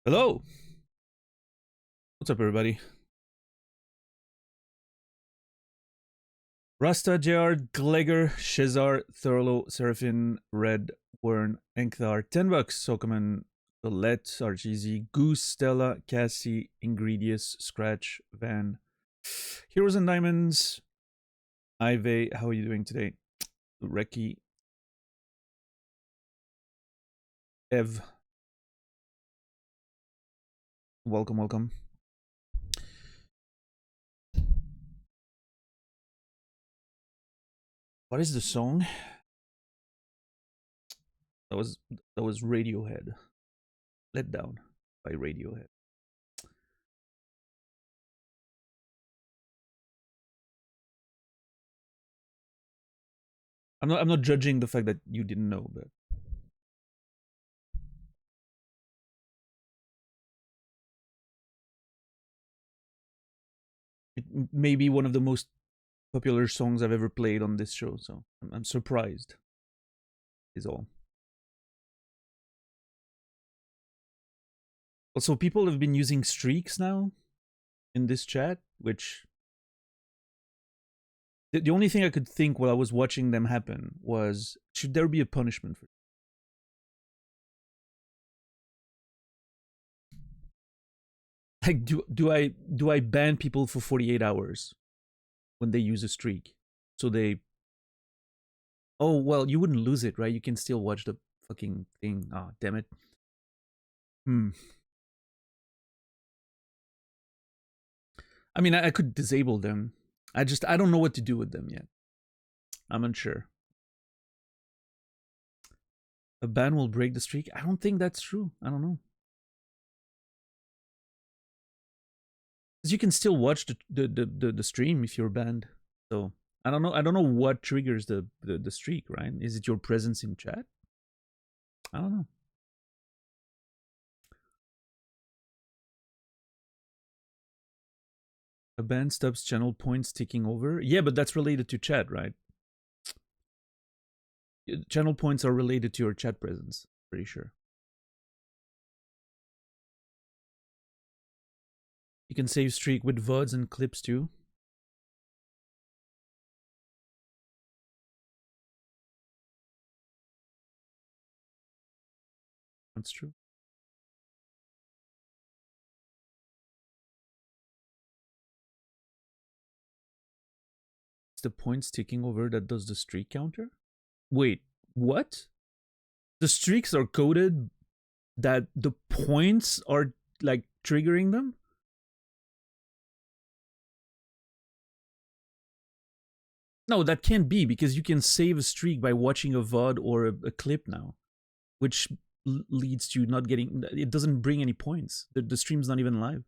Hello. What's up, everybody? Rasta, JR, Gleger, Shezar, Thurlow, Seraphin, Red, Wern, Enkthar, $10, Sokoman, Colette, RGZ, Goose, Stella, Cassie, Ingredius, Scratch, Van, Heroes and Diamonds, Ive, how are you doing today? Reki, Ev, welcome, welcome. What is the song? That was Radiohead. Let Down by Radiohead. I'm not judging the fact that you didn't know, but it may be one of the most popular songs I've ever played on this show, so I'm surprised. Is all. Also, people have been using streaks now in this chat, which the only thing I could think while I was watching them happen was, should there be a punishment for? Like, do I ban people for 48 hours when they use a streak? So they, oh well, you wouldn't lose it, right? You can still watch the fucking thing. Ah, oh, damn it. I mean, I could disable them. I don't know what to do with them yet. I'm unsure. A ban will break the streak? I don't think that's true. I don't know. Because you can still watch the stream if you're banned. So I don't know. I don't know what triggers the streak, right? Is it your presence in chat? I don't know. A ban stops channel points ticking over. Yeah, but that's related to chat, right? Channel points are related to your chat presence. Pretty sure. You can save streak with VODs and clips too. That's true. It's the points ticking over that does the streak counter? Wait, what? The streaks are coded that the points are like triggering them? No, that can't be, because you can save a streak by watching a VOD or a clip now, which leads to not getting, it doesn't bring any points. The stream's not even live.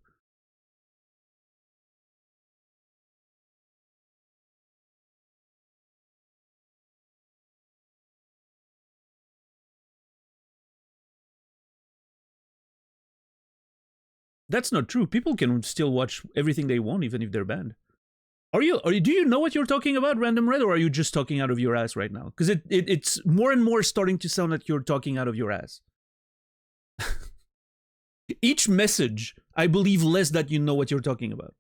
That's not true. People can still watch everything they want, even if they're banned. Do you know what you're talking about, Random Red, or are you just talking out of your ass right now? Because it's more and more starting to sound like you're talking out of your ass. Each message, I believe less that you know what you're talking about.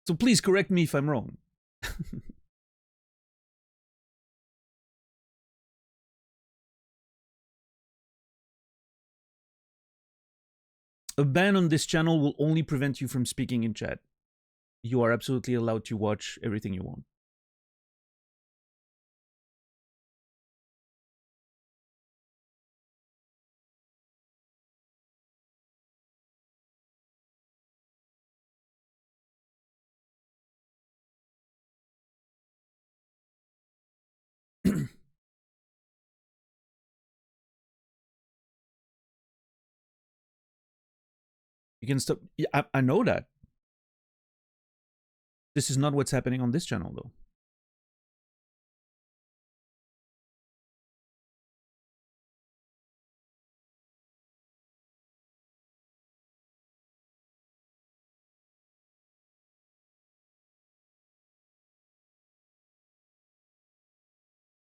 So please correct me if I'm wrong. A ban on this channel will only prevent you from speaking in chat. You are absolutely allowed to watch everything you want. You can stop. Yeah, I know that. This is not what's happening on this channel, though.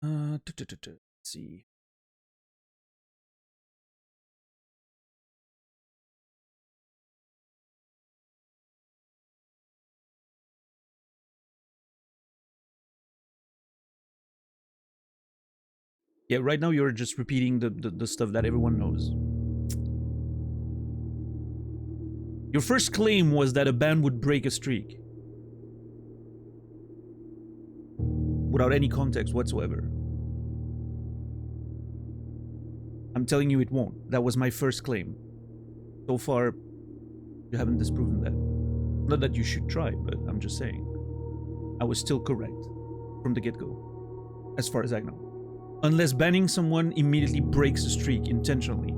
Let's see. Yeah, right now you're just repeating the stuff that everyone knows. Your first claim was that a ban would break a streak. Without any context whatsoever. I'm telling you it won't. That was my first claim. So far, you haven't disproven that. Not that you should try, but I'm just saying. I was still correct from the get-go, as far as I know. Unless banning someone immediately breaks the streak intentionally.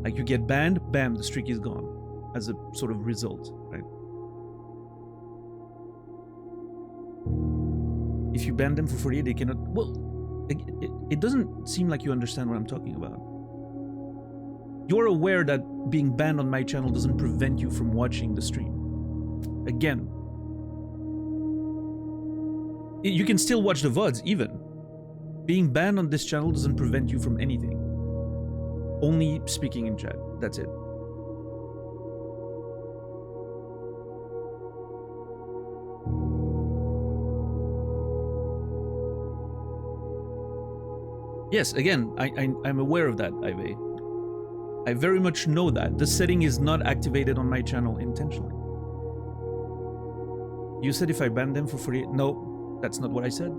Like you get banned, bam, the streak is gone. As a sort of result, right? If you ban them for 48, they cannot... Well, it doesn't seem like you understand what I'm talking about. You're aware that being banned on my channel doesn't prevent you from watching the stream. Again. You can still watch the VODs, even. Being banned on this channel doesn't prevent you from anything. Only speaking in chat. That's it. Yes, again, I'm aware of that, Ivey. I very much know that. The setting is not activated on my channel intentionally. You said if I ban them for 48... No, that's not what I said.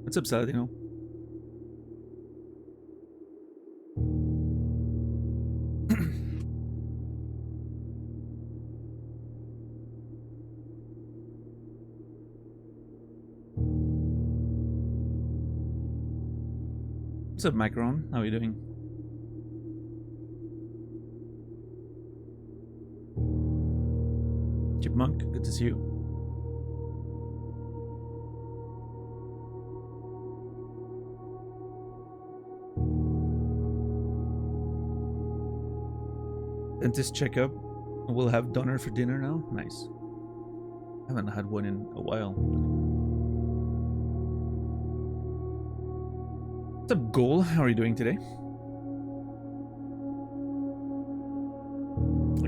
What's up, Saladino? What's up, Macron? How are you doing? Chipmunk, good to see you. Dentist checkup. We'll have doner for dinner now. Nice. Haven't had one in a while. What's up, Goal? How are you doing today?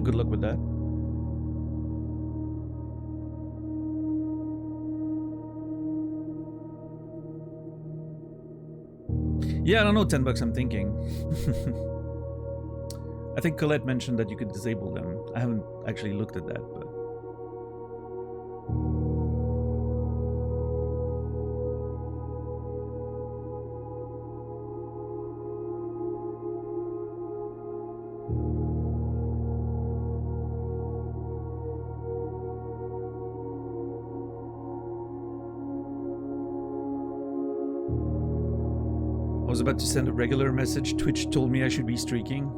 Good luck with that. Yeah, I don't know, $10 I'm thinking. I think Colette mentioned that you could disable them. I haven't actually looked at that, but... I was about to send a regular message. Twitch told me I should be streaking.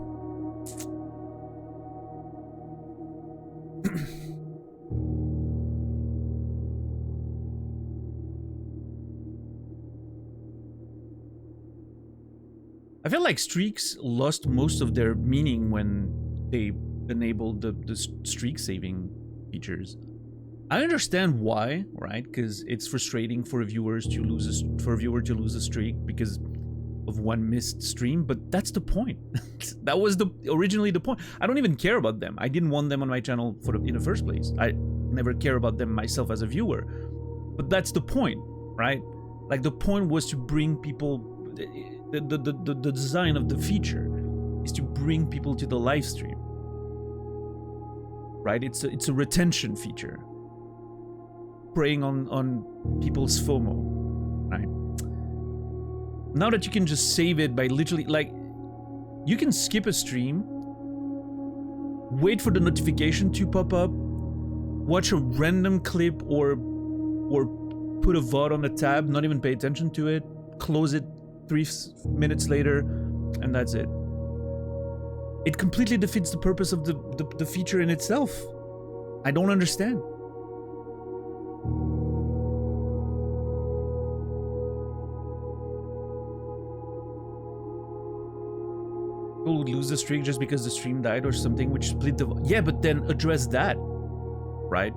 I feel like streaks lost most of their meaning when they enabled the streak saving features. I understand why, right? Because it's frustrating for viewers to lose a lose a streak because of one missed stream, but that's the point. That was originally the point. I don't even care about them. I didn't want them on my channel in the first place. I never care about them myself as a viewer. But that's the point, right? Like the point was to bring people. The design of the feature is to bring people to the live stream, right? It's a retention feature, preying on people's FOMO, right? Now that you can just save it by literally, like, you can skip a stream, wait for the notification to pop up, watch a random clip or put a VOD on a tab, not even pay attention to it, close it 3 minutes later, and that's it. It completely defeats the purpose of the feature in itself. I don't understand. People would lose the streak just because the stream died or something, which split the... Yeah, but then address that, right?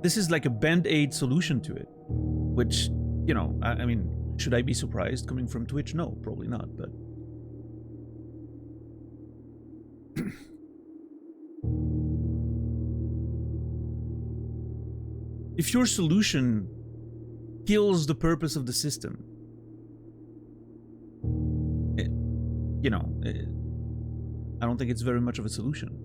This is like a band-aid solution to it, which, you know, I mean, should I be surprised coming from Twitch? No, probably not, but... If your solution kills the purpose of the system, you know, I don't think it's very much of a solution.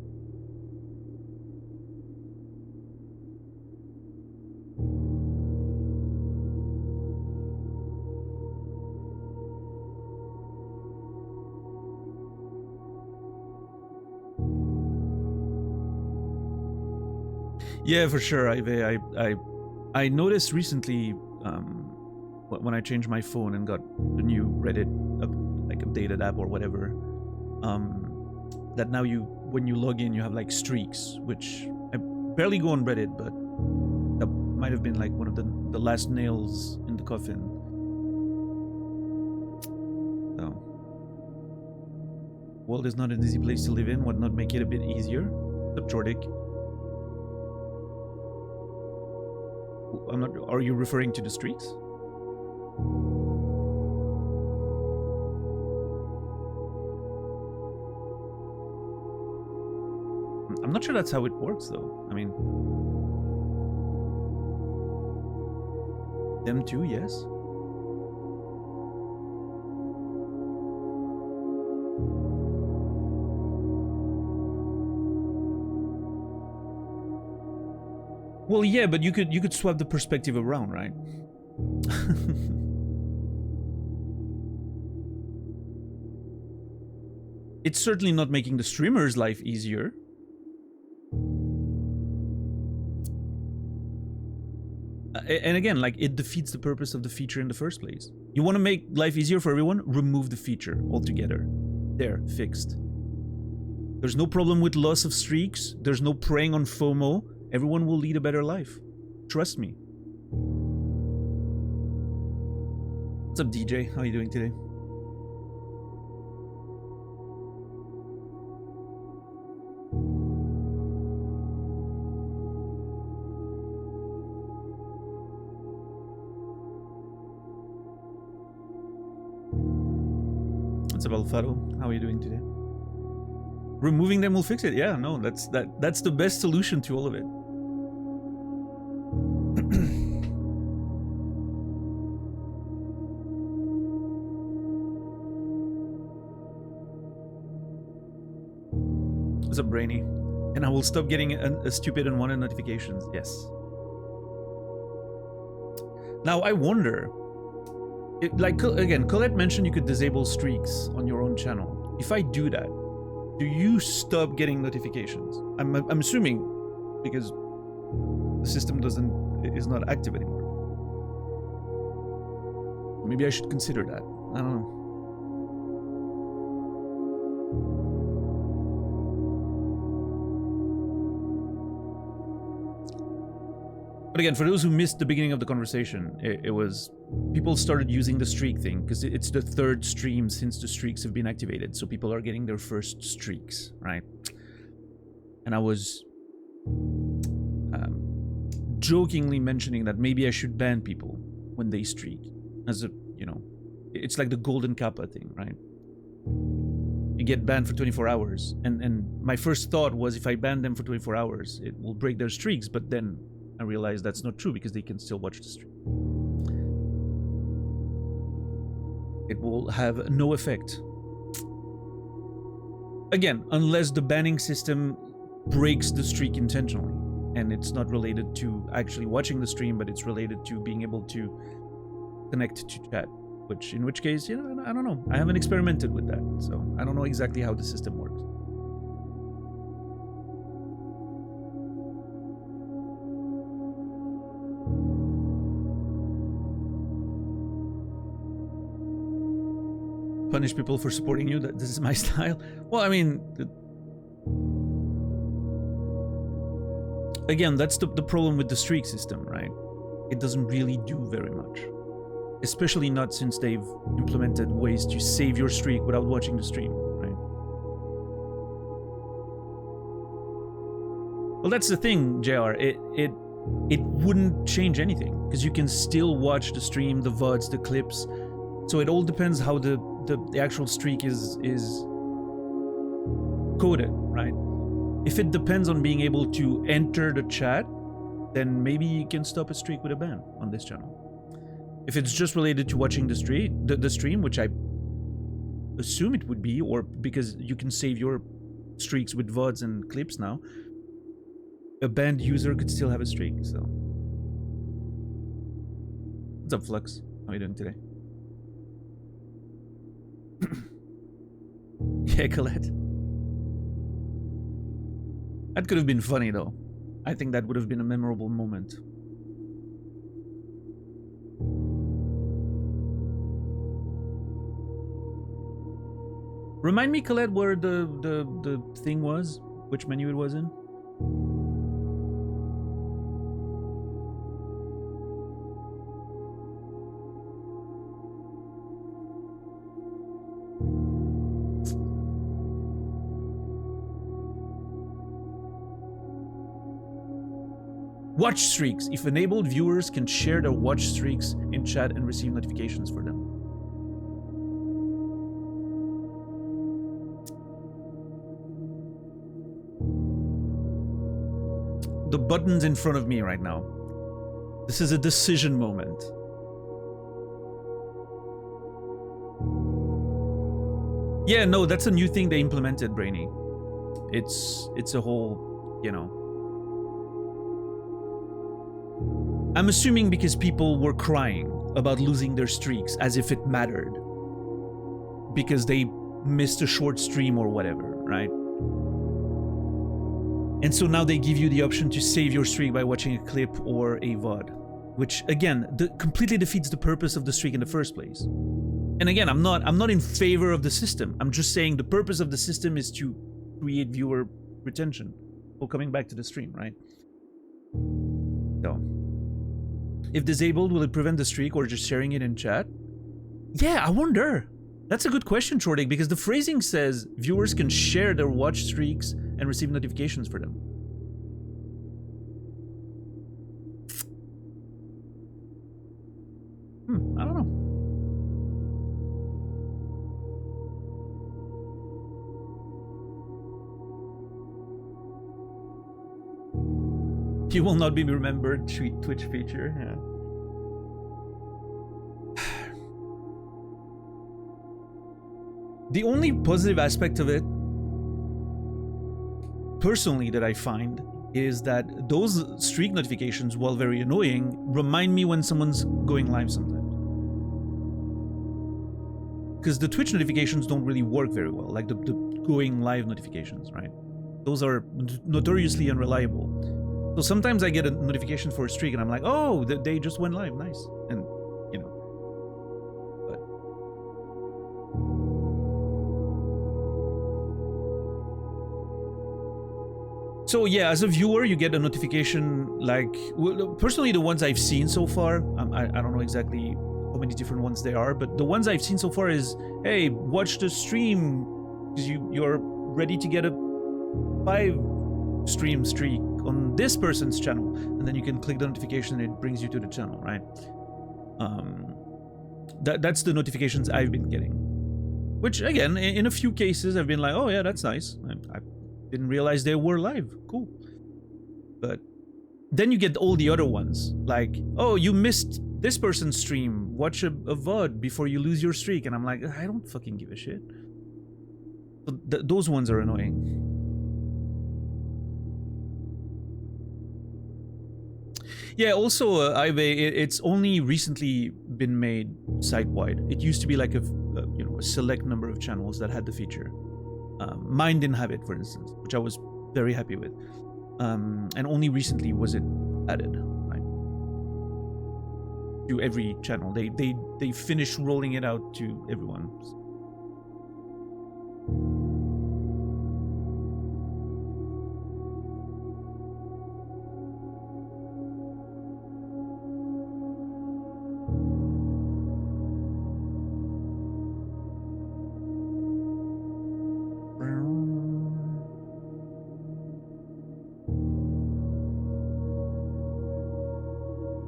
Yeah, for sure. I noticed recently when I changed my phone and got the new Reddit updated app or whatever, that now when you log in you have like streaks, which I barely go on Reddit, but that might have been like one of the last nails in the coffin. So, world is not an easy place to live in. Would not make it a bit easier? What's up, Jordik? I'm not. Are you referring to the streaks? I'm not sure that's how it works, though. I mean, them too, yes. Well, yeah, but you could swap the perspective around, right? It's certainly not making the streamer's life easier. And again, like, it defeats the purpose of the feature in the first place. You want to make life easier for everyone? Remove the feature altogether. There, fixed. There's no problem with loss of streaks. There's no preying on FOMO. Everyone will lead a better life. Trust me. What's up, DJ? How are you doing today? What's up, Alfaro? How are you doing today? Removing them will fix it. Yeah, no, that's the best solution to all of it. What's up, Brainy? And I will stop getting a stupid unwanted notifications. Yes. Now I wonder, again, Colette mentioned you could disable streaks on your own channel. If I do that, do you stop getting notifications? I'm assuming, because the system is not active anymore. Maybe I should consider that. I don't know. But again, for those who missed the beginning of the conversation, it was people started using the streak thing because it's the third stream since the streaks have been activated. So people are getting their first streaks, right? And I was jokingly mentioning that maybe I should ban people when they streak, as a, you know, it's like the golden kappa thing, right? You get banned for 24 hours, and my first thought was if I ban them for 24 hours, it will break their streaks. But then I realized that's not true because they can still watch the stream. It will have no effect. Again, unless the banning system breaks the streak intentionally, and it's not related to actually watching the stream, but it's related to being able to connect to chat. In which case, you know, I don't know. I haven't experimented with that, so I don't know exactly how the system works. Punish people for supporting you. This is my style. Well, I mean, Again, that's the problem with the streak system, right? It doesn't really do very much. Especially not since they've implemented ways to save your streak without watching the stream, right? Well, that's the thing, JR. It wouldn't change anything, because you can still watch the stream, the VODs, the clips. So it all depends how the actual streak is coded, right? If it depends on being able to enter the chat, then maybe you can stop a streak with a ban on this channel. If it's just related to watching the stream, which I assume it would be, or because you can save your streaks with VODs and clips now, a banned user could still have a streak, so. What's up, Flux? How are you doing today? Yeah, Colette. That could have been funny, though. I think that would have been a memorable moment. Remind me, Colette, where the thing was? Which menu it was in? Watch streaks. If enabled, viewers can share their watch streaks in chat and receive notifications for them. The button's in front of me right now. This is a decision moment. Yeah, no, that's a new thing they implemented, Brainy. It's a whole, you know. I'm assuming because people were crying about losing their streaks as if it mattered. Because they missed a short stream or whatever, right? And so now they give you the option to save your streak by watching a clip or a VOD. Which, again, completely defeats the purpose of the streak in the first place. And again, I'm not in favor of the system. I'm just saying the purpose of the system is to create viewer retention. Or coming back to the stream, right? So, if disabled, will it prevent the streak or just sharing it in chat? Yeah, I wonder. That's a good question, Chordik, because the phrasing says viewers can share their watch streaks and receive notifications for them. I don't know. You will not be remembered, Twitch feature, yeah. The only positive aspect of it, personally, that I find is that those streak notifications, while very annoying, remind me when someone's going live sometimes. Because the Twitch notifications don't really work very well, like the going live notifications, right? Those are notoriously unreliable. So sometimes I get a notification for a streak and I'm like, oh, they just went live, nice. And, you know. But... So yeah, as a viewer, you get a notification like... Well, personally, the ones I've seen so far, I don't know exactly how many different ones there are, but the ones I've seen so far is, hey, watch the stream, because you're ready to get a 5-stream streak on this person's channel, and then you can click the notification and it brings you to the channel, right? That's the notifications I've been getting, which again, in a few cases I've been like, oh yeah, that's nice. I didn't realize they were live, cool. But then you get all the other ones, like, oh, you missed this person's stream, watch a VOD before you lose your streak, and I'm like, I don't fucking give a shit. So those ones are annoying. Yeah, also, it's only recently been made site-wide. It used to be like a select number of channels that had the feature. Mine didn't have it, for instance, which I was very happy with. And only recently was it added, right? To every channel. They finished rolling it out to everyone.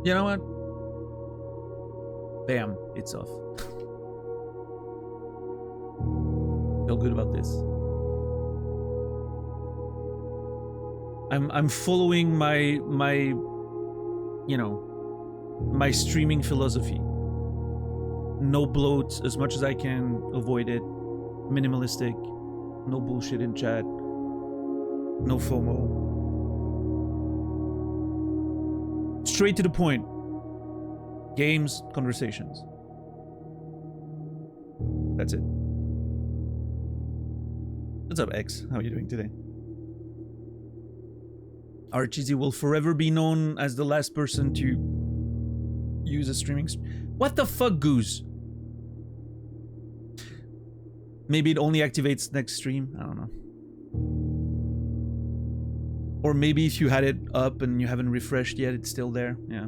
You know what? Bam, it's off. Feel good about this. I'm following my you know, my streaming philosophy. No bloat as much as I can, avoid it. Minimalistic, no bullshit in chat, no FOMO. Straight to the point. Games, conversations. That's it. What's up, X? How are you doing today? Archeesy will forever be known as the last person to use a streaming... What the fuck, Goose? Maybe it only activates next stream? I don't know. Or maybe if you had it up and you haven't refreshed yet, it's still there. Yeah.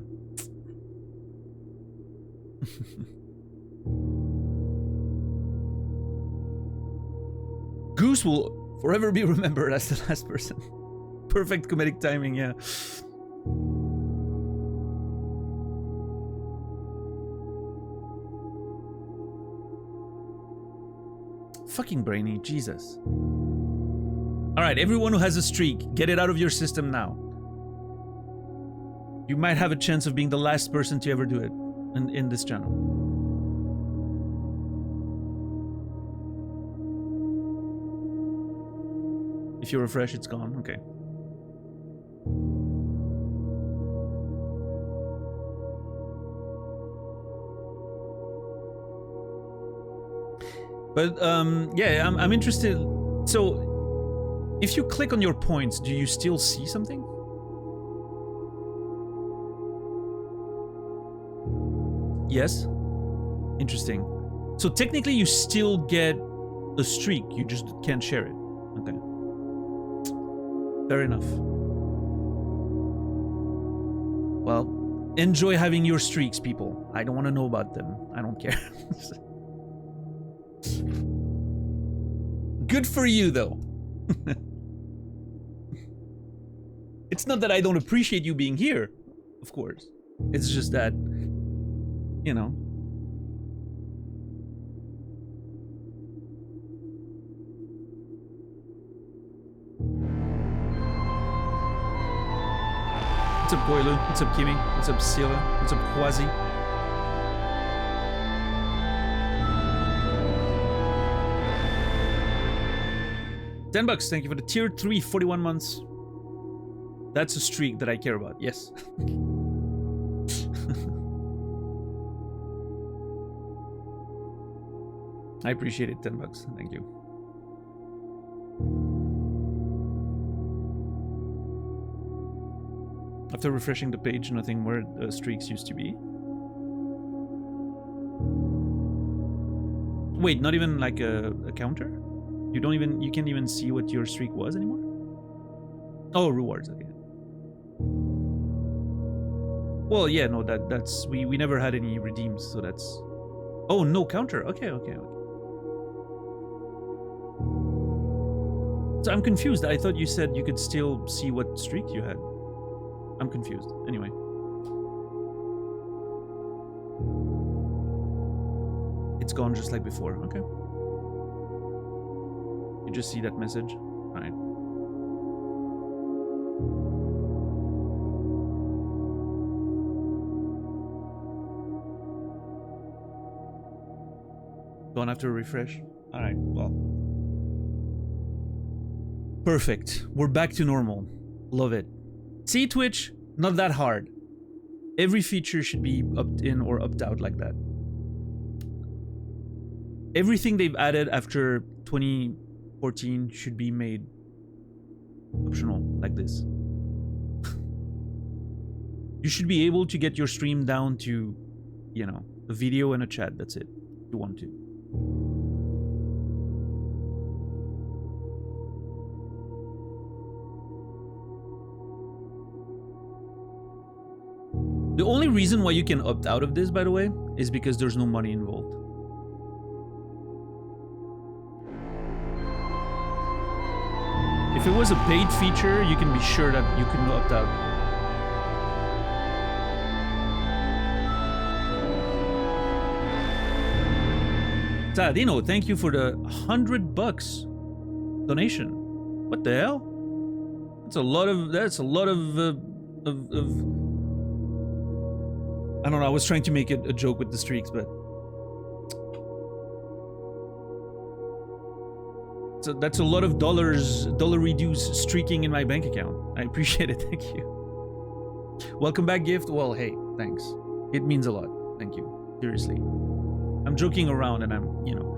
Goose will forever be remembered as the last person. Perfect comedic timing, yeah. Fucking brainy, Jesus. Alright, everyone who has a streak, get it out of your system now. You might have a chance of being the last person to ever do it in this channel. If you refresh, it's gone. Okay. But yeah, I'm interested. So, if you click on your points, do you still see something? Yes. Interesting. So technically, you still get a streak. You just can't share it. Okay. Fair enough. Well, enjoy having your streaks, people. I don't want to know about them. I don't care. Good for you, though. It's not that I don't appreciate you being here, of course. It's just that, you know. What's up, Goilu? What's up, Kimi? What's up, Sila? What's up, Quasi? $10, thank you for the tier 3, 41 months. That's a streak that I care about, yes. I appreciate it, $10, thank you. After refreshing the page, nothing where streaks used to be. Wait, not even like a counter? You can't even see what your streak was anymore? Oh, rewards, okay. Well, yeah, no, that's we never had any redeems, so that's... Oh, no counter, okay. So I'm confused. I thought you said you could still see what streak you had. I'm confused. Anyway. It's gone just like before. Okay. You just see that message? Alright. Gone after a refresh? Alright, well. Perfect. We're back to normal. Love it. See, Twitch? Not that hard. Every feature should be opt-in or opt-out like that. Everything they've added after 2014 should be made optional like this. You should be able to get your stream down to, you know, a video and a chat. That's it. If you want to. The only reason why you can opt out of this, by the way, is because there's no money involved. If it was a paid feature, you can be sure that you can opt out. Tadino, thank you for the $100 donation. What the hell? That's a lot of I don't know, I was trying to make it a joke with the streaks, but so that's a lot of dollar reduce streaking in my bank account. I appreciate it. Thank you. Welcome back, gift. Well, hey, thanks. It means a lot. Thank you. Seriously. I'm joking around and I'm, you know,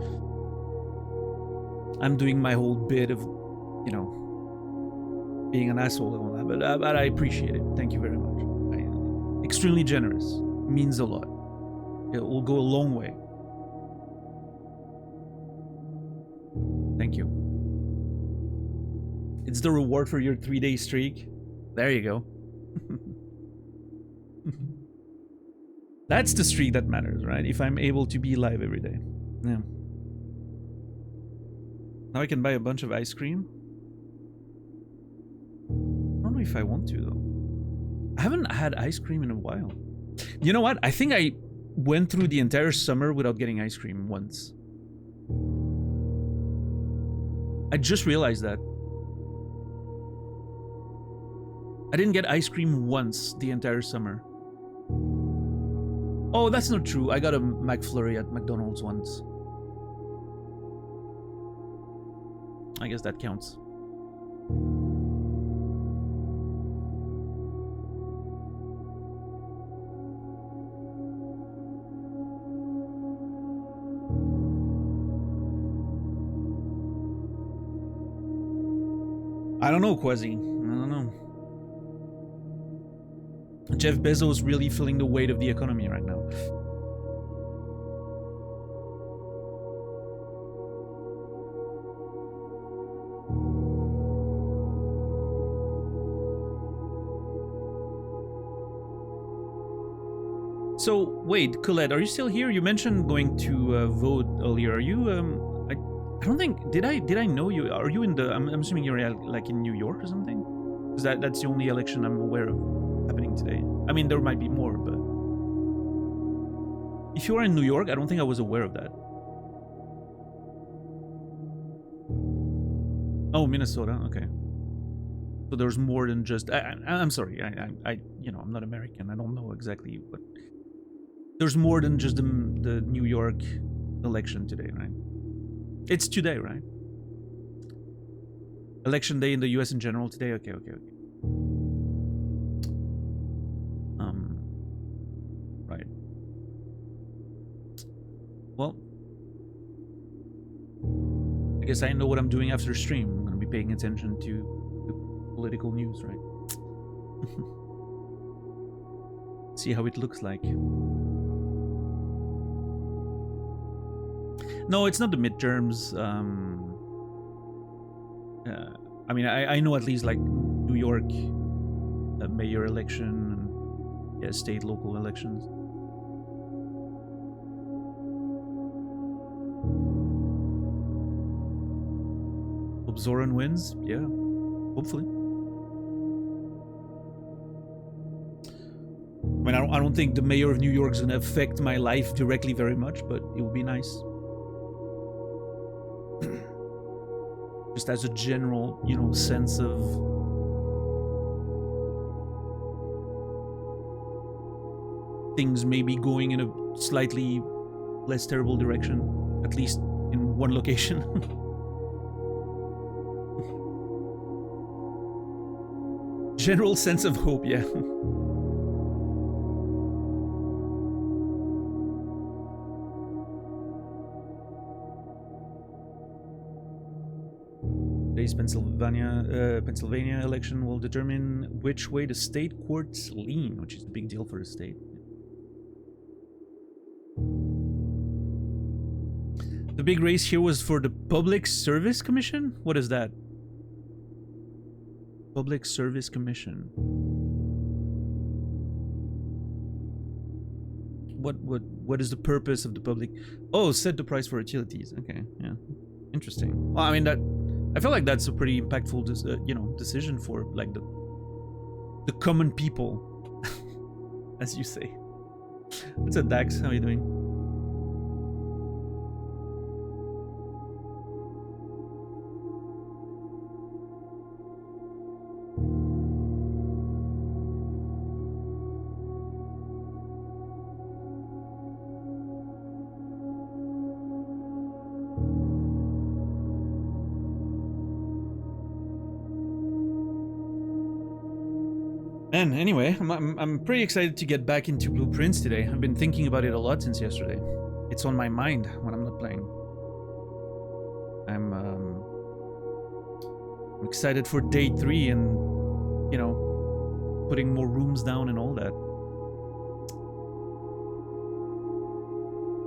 I'm doing my whole bit of, you know, being an asshole and all that, but I appreciate it. Thank you very much. Extremely generous. Means a lot. It will go a long way. Thank you. It's the reward for your 3-day streak. There you go. That's the streak that matters, right? If I'm able to be live every day. Yeah. Now I can buy a bunch of ice cream. I don't know if I want to, though. I haven't had ice cream in a while. You know what? I think I went through the entire summer without getting ice cream once. I just realized that. I didn't get ice cream once the entire summer. Oh, that's not true. I got a McFlurry at McDonald's once. I guess that counts. I don't know, Quasi. I don't know. Jeff Bezos really feeling the weight of the economy right now. So, wait, Colette, are you still here? You mentioned going to vote earlier. Are you, I don't think, did I know you? Are you in the, I'm assuming you're like in New York or something? Because that's the only election I'm aware of happening today. I mean, there might be more, but if you are in New York, I don't think I was aware of that. Oh, Minnesota, okay. So there's more than just, I'm sorry, I you know, I'm not American. I don't know exactly what. There's more than just the New York election today, right? It's today, right? Election day in the US in general today? Okay. Right. Well, I guess I know what I'm doing after stream. I'm gonna be paying attention to the political news, right? See how it looks like. No, it's not the midterms. I mean, I know at least like New York mayor election and yeah, state, local elections. Hope Zoran wins. Yeah, hopefully. I mean, I don't think the mayor of New York is going to affect my life directly very much, but it would be nice. Just as a general, you know, sense of things maybe going in a slightly less terrible direction, at least in one location. General sense of hope, yeah. Today's Pennsylvania election will determine which way the state courts lean, which is a big deal for the state. The big race here was for the Public Service Commission? What is that? Public Service Commission. What is the purpose of the public? Oh, set the price for utilities. Okay, yeah, interesting. Well, I mean that. I feel like that's a pretty impactful, you know, decision for like the common people, as you say. What's up, Dax? How are you doing? And anyway, I'm pretty excited to get back into Blueprints today. I've been thinking about it a lot since yesterday. It's on my mind when I'm not playing. I'm excited for day 3 and, you know, putting more rooms down and all that.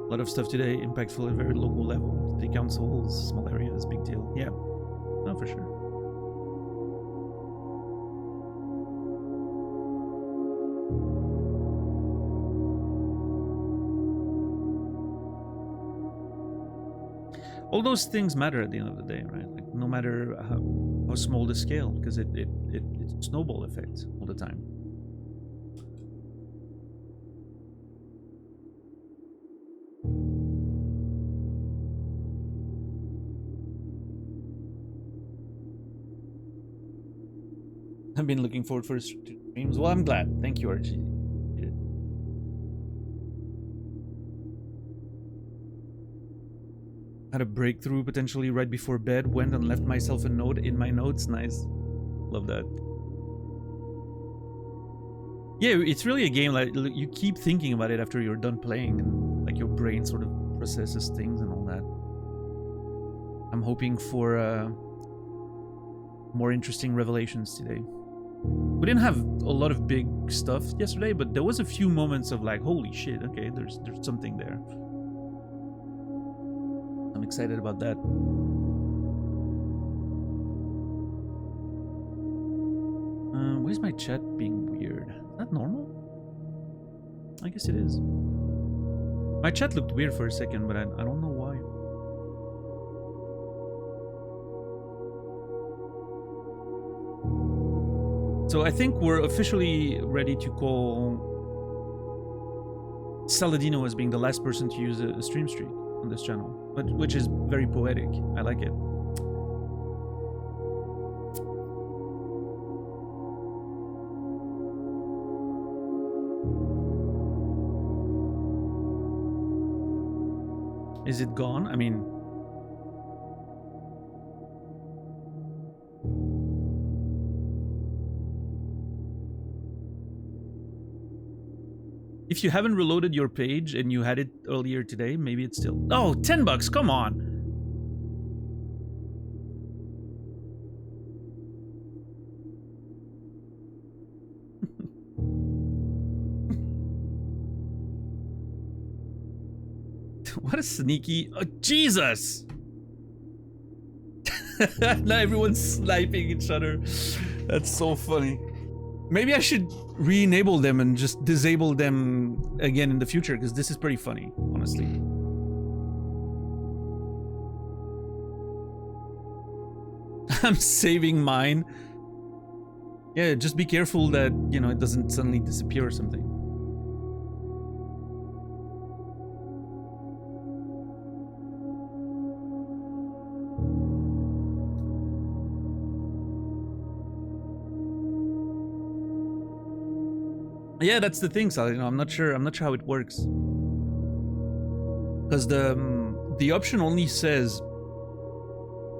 A lot of stuff today, impactful at very local level. City councils, small areas, big deal. Yeah, no, for sure. All those things matter at the end of the day, right? Like, no matter how small the scale, because it's a snowball effect all the time. I've been looking forward for streams. Well, I'm glad. Thank you, RG. Had a breakthrough potentially right before bed, went and left myself a note in my notes. Nice. Love that. Yeah, it's really a game like you keep thinking about it after you're done playing, and like your brain sort of processes things and all that. I'm hoping for more interesting revelations today. We didn't have a lot of big stuff yesterday, but there was a few moments of like, holy shit, okay, there's something there. I'm excited about that. Why is my chat being weird? Is that normal? I guess it is. My chat looked weird for a second, but I don't know why. So I think we're officially ready to call Saladino as being the last person to use a stream streak on this channel, but which is very poetic. I like it. Is it gone? I mean, if you haven't reloaded your page and you had it earlier today, maybe it's still... Oh, $10, come on! What a sneaky... Oh, Jesus! Now everyone's sniping each other. That's so funny. Maybe I should re-enable them and just disable them again in the future, because this is pretty funny, honestly. I'm saving mine. Yeah, just be careful that, you know, it doesn't suddenly disappear or something. Yeah, that's the thing, Sal. You know, I'm not sure how it works, because the option only says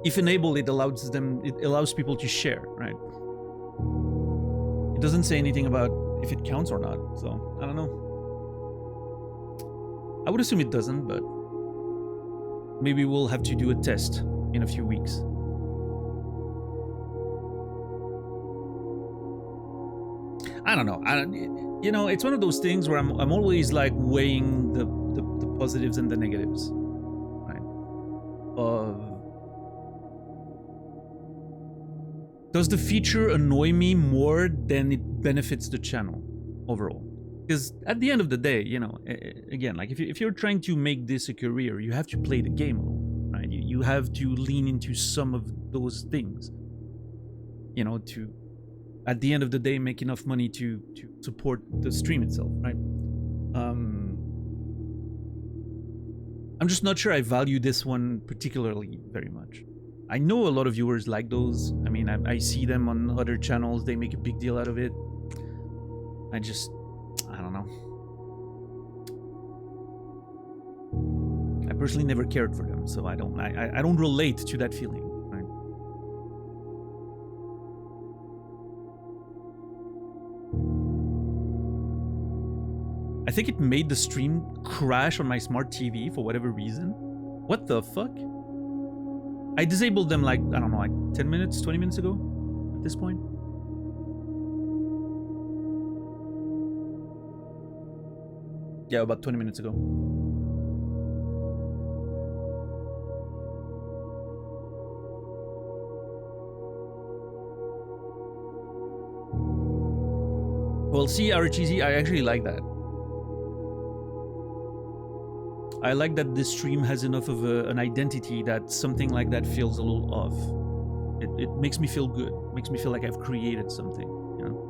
if enabled, it allows people to share, right? It doesn't say anything about if it counts or not. So I don't know. I would assume it doesn't, but maybe we'll have to do a test in a few weeks. I don't know. You know, it's one of those things where I'm always like weighing the positives and the negatives, right? Does the feature annoy me more than it benefits the channel overall? Because at the end of the day, you know, again, like if you're trying to make this a career, you have to play the game a little, right? You have to lean into some of those things, you know, to, at the end of the day, make enough money to support the stream itself, right? I'm just not sure I value this one particularly very much. I know a lot of viewers like those. I mean, I see them on other channels. They make a big deal out of it. I don't know. I personally never cared for them, so I don't relate to that feeling. I think it made the stream crash on my smart TV for whatever reason. What the fuck? I disabled them like, I don't know, like 10 minutes, 20 minutes ago at this point. Yeah, about 20 minutes ago. Well, see, RGZ, I actually like that. I like that this stream has enough of an identity that something like that feels a little off. It makes me feel good. Makes me feel like I've created something, you know?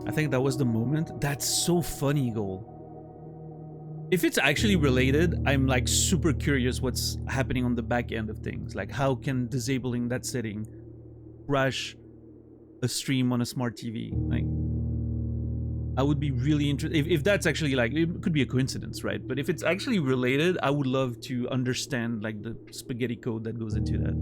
I think that was the moment. That's so funny, Goal. If it's actually related, I'm like super curious what's happening on the back end of things. Like, how can disabling that setting crash a stream on a smart TV? Like, I would be really interested if that's actually, like, it could be a coincidence, right? But if it's actually related, I would love to understand like the spaghetti code that goes into that.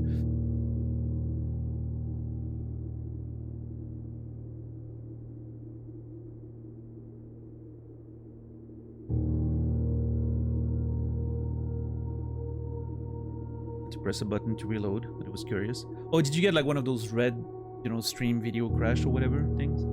To press a button to reload, but it was curious. Oh, did you get like one of those red, you know, stream video crash or whatever things?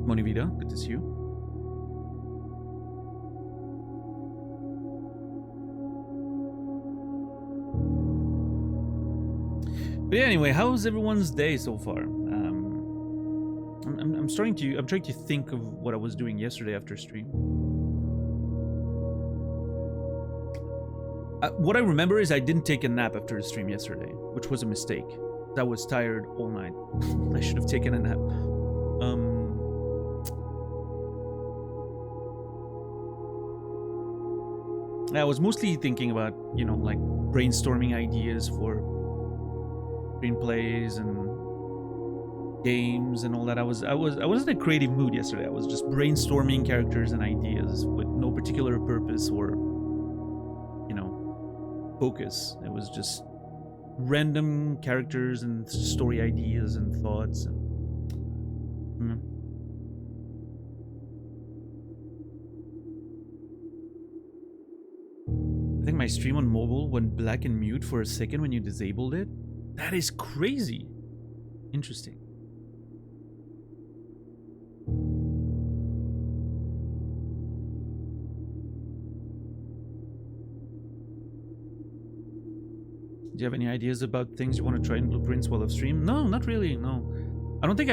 Monivida, good to see you. But yeah, anyway, how's everyone's day so far? I'm trying to think of what I was doing yesterday after stream. What I remember is I didn't take a nap after the stream yesterday, which was a mistake. I was tired all night. I should have taken a nap. I was mostly thinking about, you know, like brainstorming ideas for screenplays and games and all that. I was in a creative mood yesterday. I was just brainstorming characters and ideas with no particular purpose or, you know, focus. It was just random characters and story ideas and thoughts and I think my stream on mobile went black and mute for a second when you disabled it. That is crazy. Interesting. Do you have any ideas about things you want to try in Blueprints while off stream? No, not really. No, I don't think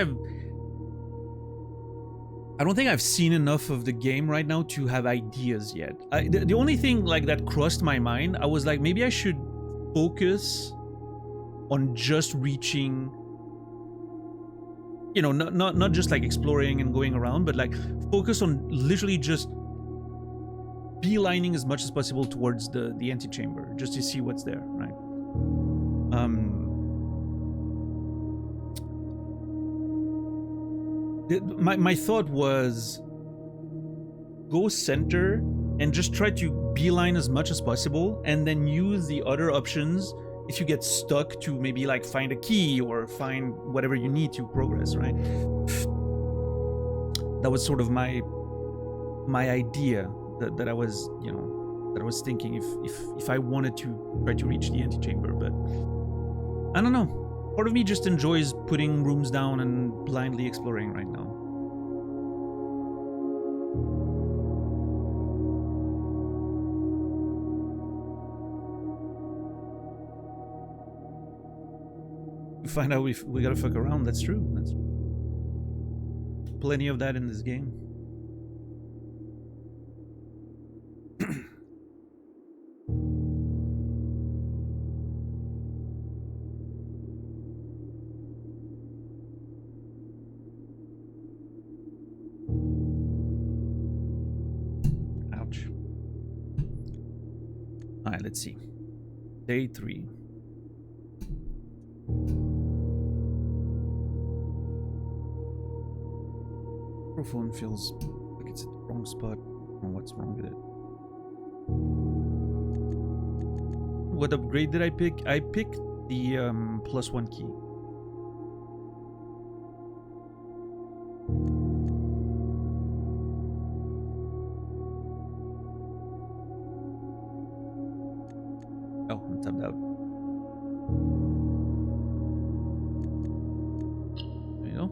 I've seen enough of the game right now to have ideas yet. The only thing like that crossed my mind, I was like, maybe I should focus on just reaching, you know, not just like exploring and going around, but like focus on literally just beelining as much as possible towards the antechamber, just to see what's there, right? My thought was go center and just try to beeline as much as possible, and then use the other options if you get stuck to maybe like find a key or find whatever you need to progress, right? That was sort of my idea that I was, you know, that I was thinking if I wanted to try to reach the antechamber, but I don't know. Part of me just enjoys putting rooms down and blindly exploring right now. Find out we gotta fuck around. That's true. That's plenty of that in this game. Ouch. All right, let's see. Day 3. microphone feels like it's at the wrong spot. I don't know what's wrong with it. What upgrade did I pick? I picked the +1 key. Oh, I'm tapped out. There you go.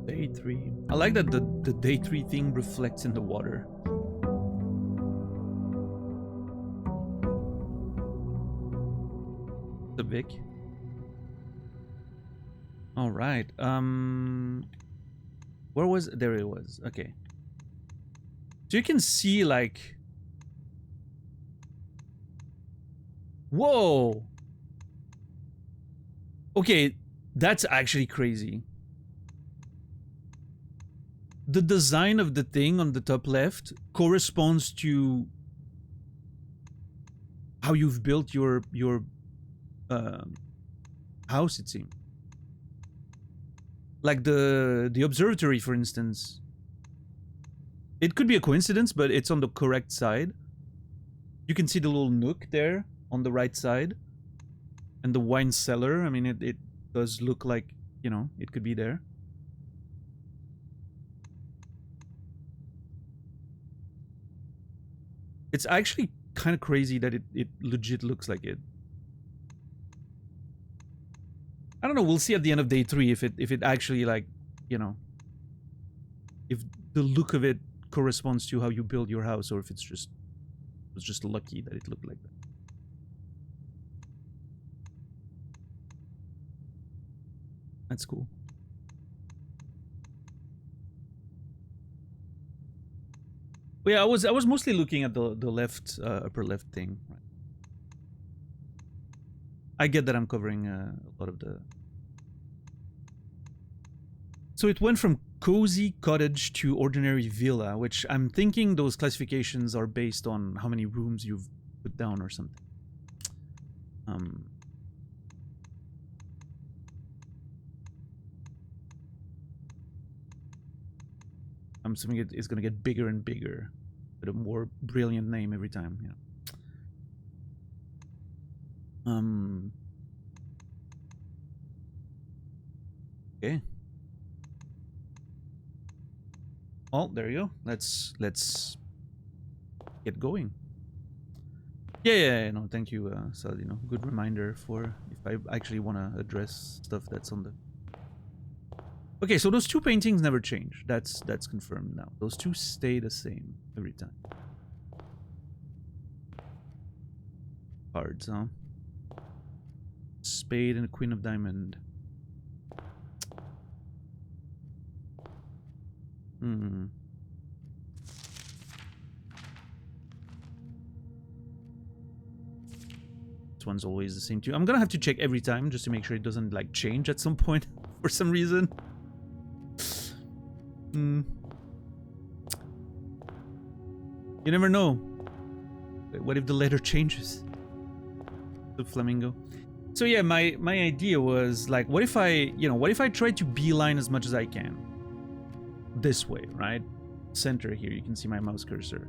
Day 3. I like that the day 3 thing reflects in the water. The Vic. All right. Where was there? It was okay. So you can see like, whoa. Okay, that's actually crazy. The design of the thing on the top left corresponds to how you've built your house, it seems. Like the observatory, for instance. It could be a coincidence, but it's on the correct side. You can see the little nook there on the right side. And the wine cellar, I mean, it does look like, you know, it could be there. It's actually kind of crazy that it legit looks like it. I don't know, we'll see at the end of day 3 if it actually, like, you know, if the look of it corresponds to how you build your house, or if it's just lucky that it looked like that. That's cool. But yeah, I was mostly looking at the left upper left thing. Right. I get that I'm covering a lot of the. So it went from cozy cottage to ordinary villa, which I'm thinking those classifications are based on how many rooms you've put down or something. I'm assuming it's going to get bigger and bigger with a more brilliant name every time, you know. Okay. Oh, there you go. Let's get going. Yeah, no, thank you, Sal, you know, good reminder for if I actually want to address stuff that's on the... Okay, so those two paintings never change. That's confirmed now. Those two stay the same every time. Cards, huh? Spade and Queen of Diamond. This one's always the same too. I'm gonna have to check every time just to make sure it doesn't like change at some point for some reason. You never know. What if the letter changes? The flamingo. So yeah, my idea was like, what if I try to beeline as much as I can? This way, right? Center here, you can see my mouse cursor.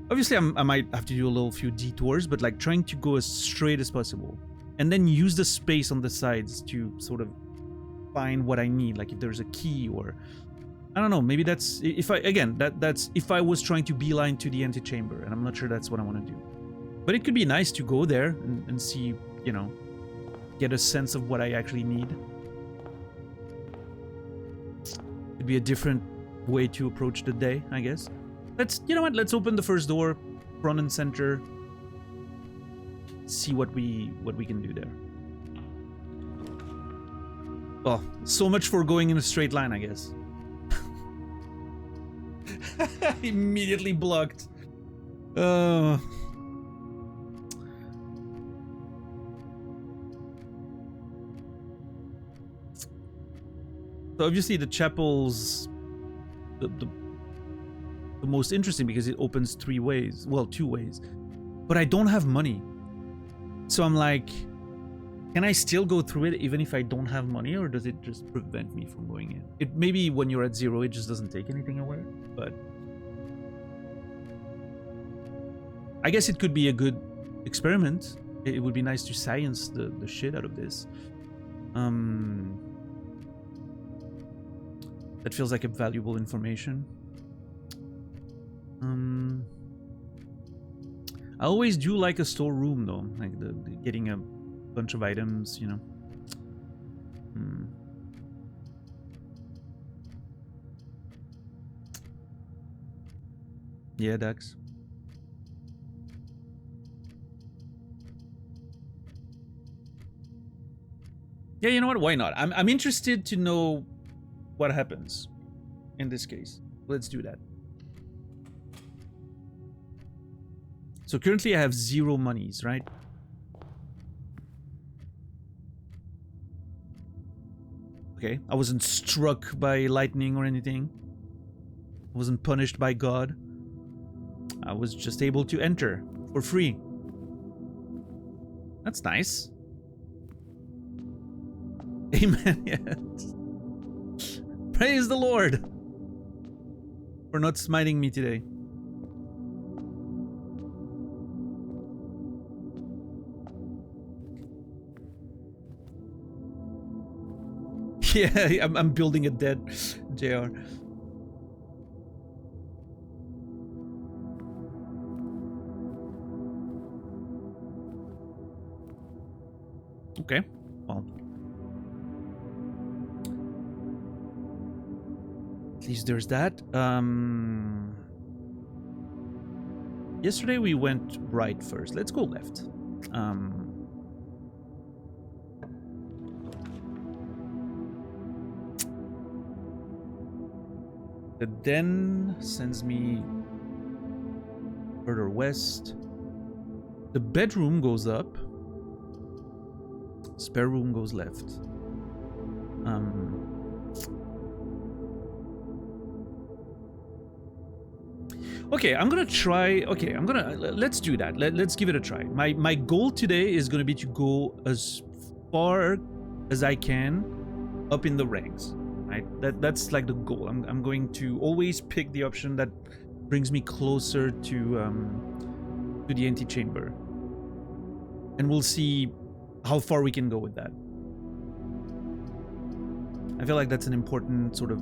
Obviously, I might have to do a little few detours, but like trying to go as straight as possible. And then use the space on the sides to sort of find what I need. Like if there's a key or... I don't know, maybe that's... that's if I was trying to beeline to the antechamber, and I'm not sure that's what I want to do. But it could be nice to go there and see, you know, get a sense of what I actually need. It'd be a different way to approach the day, I guess. You know what, let's open the first door, front and center. See what we can do there. Well, so much for going in a straight line, I guess. Immediately blocked. So obviously the chapel's the most interesting because it opens 3 ways. Well, 2 ways. But I don't have money. So I'm like, can I still go through it even if I don't have money, or does it just prevent me from going in? It maybe when you're at 0, it just doesn't take anything away, but I guess it could be a good experiment. It would be nice to science the shit out of this. That feels like a valuable information. I always do like a storeroom though, like the getting a bunch of items, you know. Yeah, Dax. Yeah, you know what? Why not? I'm interested to know what happens in this case. Let's do that. So currently I have 0 monies, right? Okay, I wasn't struck by lightning or anything. I wasn't punished by God. I was just able to enter for free. That's nice. Amen. Yes. Praise the Lord for not smiting me today. Yeah, I'm building a dead JR. Okay, well, at least there's that. Yesterday we went right first. Let's go left. The den sends me further west. The bedroom goes up. Spare room goes left. Okay, I'm gonna try. Okay, let's do that. Let's give it a try. My goal today is gonna be to go as far as I can up in the ranks. Right? That's like the goal. I'm going to always pick the option that brings me closer to the antechamber, and we'll see how far we can go with that. I feel like that's an important sort of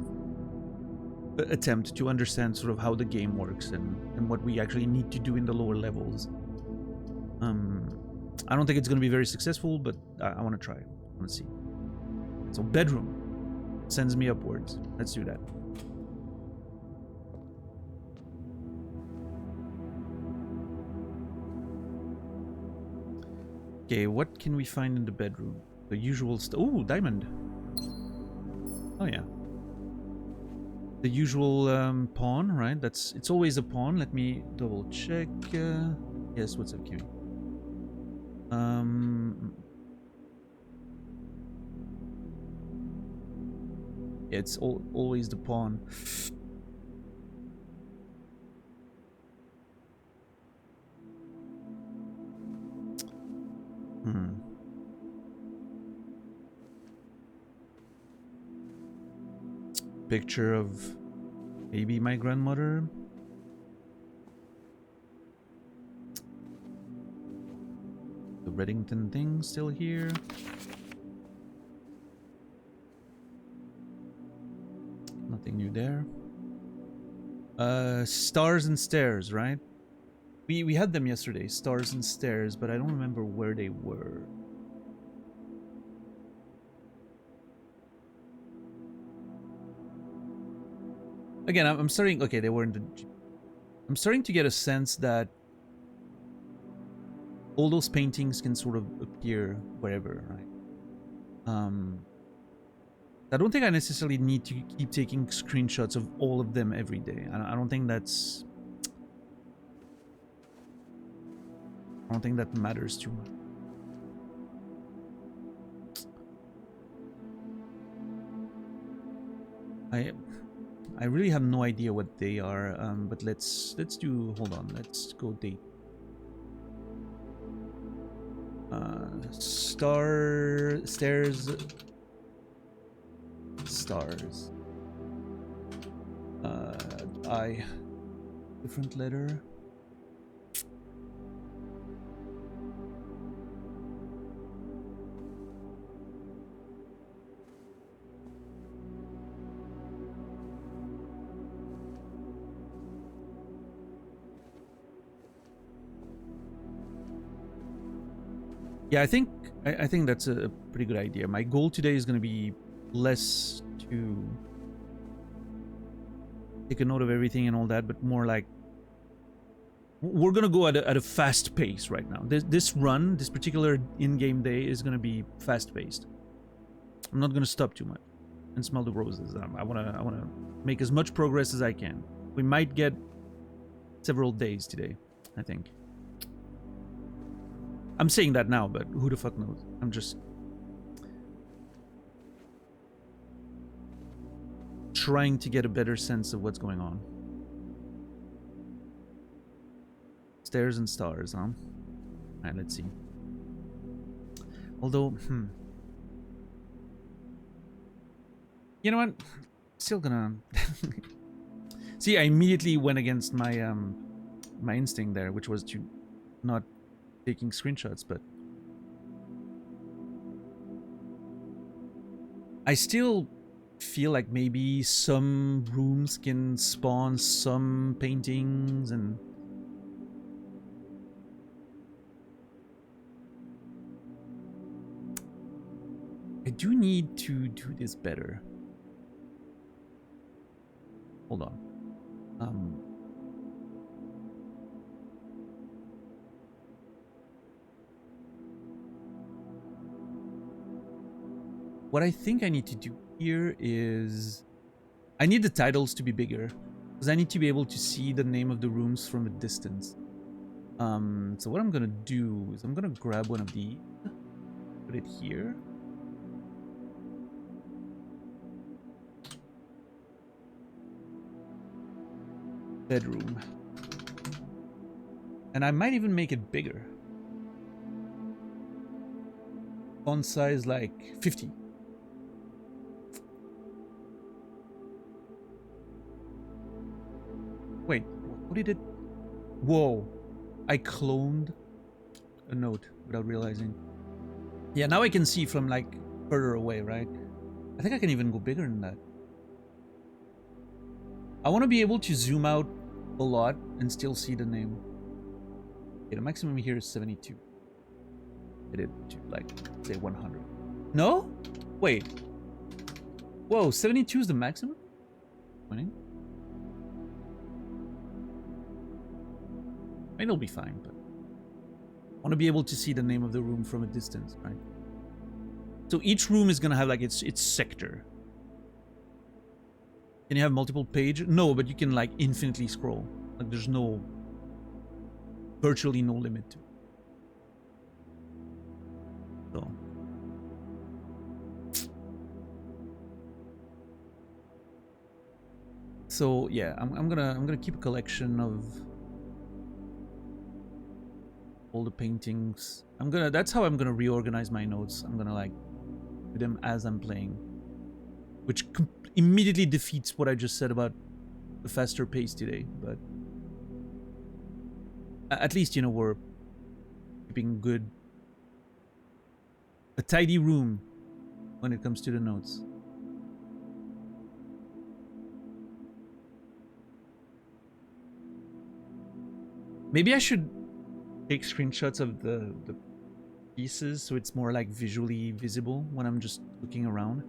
attempt to understand sort of how the game works and what we actually need to do in the lower levels. I don't think it's going to be very successful, but I want to try. I want to see. So bedroom sends me upwards. Let's do that. Okay, what can we find in the bedroom? The usual stuff. Ooh, diamond. Oh yeah. The usual pawn, right? It's always a pawn. Let me double check. Yes, what's up, Kimmy? Yeah, it's always the pawn. Picture of maybe my grandmother. The Reddington thing still here. Nothing new there. Stars and stairs, right? We had them yesterday, stars and stairs, but I don't remember where they were. Again, I'm starting. Okay, they were in the. I'm starting to get a sense that all those paintings can sort of appear wherever, right? I don't think I necessarily need to keep taking screenshots of all of them every day. I don't think that's. I don't think that matters too much. I really have no idea what they are, but let's do, hold on, let's go date. Stairs, stars. I, different letter. Yeah, I think that's a pretty good idea. My goal today is going to be less to take a note of everything and all that, but more like we're going to go at a fast pace right now. This particular in-game day is going to be fast-paced. I'm not going to stop too much and smell the roses. I want to make as much progress as I can. We might get several days today, I think. I'm saying that now, but who the fuck knows? I'm just trying to get a better sense of what's going on. Stairs and stars, huh? Alright, let's see. Although, you know what? Still gonna... See, I immediately went against my my instinct there, which was to not taking screenshots, but I still feel like maybe some rooms can spawn some paintings, and I do need to do this better. Hold on. What I think I need to do here is I need the titles to be bigger, because I need to be able to see the name of the rooms from a distance. So what I'm gonna do is I'm gonna grab one of these, put it here. Bedroom. And I might even make it bigger. Font size like 50. Wait, what did it... Whoa. I cloned a note without realizing. Yeah, now I can see from like further away, right? I think I can even go bigger than that. I want to be able to zoom out a lot and still see the name. Okay, the maximum here is 72. I did to like say 100. No? Wait. Whoa, 72 is the maximum? 20? I mean, it'll be fine, but I want to be able to see the name of the room from a distance, right? So each room is gonna have like its sector. Can you have multiple pages? No, but you can like infinitely scroll. Like there's virtually no limit to it. So yeah, I'm gonna keep a collection of all the paintings. That's how I'm gonna reorganize my notes. I'm gonna like do them as I'm playing, which immediately defeats what I just said about the faster pace today. But at least, you know, we're keeping a tidy room when it comes to the notes. Maybe I should take screenshots of the pieces so it's more like visually visible when I'm just looking around.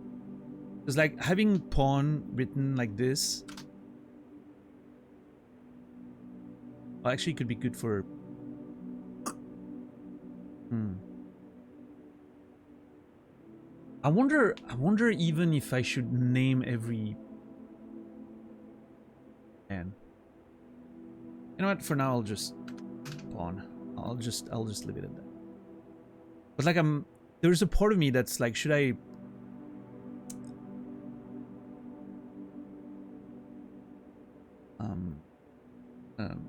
Because like having pawn written like this, well, actually it could be good for... I wonder even if I should name every... Man. You know what? For now, I'll just pawn. I'll just leave it at that. But like there's a part of me that's like, should I um,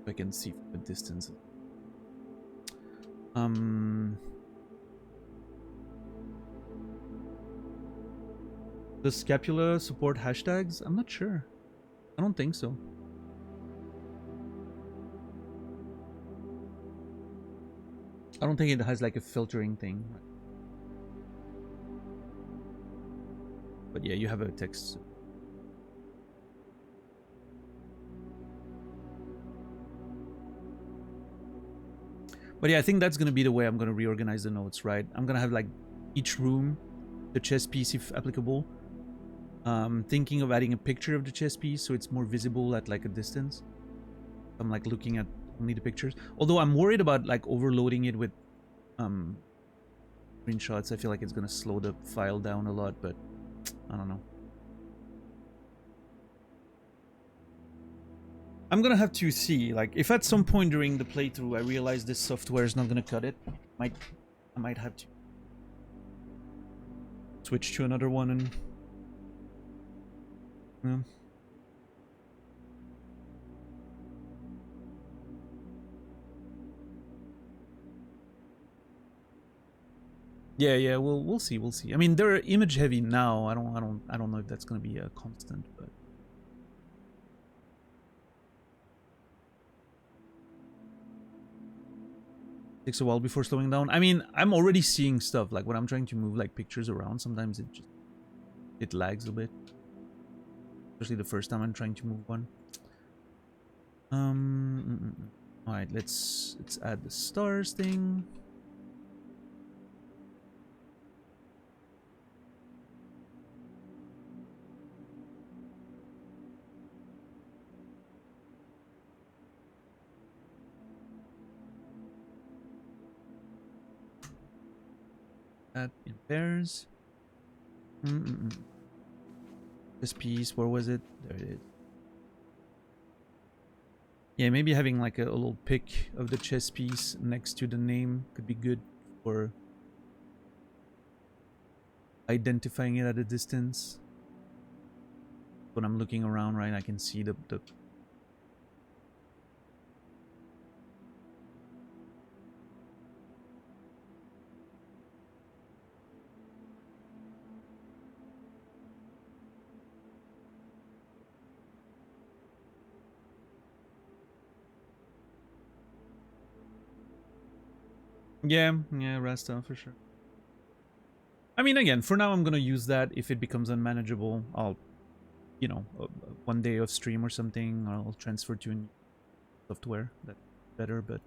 I can see from a distance. Does Scapula support hashtags? I'm not sure. I don't think so. I don't think it has like a filtering thing. But yeah, you have a text. But yeah, I think that's going to be the way I'm going to reorganize the notes, right? I'm going to have like each room, the chess piece if applicable. Thinking of adding a picture of the chess piece so it's more visible at like a distance. I'm like looking at only the pictures. Although I'm worried about like overloading it with screenshots. I feel like it's going to slow the file down a lot, but I don't know. I'm gonna have to see, like, if at some point during the playthrough I realize this software is not gonna cut it, I might have to switch to another one and yeah, we'll see. I mean, they're image heavy now. I don't know if that's gonna be a constant, but takes a while before slowing down. I mean, I'm already seeing stuff like when I'm trying to move like pictures around. Sometimes it lags a bit, especially the first time I'm trying to move one. All right, let's add the stars thing. That in pairs. This piece, where was it? There it is. Yeah, maybe having like a little pic of the chess piece next to the name could be good for identifying it at a distance. When I'm looking around, right, I can see the yeah, Rasta for sure. I mean, again, for now I'm gonna use that. If it becomes unmanageable, I'll, you know, one day of stream or something, I'll transfer to a new software that's better. But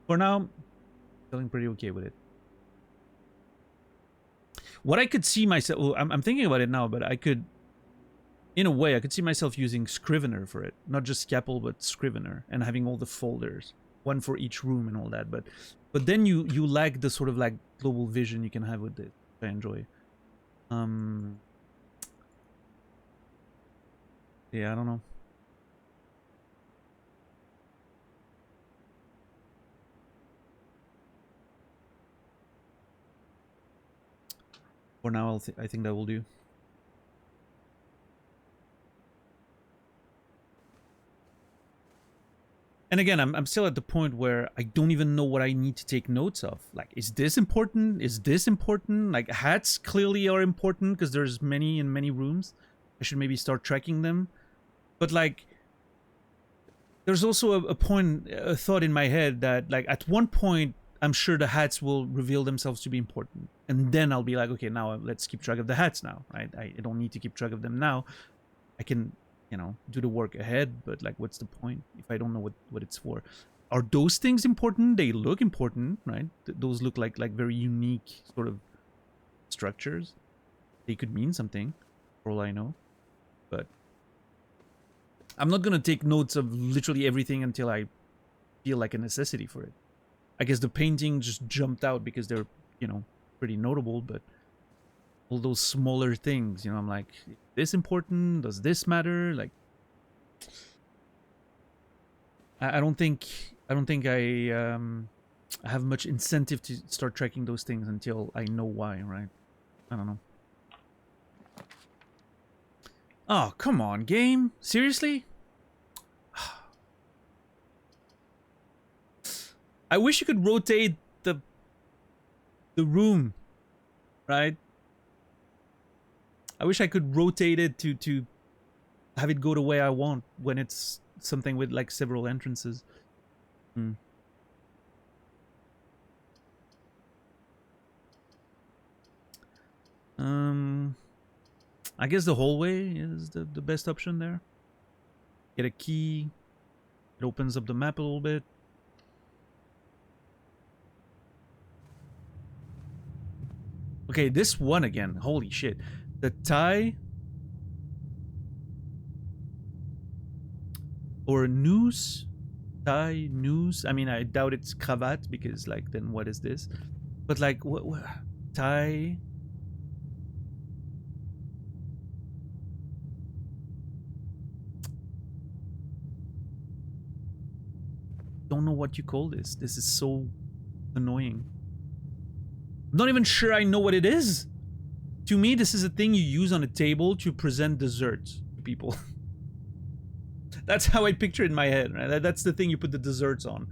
for now, I'm feeling pretty okay with it. What I could see myself, well, I'm thinking about it now, but I could, in a way, I could see myself using Scrivener for it, not just Scapel, but Scrivener, and having all the folders, one for each room and all that. But then you lack the sort of like global vision you can have with it. I enjoy. Yeah, I don't know. For now, I think that will do. And again, I'm still at the point where I don't even know what I need to take notes of. Like, is this important? Is this important? Like, hats clearly are important because there's many in many rooms. I should maybe start tracking them. But like, there's also a thought in my head that like at one point, I'm sure the hats will reveal themselves to be important. And then I'll be like, okay, now let's keep track of the hats now, right? I don't need to keep track of them now. I can, you know, do the work ahead, but like, what's the point if I don't know what it's for? Are those things important? They look important, right? Those look like very unique sort of structures. They could mean something, for all I know. But I'm not gonna take notes of literally everything until I feel like a necessity for it. I guess the painting just jumped out because they're, you know, pretty notable, but all those smaller things, you know, I'm like, is this important? Does this matter? Like, I don't think I have much incentive to start tracking those things until I know why, right? I don't know. Oh, come on, game. Seriously? I wish you could rotate the room, right? I wish I could rotate it to have it go the way I want when it's something with like several entrances. Hmm. I guess the hallway is the best option there. Get a key. It opens up the map a little bit. Okay, this one again. Holy shit. The tie or noose? Tie, noose? I mean, I doubt it's cravat because, like, then what is this? But, like, what tie? Don't know what you call this. This is so annoying. I'm not even sure I know what it is. To me, this is a thing you use on a table to present desserts to people. That's how I picture it in my head, right? That's the thing you put the desserts on.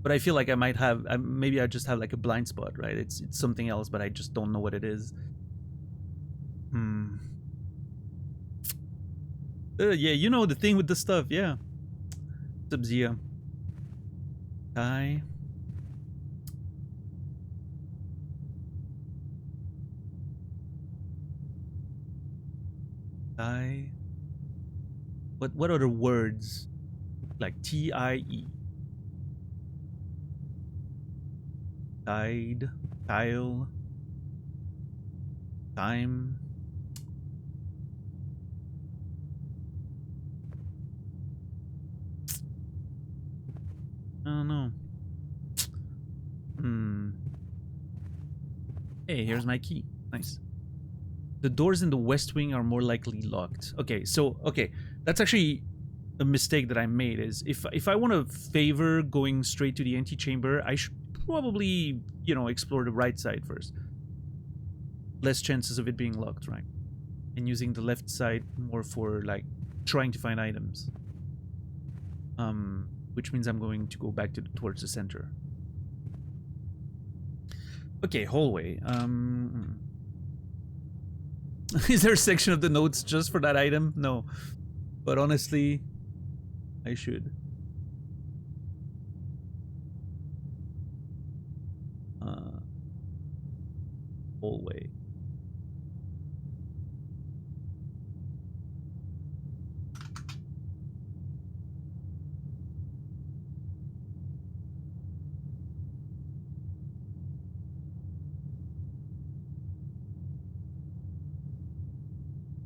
But I feel like I might have, maybe I just have like a blind spot, right? It's something else, but I just don't know what it is. Yeah, you know the thing with the stuff, yeah. Sub-Zia. Die. Die. What other words? Like T-I-E. Tide. Tile. Time. I don't know. Hey, here's my key. Nice. The doors in the west wing are more likely locked. Okay, so that's actually a mistake that I made. Is if I want to favor going straight to the antechamber, I should probably, you know, explore the right side first. Less chances of it being locked, right? And using the left side more for like trying to find items. Which means I'm going to go back towards the center. Okay, hallway. Is there a section of the notes just for that item? No. But honestly, I should. Hallway.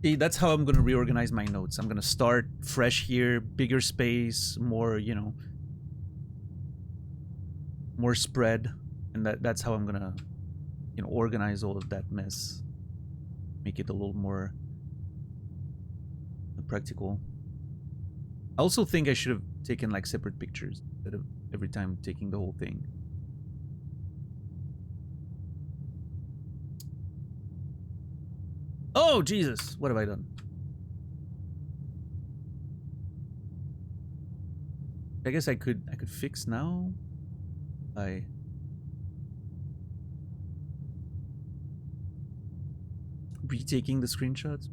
See, that's how I'm going to reorganize my notes. I'm going to start fresh here, bigger space, more, you know, more spread. And that's how I'm going to, you know, organize all of that mess. Make it a little more practical. I also think I should have taken like separate pictures instead of every time taking the whole thing. Oh, Jesus. What have I done? I guess I could fix now by retaking the screenshots.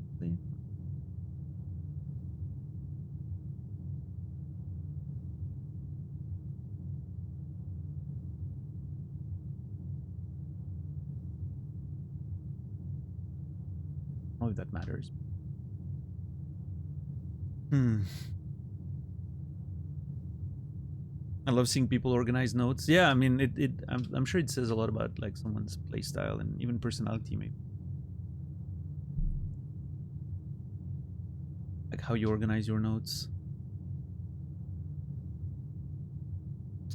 I don't know if that matters. I love seeing people organize notes. Yeah, I mean, I'm sure it says a lot about like someone's playstyle and even personality, maybe. Like how you organize your notes.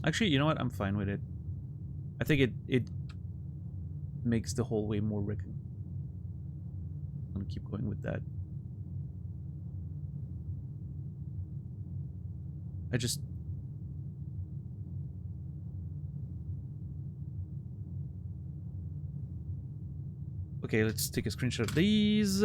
Actually, you know what? I'm fine with it. I think it makes the hallway more recognizable. I'm gonna keep going with that. I just... Okay, let's take a screenshot of these.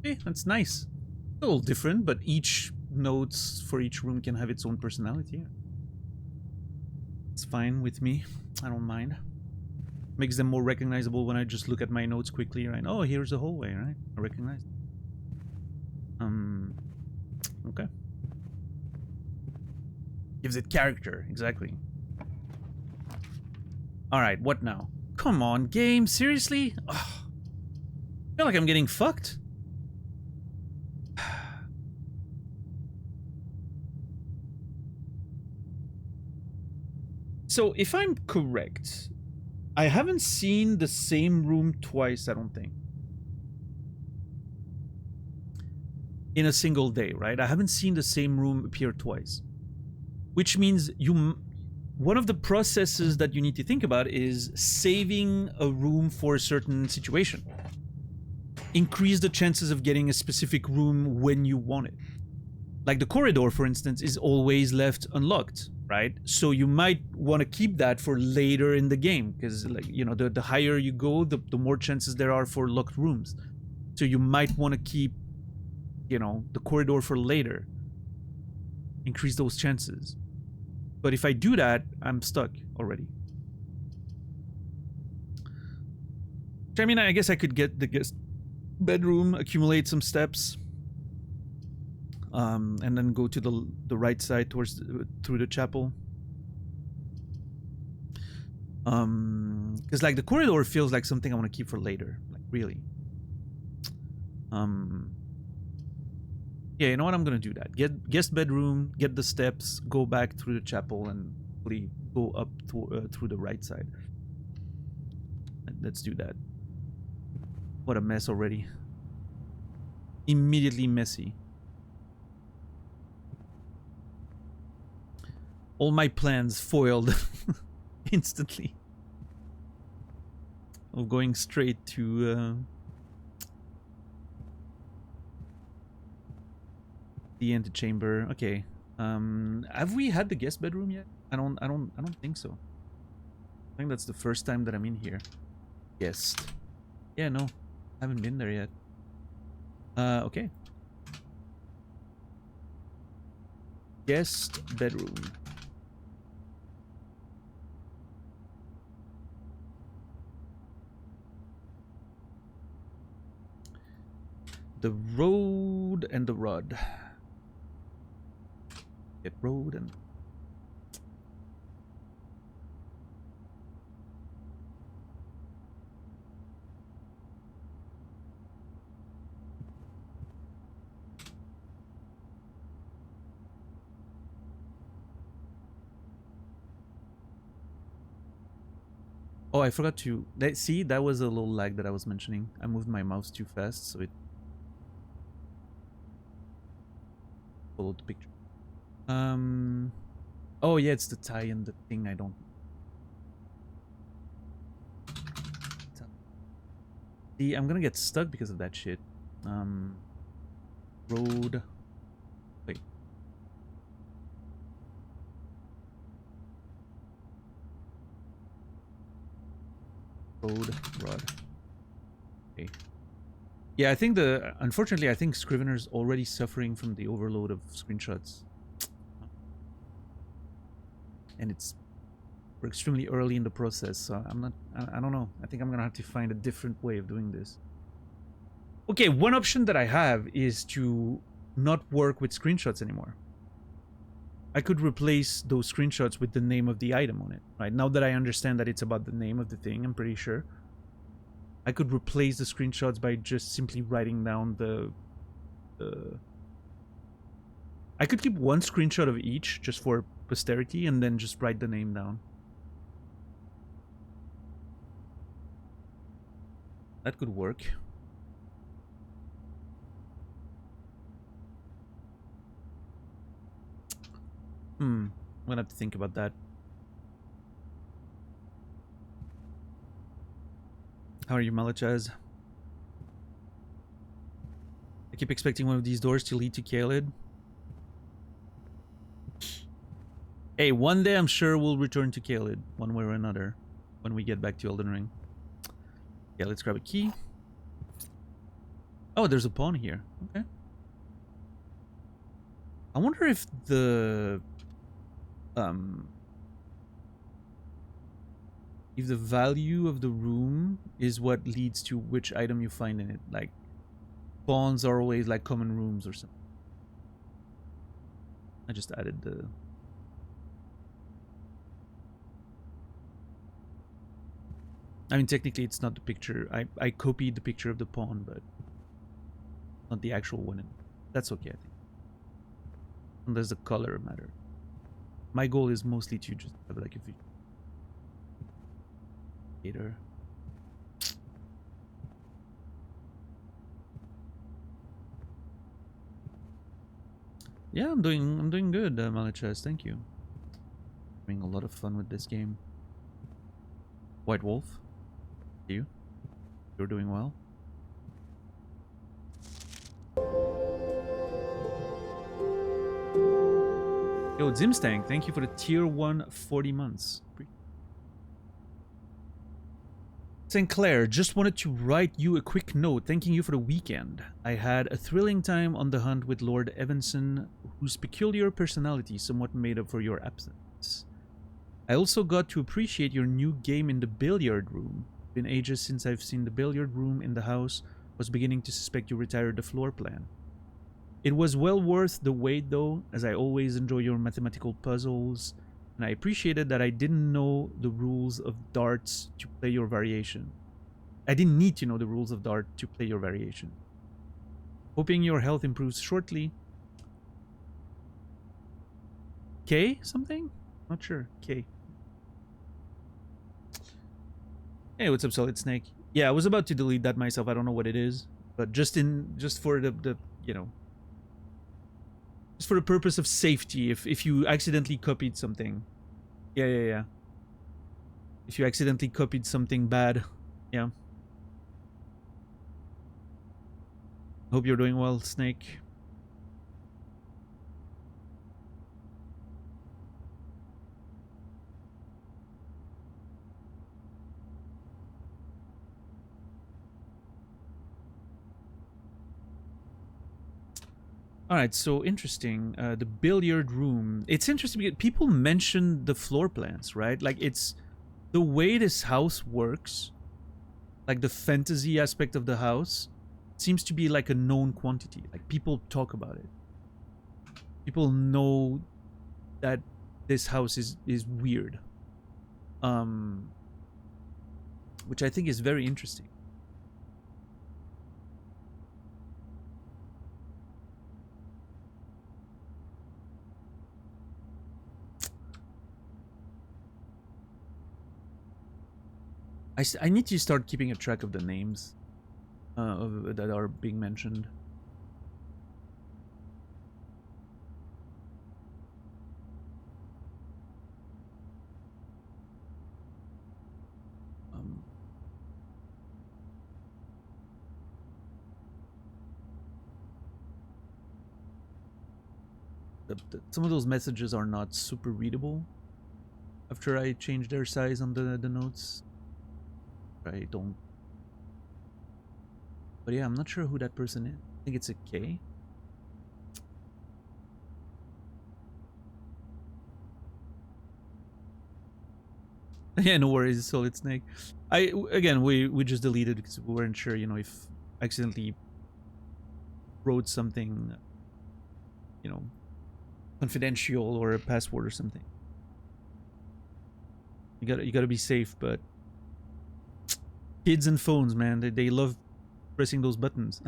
Okay, that's nice. A little different, but each notes for each room can have its own personality. It's fine with me. I don't mind. Makes them more recognizable when I just look at my notes quickly, right? Oh, here's the hallway, right? I recognize it. Okay. Gives it character, exactly. Alright, what now? Come on, game, seriously? Ugh. I feel like I'm getting fucked. So, if I'm correct, I haven't seen the same room twice, I don't think. In a single day, right? I haven't seen the same room appear twice. Which means one of the processes that you need to think about is saving a room for a certain situation. Increase the chances of getting a specific room when you want it. Like the corridor, for instance, is always left unlocked, right? So you might want to keep that for later in the game, because, like, you know, the higher you go, the more chances there are for locked rooms. So you might want to keep, you know, the corridor for later. Increase those chances. But if I do that, I'm stuck already. I mean, I guess I could get the guest bedroom, accumulate some steps, and then go to the right side towards through the chapel. Because like the corridor feels like something I want to keep for later, like really. Yeah, you know what? I'm gonna do that. Get guest bedroom, get the steps, go back through the chapel, and hopefully go up through the right side. Let's do that. What a mess already. Immediately messy. All my plans foiled instantly. Of going straight to the antechamber. Okay. Have we had the guest bedroom yet? I don't think so. I think that's the first time that I'm in here. Guest. Yeah, no. Haven't been there yet. Okay. Guest bedroom. The road and the rod. Get road and... Oh, I forgot to... See, that was a little lag that I was mentioning. I moved my mouse too fast, so it... followed the picture. Oh yeah, it's the tie and the thing I don't... See, I'm gonna get stuck because of that shit. Road... Wait. Road, rod. Okay. Yeah, I think unfortunately, I think Scrivener's already suffering from the overload of screenshots. And we're extremely early in the process, so I don't know. I think I'm gonna have to find a different way of doing this. Okay, one option that I have is to not work with screenshots anymore. I could replace those screenshots with the name of the item on it, right? Now that I understand that it's about the name of the thing, I'm pretty sure. I could replace the screenshots by just simply writing down the... I could keep one screenshot of each just for posterity and then just write the name down. That could work. I'm gonna have to think about that. How are you, Malachaz? I keep expecting one of these doors to lead to Kaled. Hey, one day I'm sure we'll return to Kaled, one way or another, when we get back to Elden Ring. Yeah, let's grab a key. Oh, there's a pawn here. Okay. I wonder if the value of the room is what leads to which item you find in it. Like, pawns are always like common rooms or something. I just added the... I mean, technically it's not the picture. I copied the picture of the pawn, but not the actual one. That's okay, I think. Unless the color matter. My goal is mostly to just have like a later. Yeah, I'm doing good, Malachas. Thank you. Having a lot of fun with this game. White Wolf, you're doing well. Yo, Zimstang, thank you for the tier 1 40 months. St. Clair, just wanted to write you a quick note thanking you for the weekend. I had a thrilling time on the hunt with Lord Evanson, whose peculiar personality somewhat made up for your absence. I also got to appreciate your new game in the Billiard Room. Been ages since I've seen the Billiard Room in the house. Was beginning to suspect you retired the floor plan. It was well worth the wait though, as I always enjoy your mathematical puzzles, and I appreciated that I didn't know the rules of darts to play your variation. I didn't need to know the rules of dart to play your variation. Hoping your health improves shortly. K something? Not sure. K. Hey, what's up, Solid Snake? Yeah, I was about to delete that myself. I don't know what it is, but just for the you know, just for the purpose of safety, if you accidentally copied something. Yeah. If you accidentally copied something bad, yeah. Hope you're doing well, Snake. All right, so interesting. The billiard room. It's interesting because people mention the floor plans, right? Like, it's the way this house works, like the fantasy aspect of the house, seems to be like a known quantity. Like, people talk about it. People know that this house is weird. Which I think is very interesting. I need to start keeping a track of the names that are being mentioned. Some of those messages are not super readable after I change their size on the notes. I don't. But yeah, I'm not sure who that person is. I think it's a K. Yeah, no worries, Solid Snake. Again, we just deleted because we weren't sure, you know, if accidentally wrote something, you know, confidential or a password or something. You gotta be safe, but kids and phones, man, they love pressing those buttons.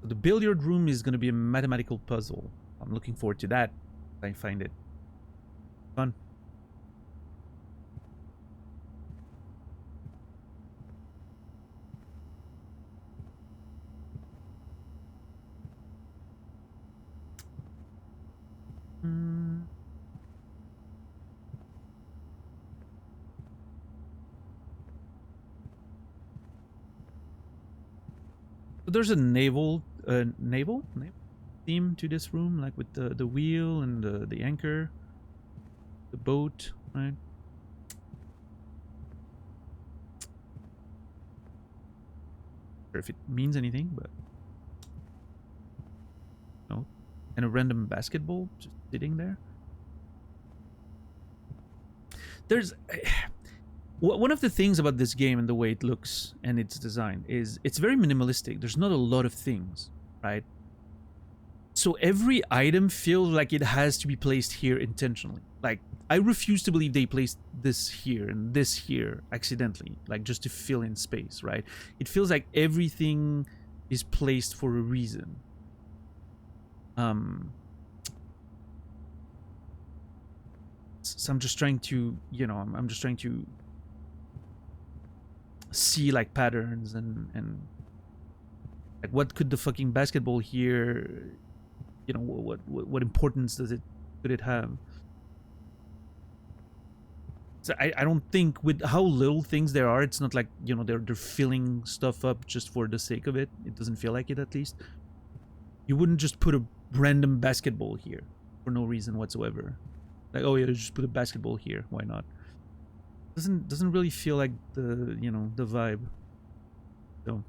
The billiard room is going to be a mathematical puzzle. I'm looking forward to that. I find it fun. So there's a naval theme to this room, like with the wheel and the anchor, the boat, right? Not sure if it means anything, but no. And a random basketball just sitting there. There's one of the things about this game and the way it looks and its design is it's very minimalistic. There's not a lot of things, right? So every item feels like it has to be placed here intentionally. Like, I refuse to believe they placed this here and this here accidentally, like just to fill in space, right? It feels like everything is placed for a reason. So I'm just trying to, you know, I'm just trying to see like patterns and like what could the fucking basketball here, you know, what importance could it have? So I don't think with how little things there are, it's not like, you know, they're filling stuff up just for the sake of it. It doesn't feel like it, at least. You wouldn't just put a random basketball here for no reason whatsoever. Like, oh yeah, just put a basketball here. Why not? Doesn't really feel like the, you know, the vibe. So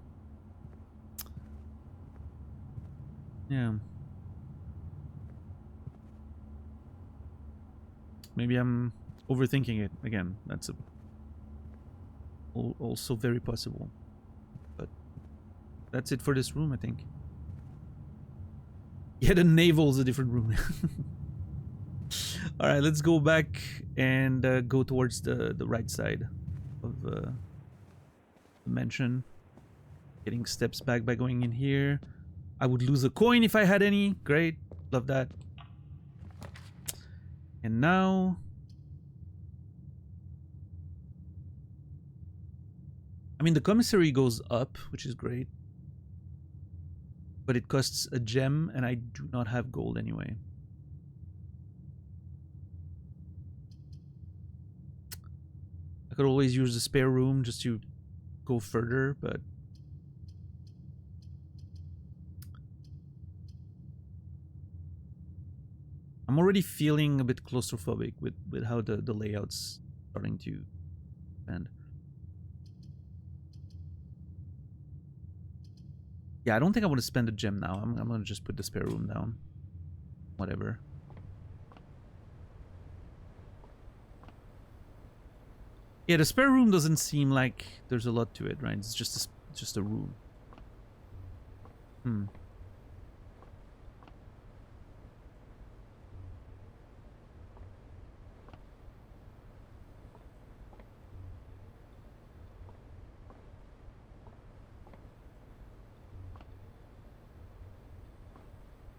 yeah, maybe I'm overthinking it again. That's also very possible. But that's it for this room, I think. Yeah, the naval's a different room. All right, let's go back and go towards the right side of the mansion. Getting steps back by going in here. I would lose a coin if I had any. Great, love that. And now, I mean, the commissary goes up, which is great, but it costs a gem, and I do not have gold anyway. I could always use the spare room just to go further, but I'm already feeling a bit claustrophobic with how the layout's starting to expand. Yeah, I don't think I want to spend a gem now. I'm gonna just put the spare room down. Whatever. Yeah, the spare room doesn't seem like there's a lot to it, right? It's just a room. I'm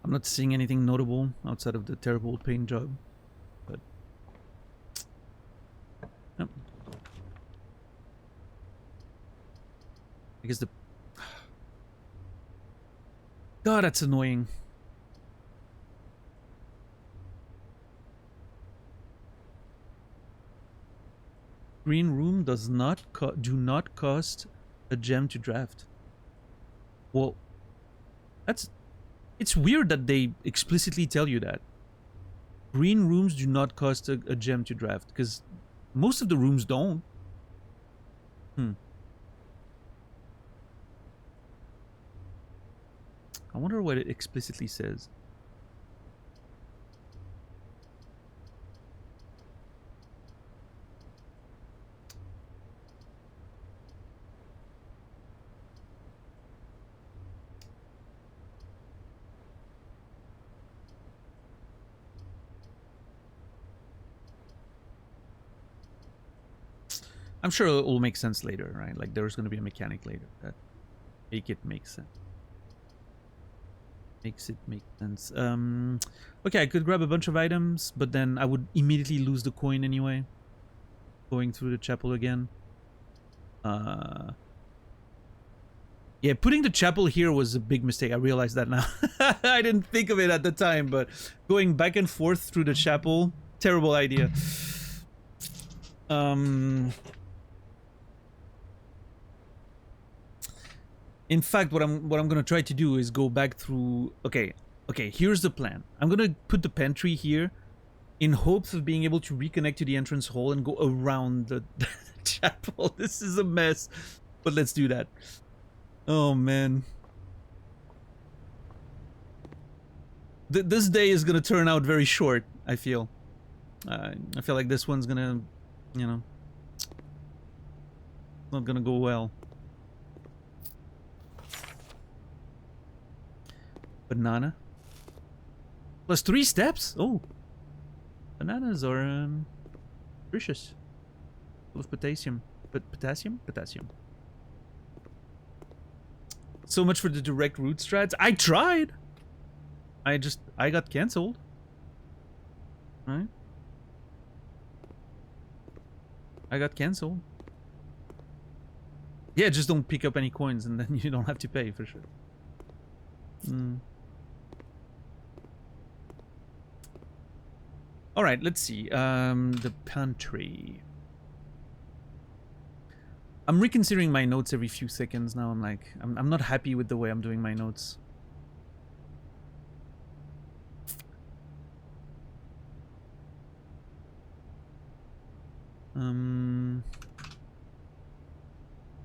not seeing anything notable outside of the terrible paint job, but yep. I guess God, that's annoying. Green room does not do not cost a gem to draft. Well, it's weird that they explicitly tell you that. Green rooms do not cost a gem to draft, because most of the rooms don't. I wonder what it explicitly says. I'm sure it will make sense later, right? Like there's going to be a mechanic later that make it make sense. Makes it make sense. Okay, I could grab a bunch of items, but then I would immediately lose the coin anyway. Going through the chapel again. Yeah, putting the chapel here was a big mistake. I realize that now. I didn't think of it at the time, but going back and forth through the chapel, terrible idea. In fact, what I'm gonna try to do is go back through. Okay, here's the plan. I'm gonna put the pantry here, in hopes of being able to reconnect to the entrance hall and go around the chapel. This is a mess, but let's do that. Oh man, this day is gonna turn out very short. I feel like this one's gonna, you know, not gonna go well. Banana. Plus 3 steps? Oh. Bananas are nutritious. Full of potassium. But potassium? Potassium. So much for the direct route strats. I tried! I got cancelled. Right? I got cancelled. Yeah, just don't pick up any coins and then you don't have to pay for sure. Alright, let's see. The pantry. I'm reconsidering my notes every few seconds now. I'm like, I'm not happy with the way I'm doing my notes.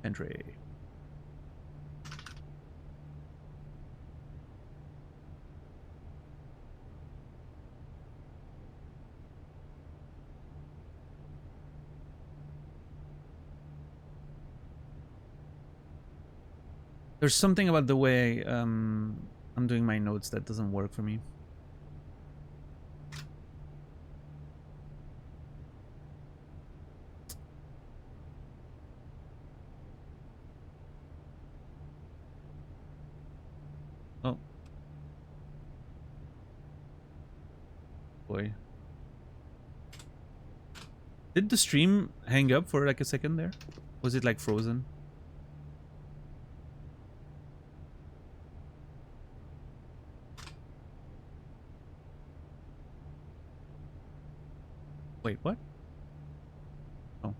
Pantry. There's something about the way I'm doing my notes that doesn't work for me. Oh. Boy. Did the stream hang up for like a second there? Was it like frozen? Wait, what? Oh.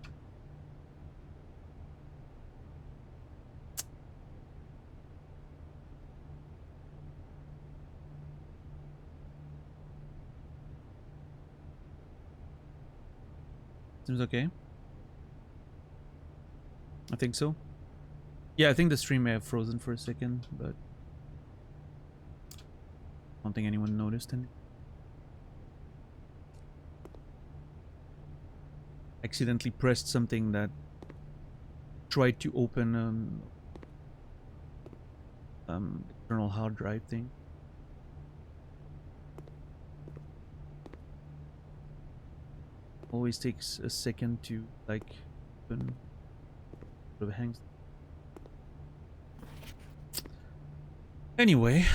Seems okay. I think so. Yeah, I think the stream may have frozen for a second, but I don't think anyone noticed any. Accidentally pressed something that tried to open external hard drive thing. Always takes a second to like open. Sort of hangs. Anyway.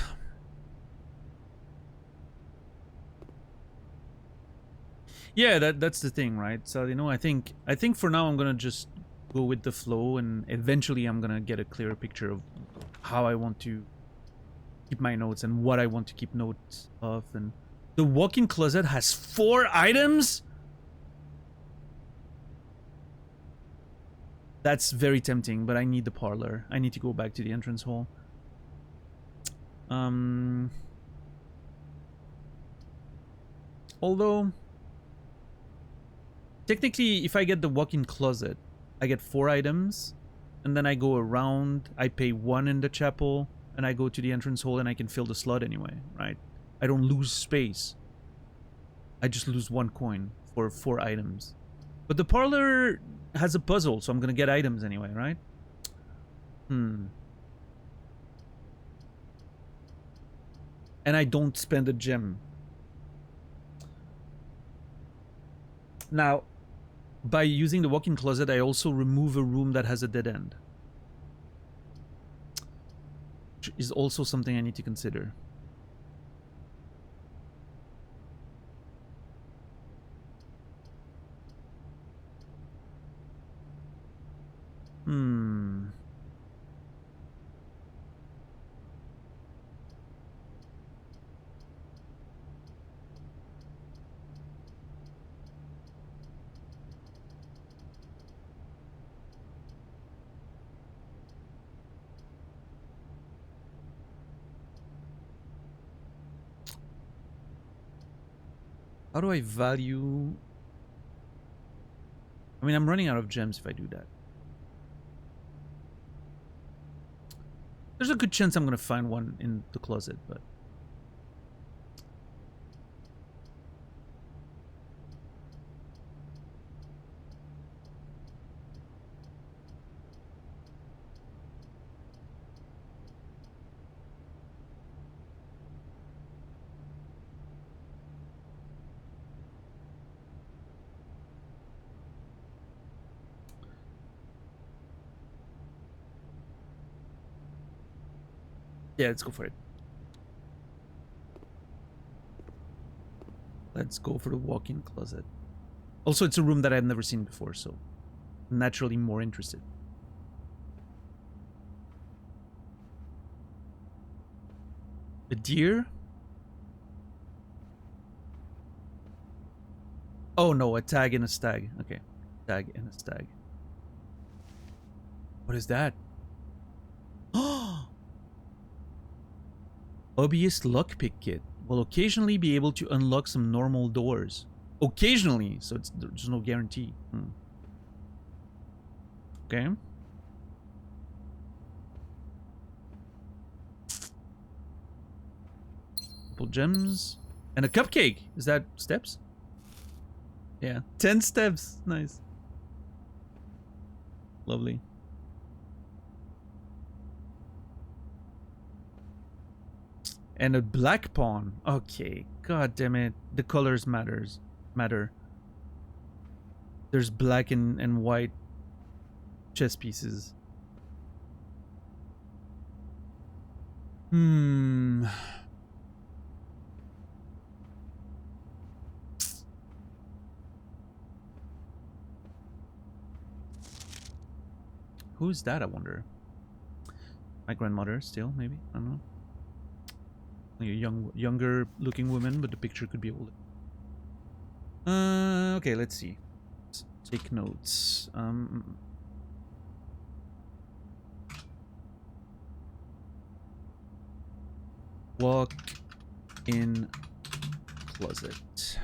Yeah, that's the thing, right? So, you know, I think for now I'm gonna just go with the flow, and eventually I'm gonna get a clearer picture of how I want to keep my notes and what I want to keep notes of. And the walk-in closet has 4 items? That's very tempting, but I need the parlor. I need to go back to the entrance hall. Although technically, if I get the walk-in closet, I get 4 items, and then I go around, I pay 1 in the chapel, and I go to the entrance hall and I can fill the slot anyway, right? I don't lose space. I just lose 1 coin for 4 items. But the parlor has a puzzle, so I'm gonna get items anyway, right? And I don't spend a gem. Now, by using the walk-in closet, I also remove a room that has a dead end. Which is also something I need to consider. How do I value... I mean, I'm running out of gems if I do that. There's a good chance I'm going to find one in the closet, but... Yeah, let's go for it. Let's go for the walk-in closet. Also, it's a room that I've never seen before, so naturally more interested. A deer? Oh no, a tag and a stag. Okay. Tag and a stag. What is that? Hobbyist lockpick kit will occasionally be able to unlock some normal doors. Occasionally, so there's no guarantee. Okay. Couple gems. And a cupcake. Is that steps? Yeah. 10 steps. Nice. Lovely. And a black pawn. Okay. God damn it. The colors matter. There's black and white chess pieces. Who's that, I wonder? My grandmother still, maybe? I don't know. Like a younger looking woman, but the picture could be older. Okay, let's see. Let's take notes. Walk in closet.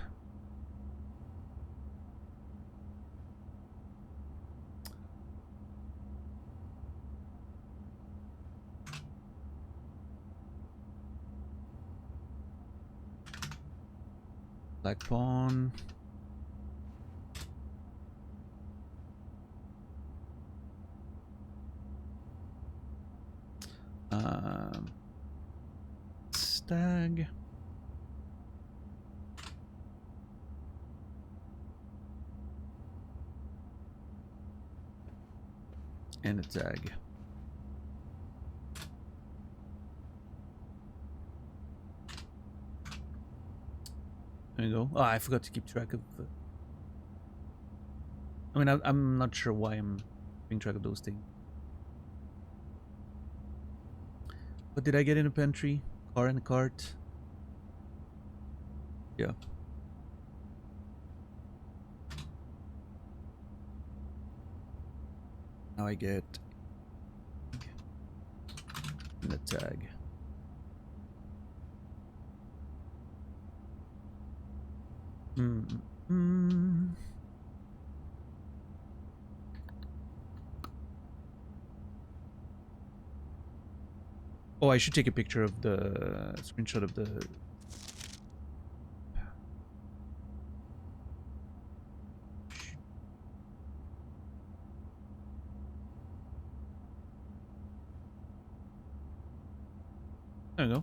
Black pawn. Stag. And a tag. There you go. Oh, I forgot to keep track of... I mean, I'm not sure why I'm keeping track of those things. What did I get in a pantry? Car and a cart. Yeah. Now I get the tag. Oh, I should take a picture of the screenshot of the... There we go.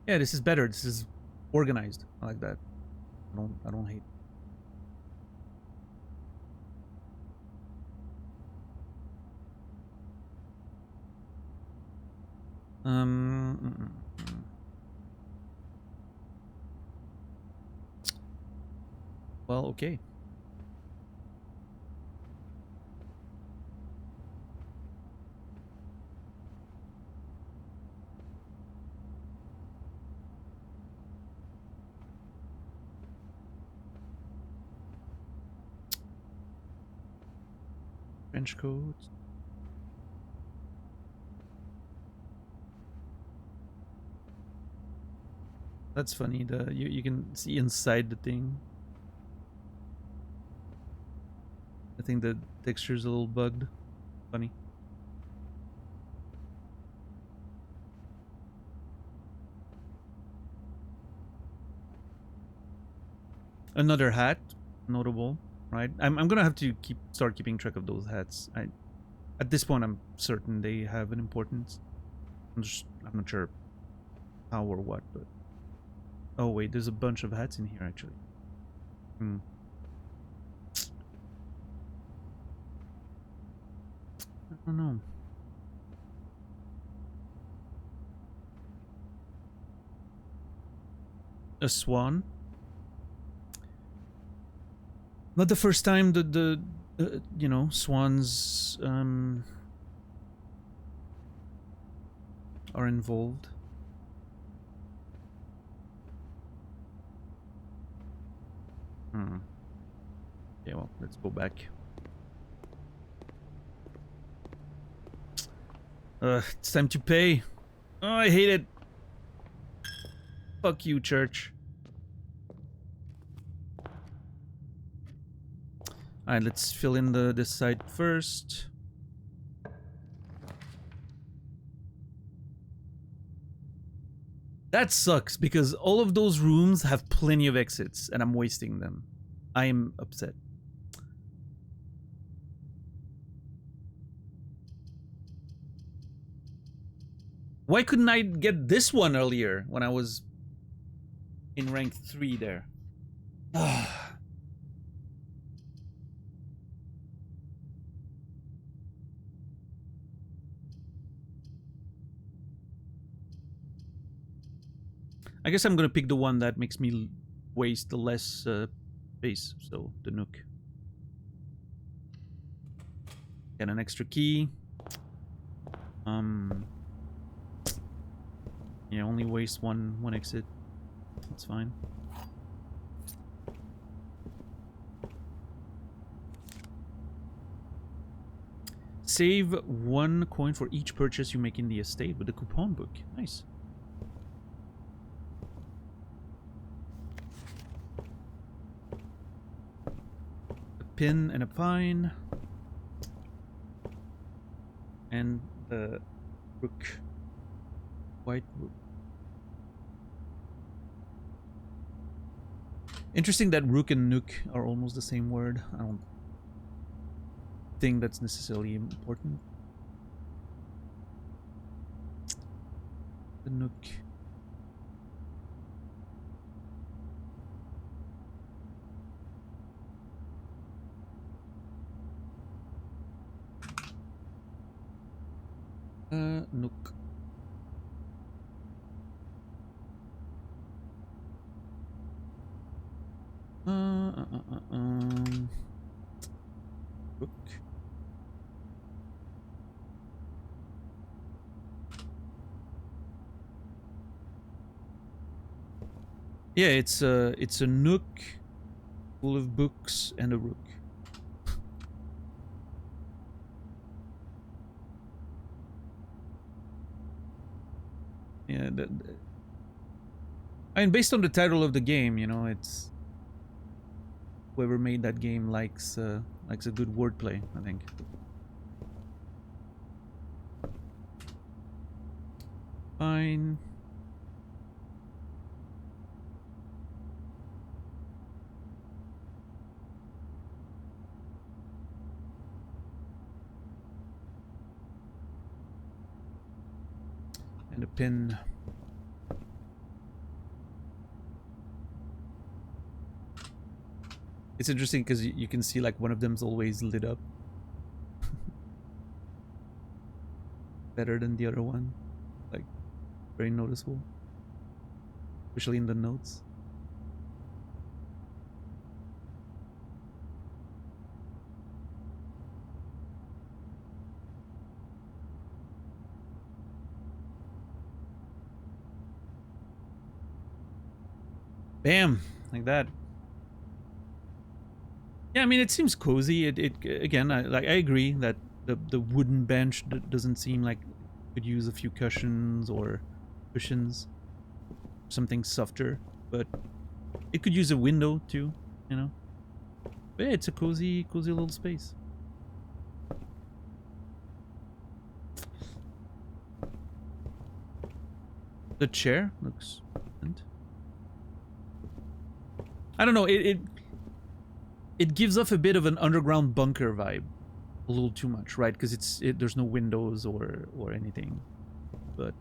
Yeah, this is better. This is organized. I like that. I don't hate. Well, okay. Trench coat. That's funny. You can see inside the thing. I think the texture's a little bugged. Funny. Another hat, notable, right? I'm gonna have to start keeping track of those hats. At this point I'm certain they have an importance. I'm not sure how or what, but oh wait, there's a bunch of hats in here actually. Hmm. I don't know. A swan. Not the first time the you know, swans are involved. Yeah, well, let's go back. It's time to pay. Oh, I hate it. Fuck you, church. Alright, let's fill in this side first. That sucks because all of those rooms have plenty of exits and I'm wasting them. I'm upset. Why couldn't I get this one earlier when I was in rank 3 there? I guess I'm gonna pick the one that makes me waste the less space, so the Nook. Get an extra key. Yeah, only waste one exit. That's fine. Save 1 coin for each purchase you make in the estate with the coupon book. Nice. A pin and a pine. And the rook. White rook. Interesting that rook and nook are almost the same word. I don't think that's necessarily important. The nook. Nook. Rook. Yeah, it's a nook full of books and a rook. Yeah, I mean, based on the title of the game, you know, it's whoever made that game likes a good wordplay, I think. Fine. And a pin. It's interesting because you can see like one of them's always lit up. Better than the other one. Like, very noticeable. Especially in the notes. Bam! Like that. Yeah, I mean, it seems cozy. It again, I agree that the wooden bench doesn't seem like it could use a few cushions or cushions. something softer, but it could use a window too, you know. But yeah, it's a cozy little space. The chair looks decent. I don't know, it gives off a bit of an underground bunker vibe. A little too much, right? Because there's no windows or anything. But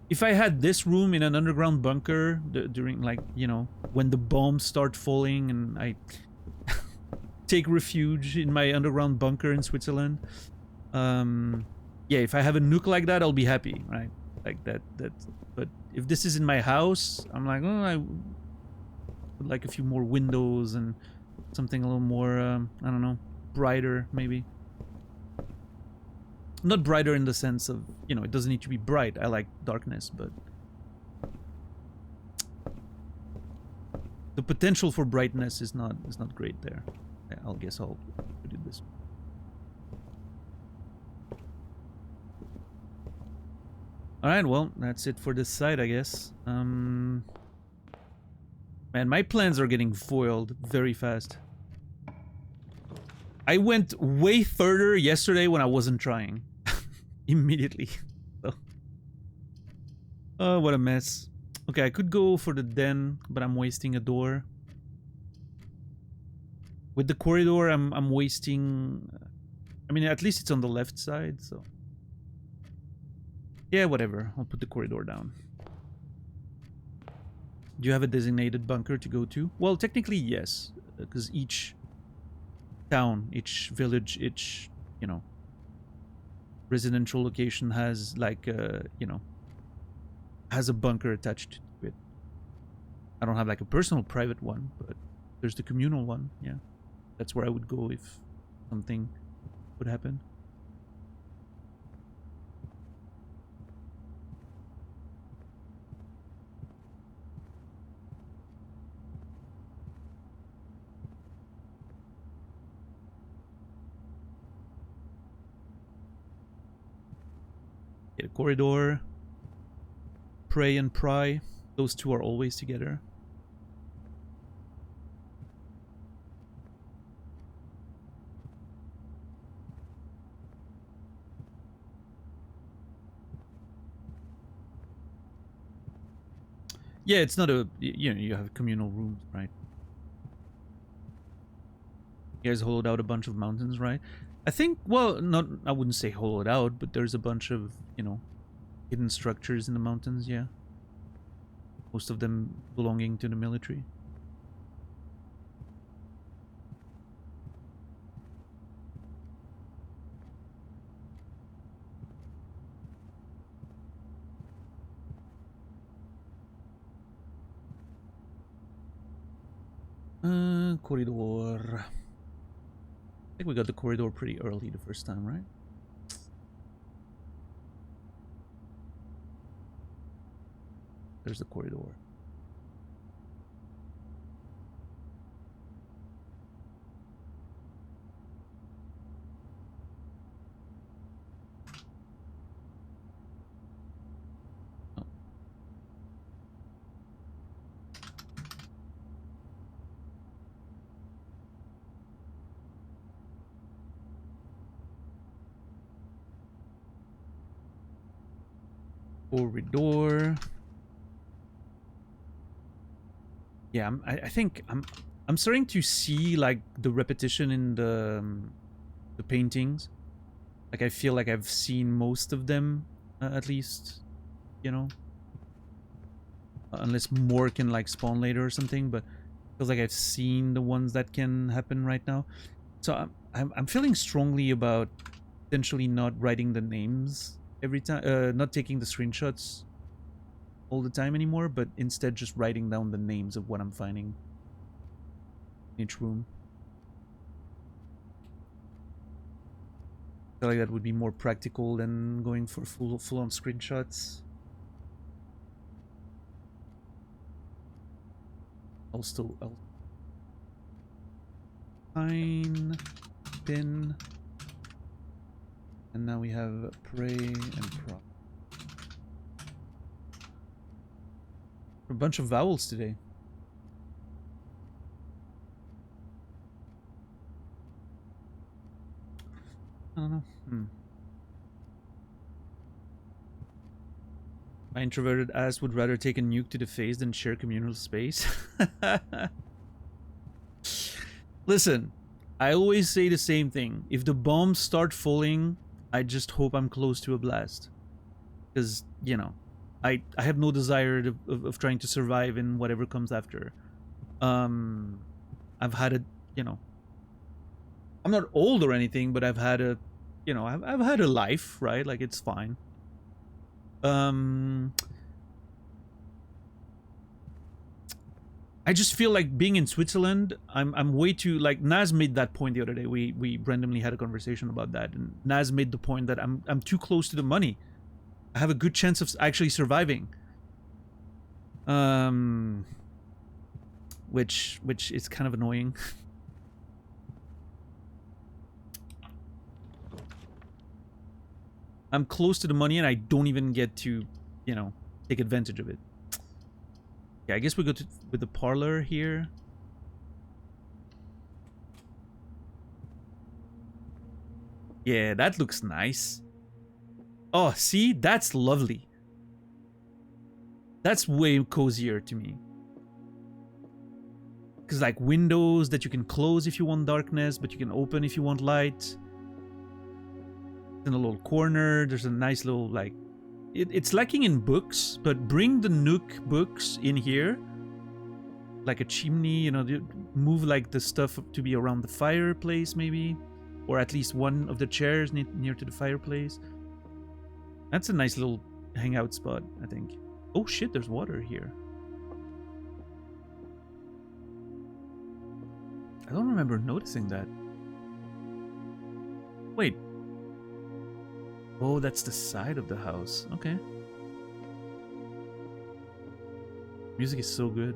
if I had this room in an underground bunker during, like, you know, when the bombs start falling and I take refuge in my underground bunker in Switzerland, yeah, if I have a Nook like that, I'll be happy, right? Like that. But if this is in my house, I'm like, oh, I would like a few more windows and something a little more, I don't know, brighter, maybe. Not brighter in the sense of, you know, it doesn't need to be bright. I like darkness, but the potential for brightness is not great there. I'll guess I'll put it this way. Alright, well, that's it for this side, I guess. Man, my plans are getting foiled very fast. I went way further yesterday when I wasn't trying. Immediately. So. Oh, what a mess. Okay, I could go for the den, but I'm wasting a door. With the corridor, I'm wasting... I mean, at least it's on the left side, so... Yeah, whatever. I'll put the corridor down. Do you have a designated bunker to go to? Well, technically, yes. Because each town, each village, each, you know, residential location has, like, you know, has a bunker attached to it. I don't have, like, a personal private one, but there's the communal one, yeah. That's where I would go if something would happen. Get a corridor. Pray and pry. Those two are always together. Yeah, it's not a... You know, you have communal rooms, right? You guys hollowed out a bunch of mountains, right? I think, well, not... I wouldn't say hollowed out, but there's a bunch of, you know, hidden structures in the mountains, yeah. Most of them belonging to the military. Corridor. I think we got the corridor pretty early the first time, right? There's the corridor. Corridor. Yeah, I think I'm starting to see, like, the repetition in the paintings. Like, I feel like I've seen most of them, at least, you know, unless more can, like, spawn later or something. But it feels like I've seen the ones that can happen right now. So I'm feeling strongly about potentially not writing the names every time, not taking the screenshots all the time anymore, but instead just writing down the names of what I'm finding in each room. I feel like that would be more practical than going for full-on screenshots. I'll pine, pin, And now we have Prey and Prop. A bunch of vowels today. I don't know. My introverted ass would rather take a nuke to the face than share communal space. Listen, I always say the same thing. If the bombs start falling, I just hope I'm close to a blast. Because, you know, I have no desire of trying to survive in whatever comes after. I've had a, you know, I'm not old or anything, but I've had a, you know, I've had a life, right? Like, it's fine. I just feel like being in Switzerland, I'm way too, like, Naz made that point the other day. We randomly had a conversation about that, and Naz made the point that I'm too close to the money. I have a good chance of actually surviving. Which is kind of annoying. I'm close to the money and I don't even get to, you know, take advantage of it. Yeah, I guess we go to with the parlor here. Yeah, that looks nice. Oh, see? That's lovely. That's way cozier to me. Because, like, windows that you can close if you want darkness, but you can open if you want light. In a little corner, there's a nice little, like... It's lacking in books, but bring the Nook books in here. Like a chimney, you know, move, like, the stuff to be around the fireplace, maybe. Or at least one of the chairs near to the fireplace. That's a nice little hangout spot, I think. Oh shit, there's water here. I don't remember noticing that. Wait. Oh, that's the side of the house. Okay. Music is so good.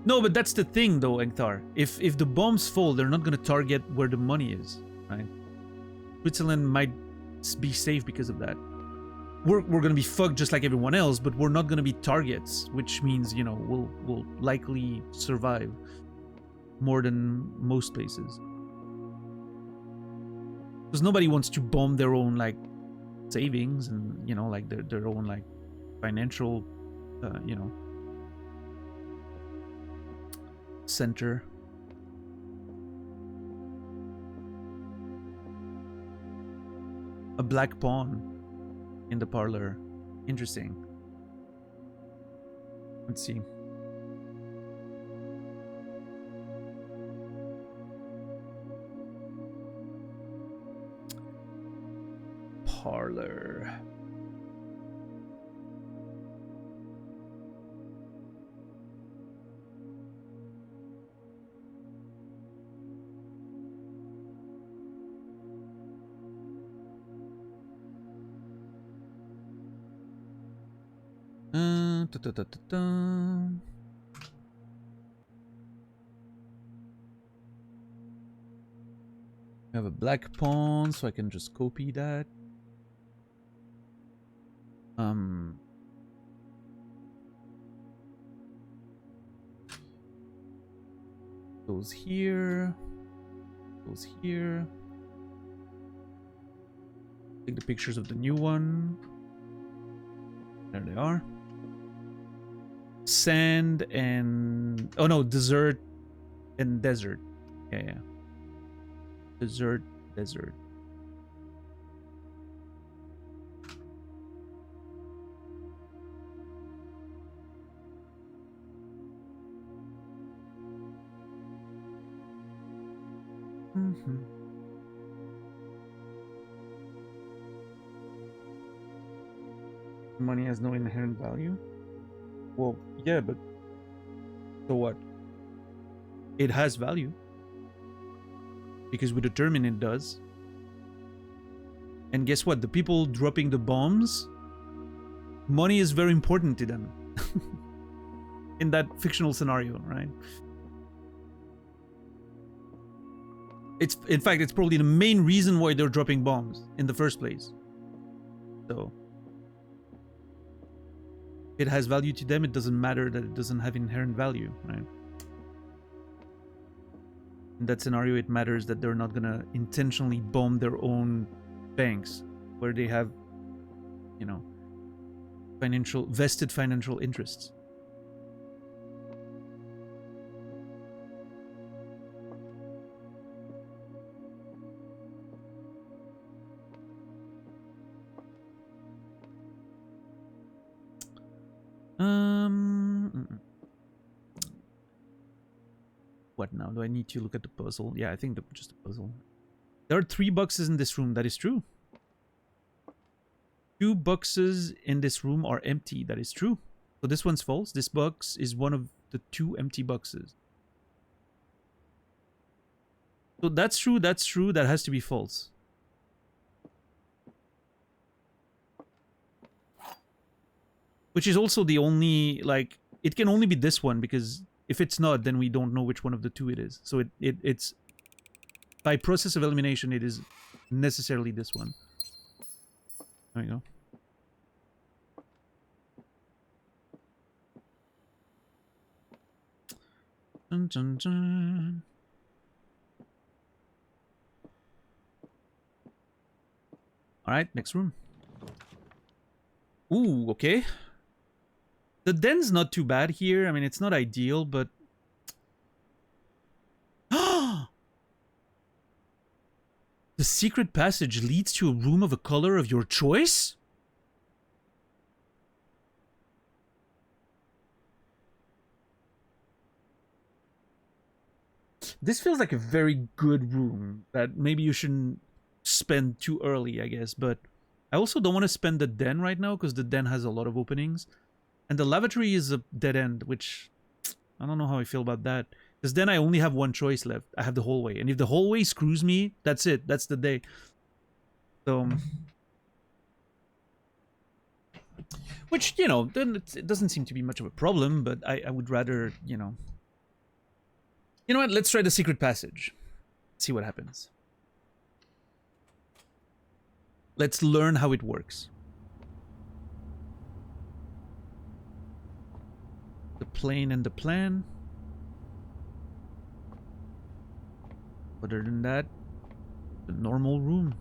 No, but that's the thing though, Engthar. If the bombs fall, they're not gonna target where the money is, right? Switzerland might be safe because of that. We're gonna be fucked just like everyone else, but we're not gonna be targets, which means, you know, we'll likely survive more than most places. Because nobody wants to bomb their own, like, savings and, you know, like their own, like, financial, you know, center. A black pawn in the parlor. Interesting. Let's see. Parlor. I have a black pawn, so I can just copy that. Goes here. Goes here. Take the pictures of the new one. There they are. Sand and... oh no, desert and desert. Yeah, yeah. Desert, desert. Money has no inherent value? Well, yeah, but so what? It has value. Because we determine it does. And guess what? The people dropping the bombs, money is very important to them. In that fictional scenario, right? It's, in fact, it's probably the main reason why they're dropping bombs in the first place. So if it has value to them, it doesn't matter that it doesn't have inherent value, right? In that scenario, it matters that they're not gonna intentionally bomb their own banks where they have, you know, vested financial interests. What now? Do I need to look at the puzzle? Yeah, I think just the puzzle. There are 3 boxes in this room. That is true. 2 boxes in this room are empty. That is true. So this one's false. This box is one of the 2 empty boxes. So that's true. That's true. That has to be false. Which is also the only, like, it can only be this one, because if it's not, then we don't know which one of the 2 it is. So it's by process of elimination, it is necessarily this one. There we go. Dun, dun, dun. All right, next room. Ooh, okay. The den's not too bad here. I mean, it's not ideal, but... The secret passage leads to a room of a color of your choice? This feels like a very good room that maybe you shouldn't spend too early, I guess. But I also don't want to spend the den right now because the den has a lot of openings. And the lavatory is a dead end, which I don't know how I feel about that. Because then I only have one choice left. I have the hallway. And if the hallway screws me, that's it. That's the day. So... Which, you know, then it doesn't seem to be much of a problem, but I would rather, you know... You know what? Let's try the secret passage. See what happens. Let's learn how it works. The plane and the plan. Other than that, the normal room.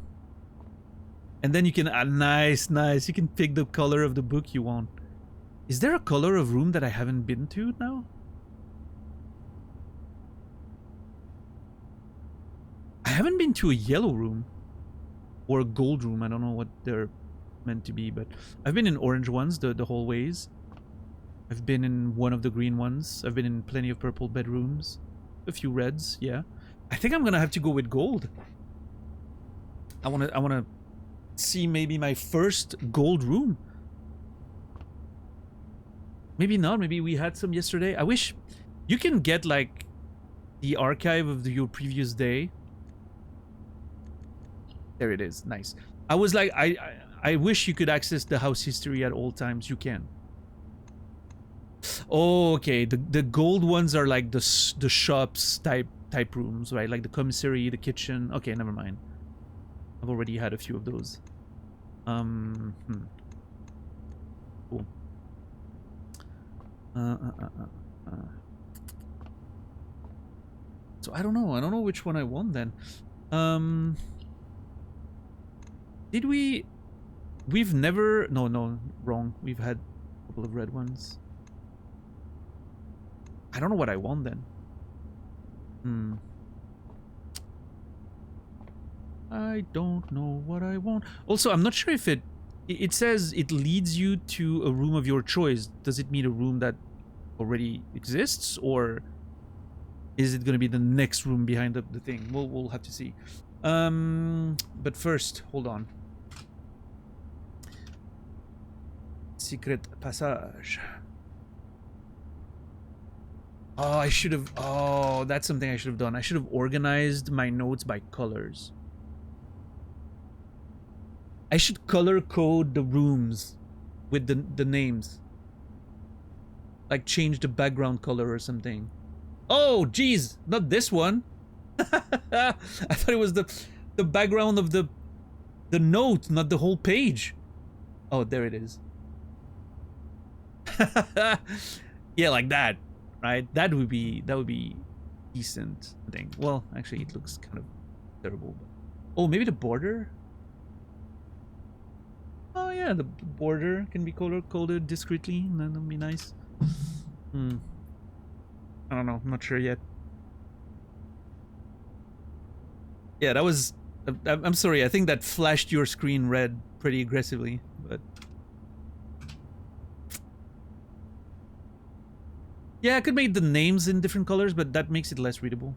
And then you can, nice, you can pick the color of the book you want. Is there a color of room that I haven't been to now? I haven't been to a yellow room. Or a gold room, I don't know what they're meant to be, but I've been in orange ones, the hallways. I've been in one of the green ones. I've been in plenty of purple bedrooms. A few reds, yeah. I think I'm gonna have to go with gold. I wanna see maybe my first gold room. Maybe not, maybe we had some yesterday. I wish you can get like the archive of your previous day. There it is, nice. I was like, I wish you could access the house history at all times. You can. Oh, okay. The gold ones are like the shops type rooms, right? Like the commissary, the kitchen. Okay, never mind. I've already had a few of those. Cool. So I don't know. I don't know which one I want then. Did we... We've never... No, wrong. We've had a couple of red ones. I don't know what I want then. I don't know what I want. Also, I'm not sure if it says it leads you to a room of your choice. Does it mean a room that already exists, or is it going to be the next room behind the thing? We'll have to see. But first, hold on. Secret passage. Oh, I should have... Oh, that's something I should have done. I should have organized my notes by colors. I should color code the rooms with the names. Like change the background color or something. Oh, geez. Not this one. I thought it was the background of the note, not the whole page. Oh, there it is. Yeah, like that, right? That would be decent, I think. Well, actually, it looks kind of terrible. But... oh, maybe the border. Oh yeah, the border can be coded discreetly, and that would be nice. I don't know. I'm not sure yet. Yeah, that was... I'm sorry, I think that flashed your screen red pretty aggressively, but... yeah, I could make the names in different colors, but that makes it less readable.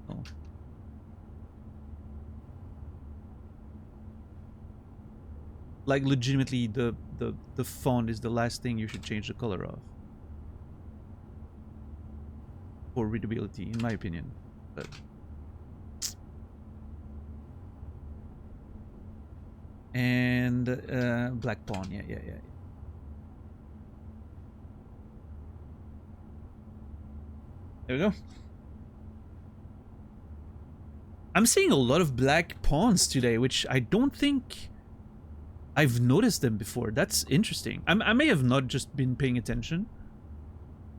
Oh. Like, legitimately, the font is the last thing you should change the color of. For readability, in my opinion. But... and black pawn, yeah. There we go. I'm seeing a lot of black pawns today, which I don't think I've noticed them before. That's interesting. I may have not just been paying attention,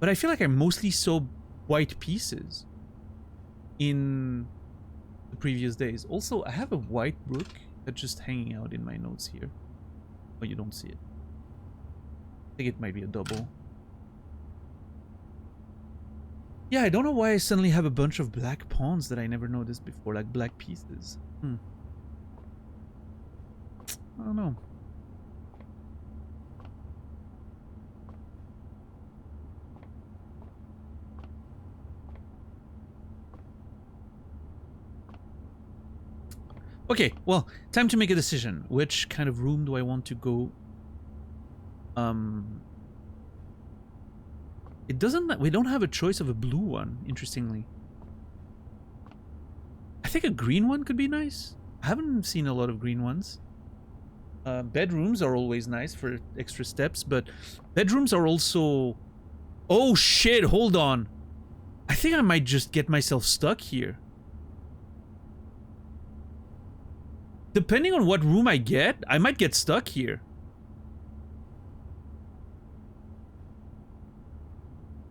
but I feel like I mostly saw white pieces in the previous days. Also, I have a white rook that's just hanging out in my notes here. Oh, you don't see it. I think it might be a double. Yeah, I don't know why I suddenly have a bunch of black pawns that I never noticed before, like black pieces. I don't know. Okay, well, time to make a decision. Which kind of room do I want to go? It doesn't... we don't have a choice of a blue one, interestingly. I think a green one could be nice. I haven't seen a lot of green ones. Bedrooms are always nice for extra steps, but bedrooms are also... oh shit, hold on. I think I might just get myself stuck here. Depending on what room I get, I might get stuck here.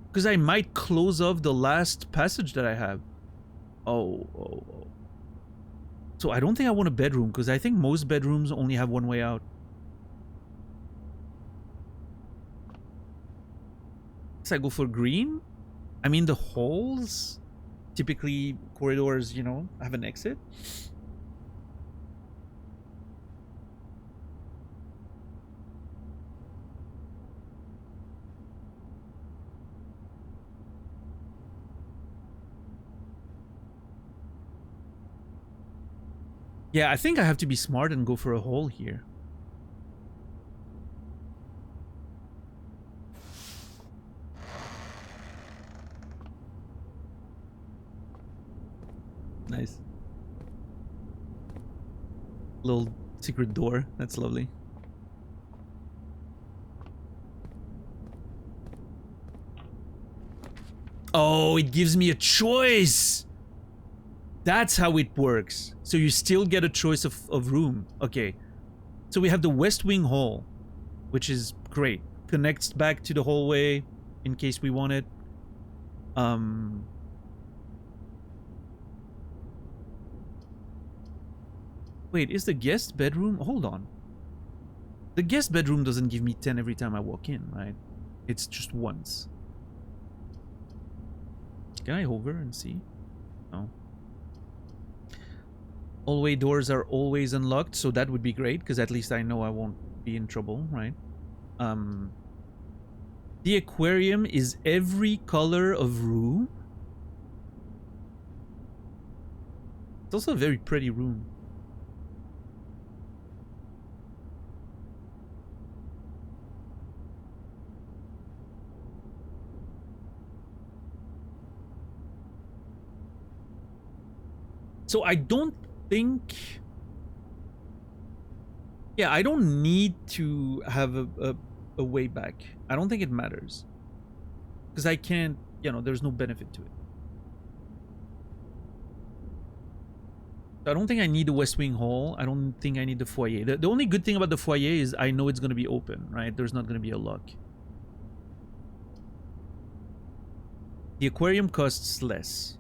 Because I might close off the last passage that I have. Oh. So I don't think I want a bedroom, because I think most bedrooms only have one way out. So I go for green? I mean, the halls, typically corridors, you know, have an exit. Yeah, I think I have to be smart and go for a hole here. Nice. Little secret door. That's lovely. Oh, it gives me a choice! That's how it works. So you still get a choice of room. Okay. So we have the West Wing Hall, which is great. Connects back to the hallway in case we want it. Wait, is the guest bedroom... hold on. The guest bedroom doesn't give me 10 every time I walk in, right? It's just once. Can I hover and see? No. Hallway doors are always unlocked, so that would be great, because at least I know I won't be in trouble, right? The aquarium is every color of room. It's also a very pretty room. So I don't think... yeah, I don't need to have a way back. I don't think it matters. Because I can't, you know, there's no benefit to it. I don't think I need the West Wing Hall. I don't think I need the foyer. The only good thing about the foyer is I know it's going to be open, right? There's not going to be a lock. The aquarium costs less.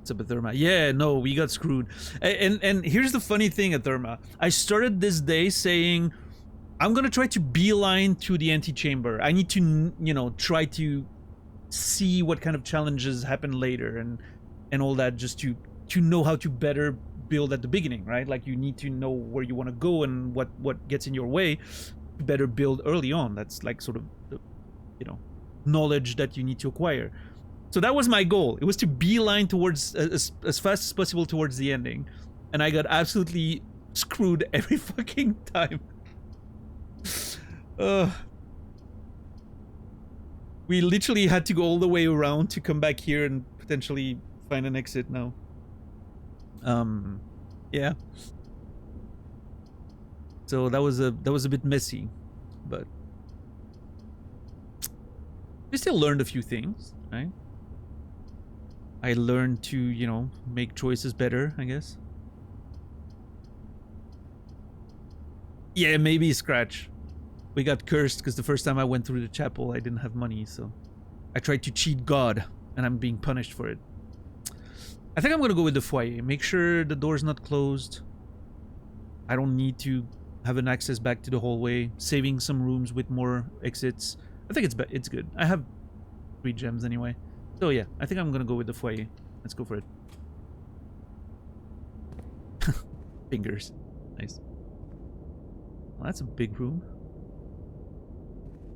It's a Therma. Yeah, no, we got screwed. And here's the funny thing at Therma. I started this day saying, I'm gonna try to beeline to the antechamber. I need to, you know, try to see what kind of challenges happen later and all that, just to know how to better build at the beginning, right? Like, you need to know where you want to go and what gets in your way to better build early on. That's like sort of the, you know, knowledge that you need to acquire. So that was my goal. It was to beeline towards as fast as possible towards the ending, and I got absolutely screwed every fucking time. We literally had to go all the way around to come back here and potentially find an exit now. Yeah. So that was a bit messy, but we still learned a few things, right? I learned to, you know, make choices better, I guess. Yeah, maybe Scratch. We got cursed because the first time I went through the chapel, I didn't have money, so I tried to cheat God, and I'm being punished for it. I think I'm gonna go with the foyer. Make sure the door's not closed. I don't need to have an access back to the hallway. Saving some rooms with more exits. I think it's good. I have 3 gems anyway. So yeah, I think I'm gonna go with the foyer. Let's go for it. Fingers. Nice. Well, that's a big room.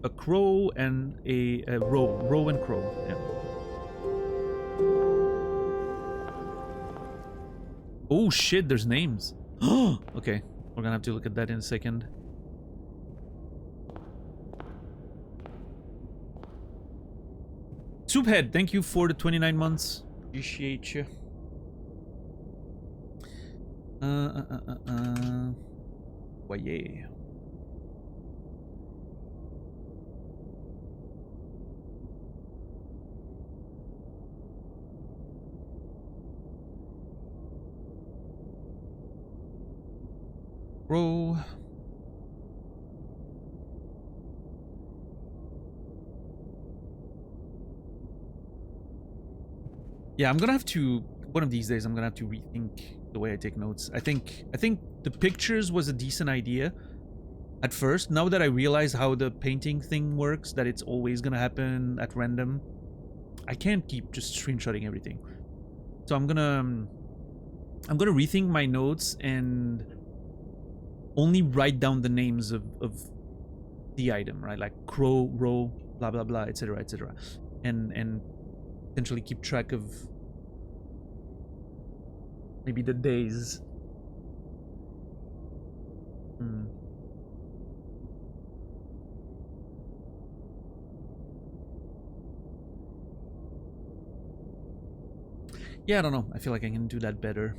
A crow and a row and crow. Yeah. Oh shit, there's names. Okay, we're gonna have to look at that in a second. Souphead, thank you for the 29 months. Appreciate you. Foyer. Row. Yeah, I'm gonna have to, one of these days I'm gonna have to rethink the way I take notes. I think the pictures was a decent idea at first. Now that I realize how the painting thing works, that it's always gonna happen at random, I can't keep just screenshotting everything. So I'm gonna rethink my notes and only write down the names of the item, right? Like crow, row, blah blah blah, etc., etc., and potentially keep track of maybe the days. Yeah, I don't know. I feel like I can do that better.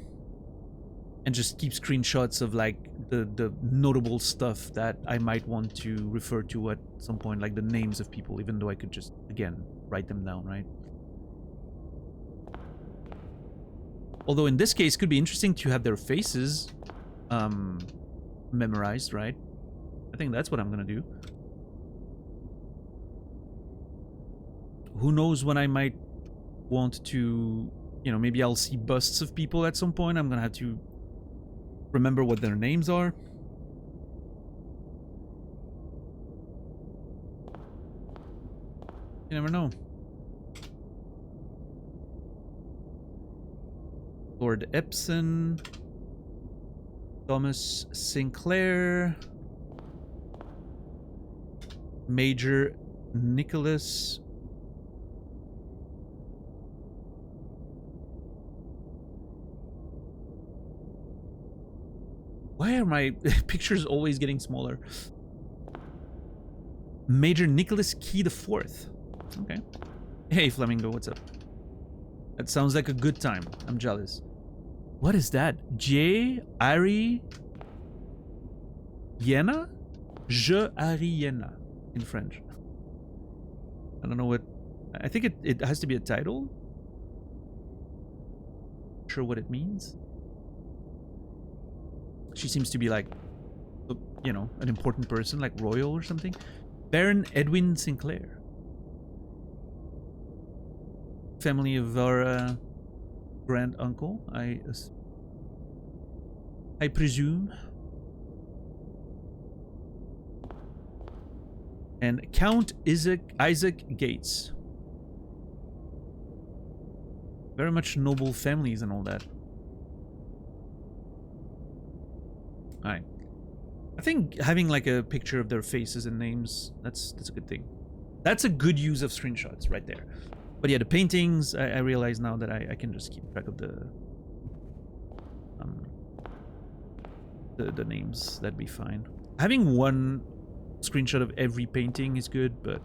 And just keep screenshots of like the notable stuff that I might want to refer to at some point, like the names of people, even though I could just, again, write them down, right? Although in this case, it could be interesting to have their faces memorized, right? I think that's what I'm gonna do. Who knows when I might want to, you know, maybe I'll see busts of people at some point. I'm gonna have to remember what their names are. You never know. Lord Epson, Thomas Sinclair, Major Nicholas, why are my pictures always getting smaller? Major Nicholas Key IV. Okay. Hey Flamingo, what's up? That sounds like a good time. I'm jealous. What is that? J. Ari Yena? Je Ari Yena in French. I don't know what... I think it has to be a title. Not sure what it means. She seems to be like, you know, an important person, like royal or something. Baron Edwin Sinclair. Family of our grand uncle, I presume. And Count Isaac Gates. Very much noble families and all that. Alright. I think having like a picture of their faces and names, that's a good thing. That's a good use of screenshots right there. But yeah, the paintings, I realize now that I can just keep track of the names. That'd be fine. Having one screenshot of every painting is good, but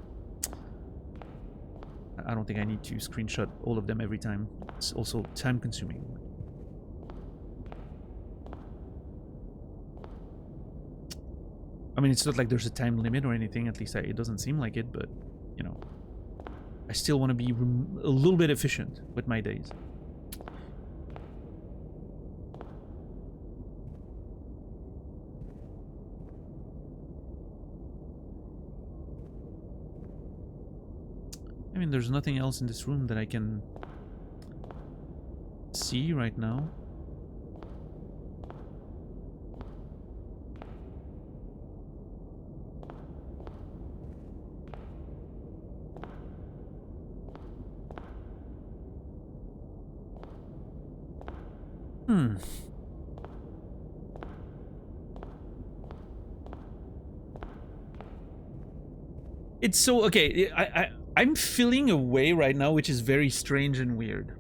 I don't think I need to screenshot all of them every time. It's also time consuming. I mean, it's not like there's a time limit or anything, at least it doesn't seem like it, but, you know, I still want to be a little bit efficient with my days. I mean, there's nothing else in this room that I can see right now. It's so okay. I'm feeling a way right now, which is very strange and weird.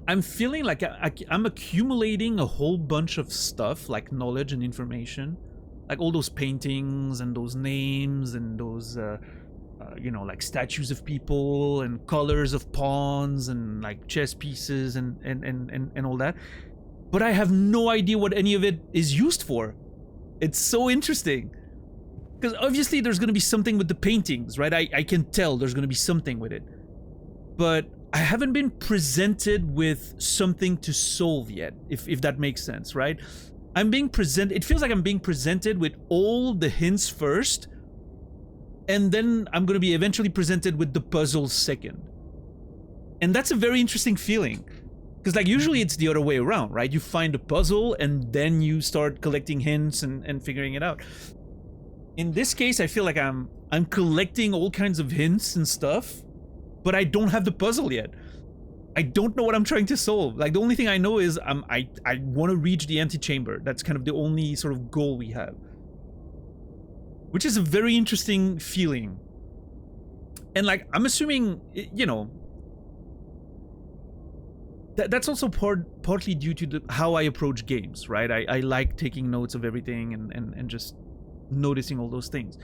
I'm feeling like I'm accumulating a whole bunch of stuff, like knowledge and information, like all those paintings and those names and those, you know, like statues of people and colors of pawns and like chess pieces and all that. But I have no idea what any of it is used for. It's so interesting. Because obviously there's going to be something with the paintings, right? I can tell there's going to be something with it. But I haven't been presented with something to solve yet, if that makes sense, right? It feels like I'm being presented with all the hints first, and then I'm going to be eventually presented with the puzzle second. And that's a very interesting feeling. Because like usually it's the other way around, right? You find a puzzle and then you start collecting hints and figuring it out. In this case, I feel like I'm collecting all kinds of hints and stuff, but I don't have the puzzle yet. I don't know what I'm trying to solve. Like the only thing I know is I want to reach the antechamber. That's kind of the only sort of goal we have. Which is a very interesting feeling. And like, I'm assuming, you know, that's also partly due to how I approach games, right? I like taking notes of everything and just noticing all those things.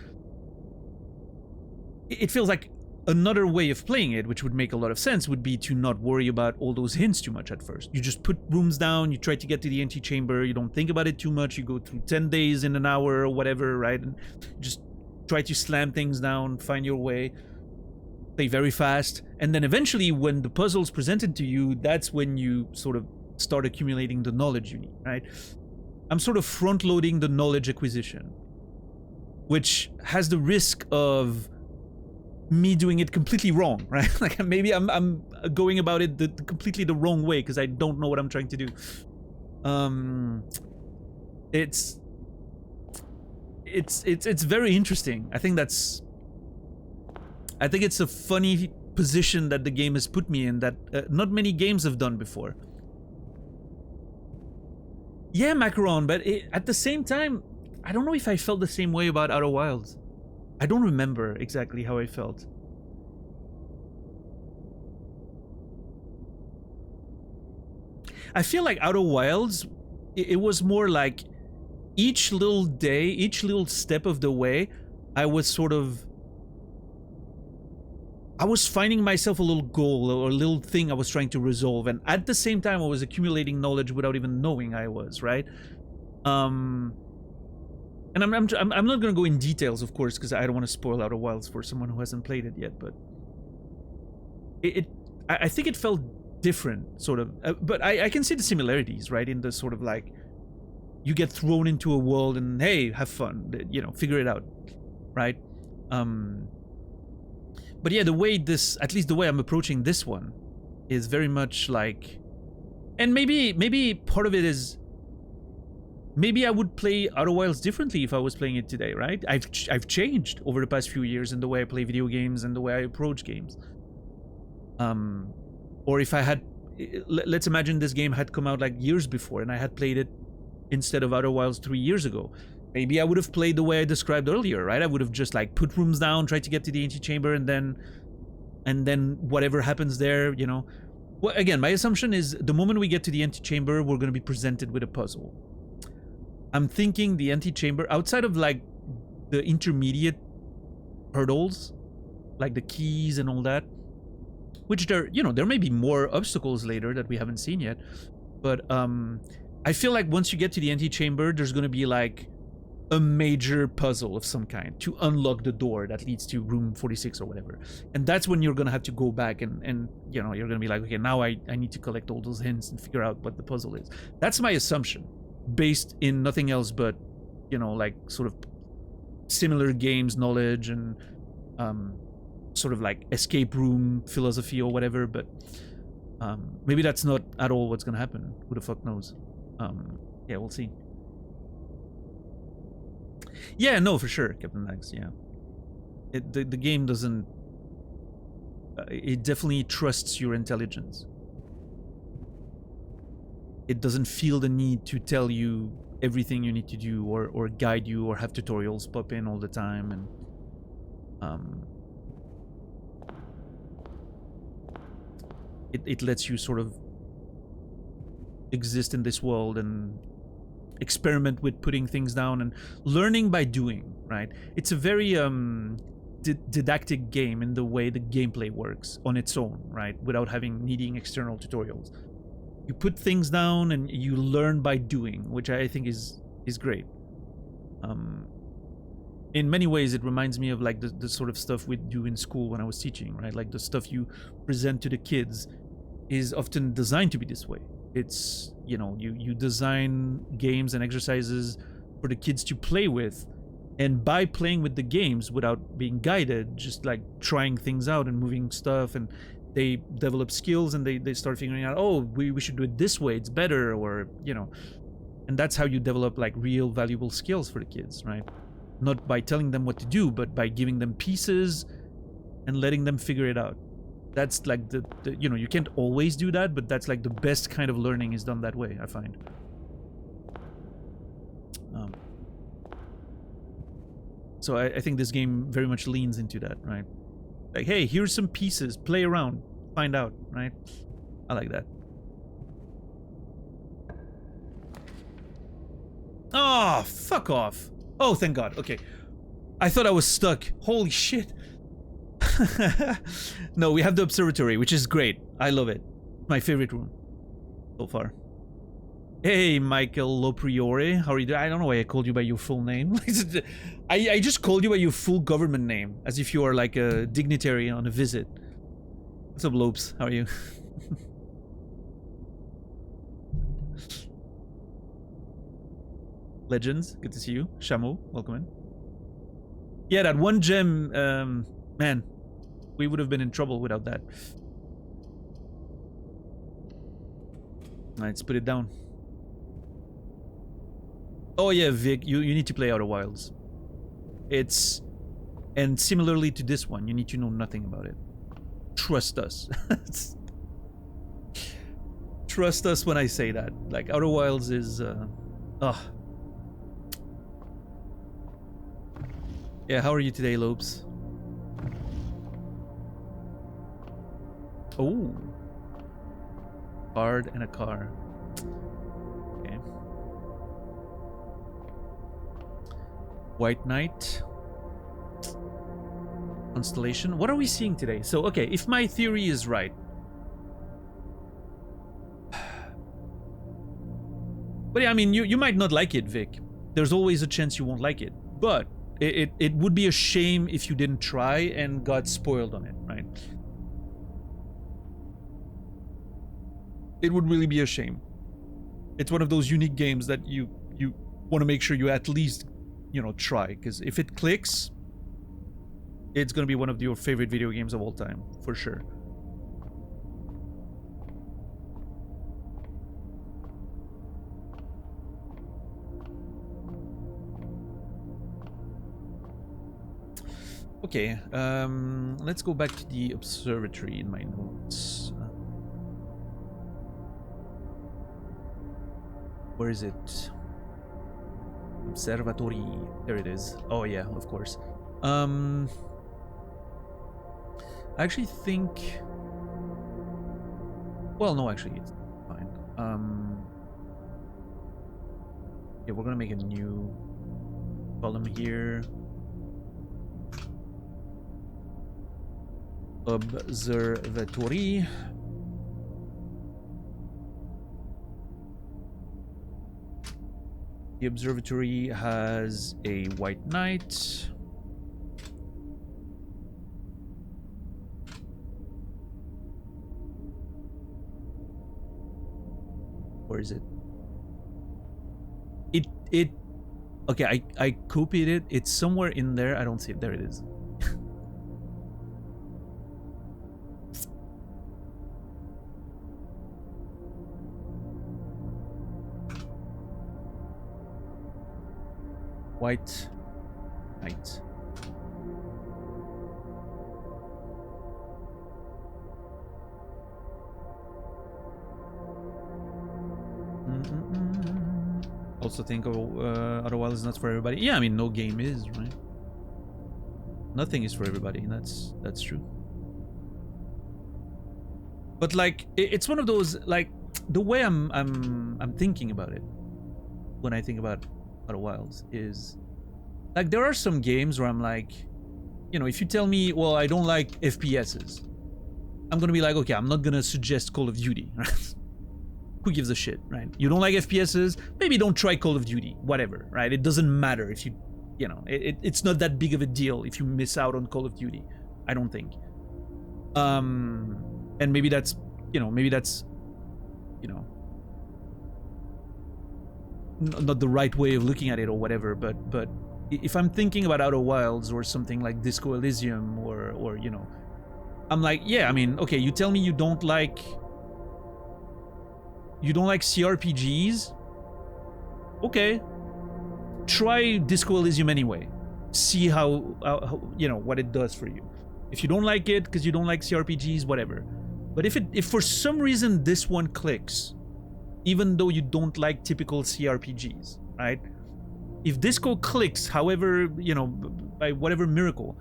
It feels like another way of playing it, which would make a lot of sense, would be to not worry about all those hints too much at first. You just put rooms down, you try to get to the antechamber, you don't think about it too much, you go through 10 days in an hour or whatever, right? And just try to slam things down, find your way, play very fast, and then eventually when the puzzle's presented to you, that's when you sort of start accumulating the knowledge you need, right? I'm sort of front-loading the knowledge acquisition, which has the risk of me doing it completely wrong, right? Like maybe I'm going about it completely the wrong way because I don't know what I'm trying to do. It's very interesting. I think it's a funny position that the game has put me in that not many games have done before. Yeah, Macaron, but at the same time, I don't know if I felt the same way about Outer Wilds. I don't remember exactly how I felt. I feel like Outer Wilds, it was more like each little day, each little step of the way, I was sort of I was finding myself a little goal or a little thing I was trying to resolve, and at the same time I was accumulating knowledge without even knowing I was, right? And I'm not going to go in details, of course, because I don't want to spoil Outer Wilds for someone who hasn't played it yet, but I think it felt different, sort of, but I can see the similarities, right? In the sort of like, you get thrown into a world and hey, have fun, you know, figure it out, right? But yeah, the way this, at least the way I'm approaching this one, is very much like, and maybe part of it is, maybe I would play Outer Wilds differently if I was playing it today, right? I've changed over the past few years in the way I play video games and the way I approach games. Or if I had, let's imagine this game had come out like years before and I had played it instead of Outer Wilds 3 years ago. Maybe I would have played the way I described earlier, right? I would have just like put rooms down, tried to get to the antechamber, and then whatever happens there, you know. Well, again, my assumption is the moment we get to the antechamber, we're going to be presented with a puzzle. I'm thinking the antechamber, outside of like the intermediate hurdles, like the keys and all that, which there, you know, there may be more obstacles later that we haven't seen yet, but I feel like once you get to the antechamber, there's going to be like a major puzzle of some kind to unlock the door that leads to room 46 or whatever. And that's when you're going to have to go back and you know, you're going to be like, okay, now I need to collect all those hints and figure out what the puzzle is. That's my assumption, based in nothing else but, you know, like sort of similar games knowledge and sort of like escape room philosophy or whatever. But maybe that's not at all what's going to happen. Who the fuck knows? Yeah, we'll see. Yeah, no, for sure, Captain Max, yeah. The game doesn't... it definitely trusts your intelligence. It doesn't feel the need to tell you everything you need to do or guide you or have tutorials pop in all the time. And it lets you sort of exist in this world and experiment with putting things down and learning by doing, right? It's a very didactic game in the way the gameplay works on its own, right? Without needing external tutorials. You put things down and you learn by doing, which I think is great. In many ways, it reminds me of like the sort of stuff we do in school when I was teaching, right? Like the stuff you present to the kids is often designed to be this way. It's, you know, you design games and exercises for the kids to play with, and by playing with the games without being guided, just like trying things out and moving stuff, and they develop skills and they start figuring out, oh, we should do it this way, it's better, or, you know, and that's how you develop like real valuable skills for the kids, right? Not by telling them what to do, but by giving them pieces and letting them figure it out. That's like the you know, you can't always do that, but that's like the best kind of learning is done that way, I find. So I think this game very much leans into that, right? Like, hey, here's some pieces, play around, find out, right? I like that. Oh, fuck off. Oh, thank God. Okay. I thought I was stuck. Holy shit. No, we have the Observatory, which is great. I love it. My favorite room so far. Hey, Michael Lopriore. How are you doing? I don't know why I called you by your full name. I just called you by your full government name, as if you are like a dignitary on a visit. What's up, Lopes? How are you? Legends, good to see you. Shamu, welcome in. Yeah, that one gem, man, we would have been in trouble without that. Let's put it down. Oh yeah, Vic, you need to play Outer Wilds. It's... And similarly to this one, you need to know nothing about it. Trust us. Trust us when I say that. Like, Outer Wilds is... Yeah, how are you today, Lopes? Oh. Card and a car. Okay. White Knight. Constellation. What are we seeing today? So, okay, if my theory is right. But yeah, I mean, you might not like it, Vic. There's always a chance you won't like it. But it would be a shame if you didn't try and got spoiled on it, right? It would really be a shame. It's one of those unique games that you want to make sure you at least, you know, try. Because if it clicks, it's going to be one of your favorite video games of all time, for sure. Okay, let's go back to the observatory in my notes. Where is it? Observatory. There it is. Oh yeah, of course. I actually think... Well, no, actually, it's fine. Yeah, we're gonna make a new column here. Observatory. The observatory has a white knight. Where is it? Okay, I copied it. It's somewhere in there. I don't see it. There it is. White knight. Also think of otherwise it's not for everybody. Yeah, I mean, no game is, right? Nothing is for everybody. That's true. But like, it's one of those, like, the way I'm thinking about it when I think about Outer Wilds is, like, there are some games where I'm like, you know, if you tell me, well, I don't like FPSs, I'm gonna be like, okay, I'm not gonna suggest Call of Duty, right? Who gives a shit, right? You don't like FPSs, maybe don't try Call of Duty, whatever, right? It doesn't matter if you know, it's not that big of a deal if you miss out on Call of Duty, I don't think. And maybe that's, you know, not the right way of looking at it or whatever, but if I'm thinking about Outer Wilds or something like Disco Elysium or you know, I'm like, yeah, I mean, okay, you tell me you don't like CRPGs, okay, try Disco Elysium anyway, see how you know what it does for you. If you don't like it because you don't like CRPGs, whatever. But if for some reason this one clicks, even though you don't like typical CRPGs, right? If Disco clicks, however, you know, by whatever miracle,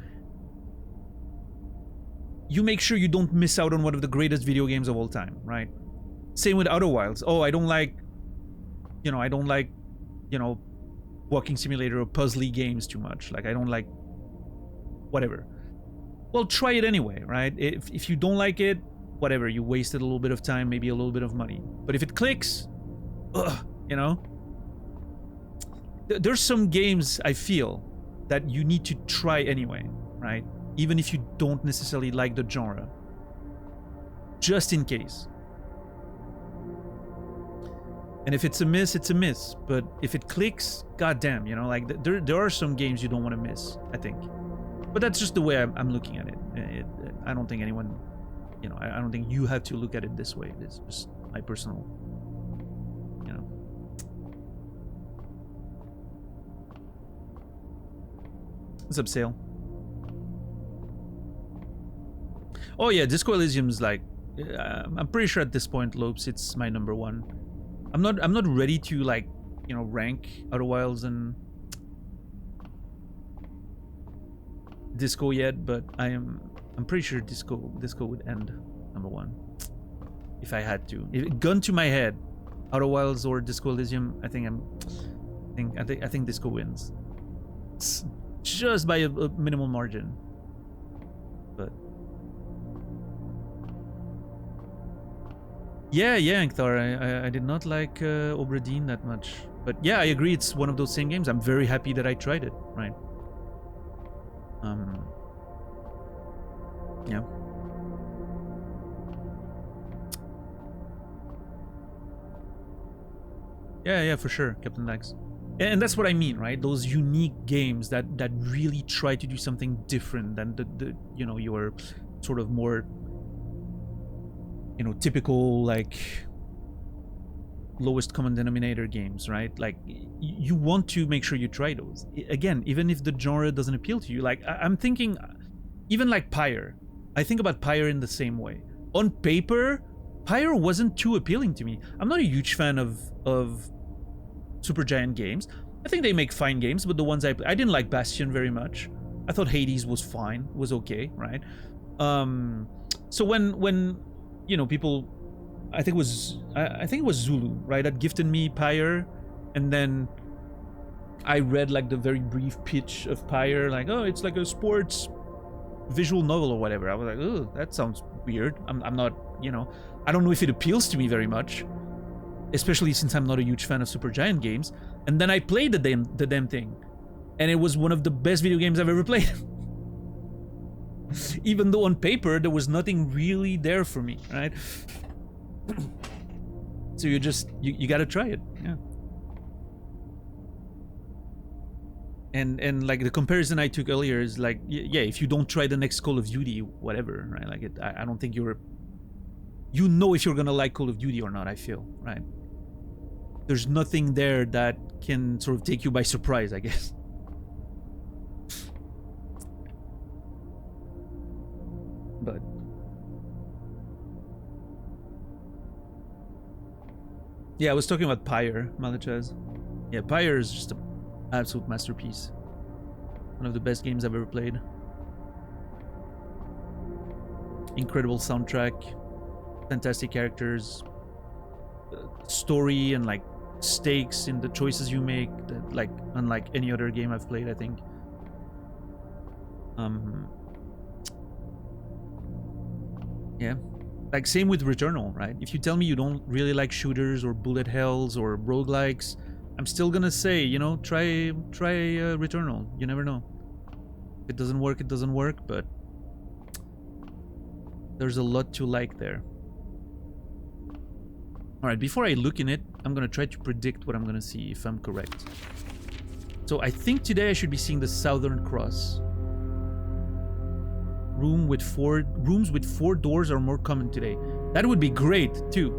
you make sure you don't miss out on one of the greatest video games of all time, right? Same with Outer Wilds. Oh, I don't like, you know, walking simulator or puzzly games too much. Like, I don't like whatever. Well, try it anyway, right? If you don't like it, whatever, you wasted a little bit of time, maybe a little bit of money. But if it clicks, you know, there's some games I feel that you need to try anyway, right? Even if you don't necessarily like the genre, just in case. And if it's a miss, it's a miss. But if it clicks, goddamn, you know, like there are some games you don't want to miss, I think. But that's just the way I'm looking at it. I don't think anyone, you know, I don't think you have to look at it this way. It's just my personal, you know. What's up, Sale? Oh yeah, Disco Elysium's like, I'm pretty sure at this point, Lopes, it's my #1. I'm not ready to, like, you know, rank Outer Wilds and Disco yet, but I'm pretty sure Disco would end #1 if I had to. If, gun to my head, Outer Wilds or Disco Elysium, I think Disco wins. It's just by a minimal margin. But yeah, Ankthar, I did not like Obradine that much. But yeah, I agree, it's one of those same games. I'm very happy that I tried it, right? Yeah. Yeah, for sure, Captain Dax. And that's what I mean, right? Those unique games that really try to do something different than the you know, your sort of more, you know, typical like lowest common denominator games, right? Like you want to make sure you try those. Again, even if the genre doesn't appeal to you, like I'm thinking, even like Pyre. I think about Pyre in the same way. On paper, Pyre wasn't too appealing to me. I'm not a huge fan of Supergiant games. I think they make fine games, but the ones I didn't like Bastion very much. I thought Hades was fine, was okay, right? So when you know, people, I think it was Zulu, right, that gifted me Pyre, and then I read like the very brief pitch of Pyre, like, oh, it's like a sports visual novel or whatever. I was like, oh, that sounds weird. I'm not, you know, I don't know if it appeals to me very much, especially since I'm not a huge fan of Supergiant games. And then I played the damn thing, and it was one of the best video games I've ever played. Even though on paper there was nothing really there for me, right? So you gotta try it, yeah. And like the comparison I took earlier is like, yeah, if you don't try the next Call of Duty, whatever, right? Like I don't think you know if you're gonna like Call of Duty or not, I feel, right? There's nothing there that can sort of take you by surprise, I guess. But yeah, I was talking about Pyre, Malachaz. Yeah, Pyre is just an absolute masterpiece. One of the best games I've ever played. Incredible soundtrack, fantastic characters, story, and like stakes in the choices you make that, like, unlike any other game I've played, I think. Yeah, like same with Returnal, right? If you tell me you don't really like shooters or bullet hells or roguelikes, I'm still gonna say, you know, try Returnal. You never know. If it doesn't work, it doesn't work, but there's a lot to like there. Alright, before I look in it, I'm gonna try to predict what I'm gonna see, if I'm correct. So I think today I should be seeing the Southern Cross. Rooms with 4 doors are more common today. That would be great, too.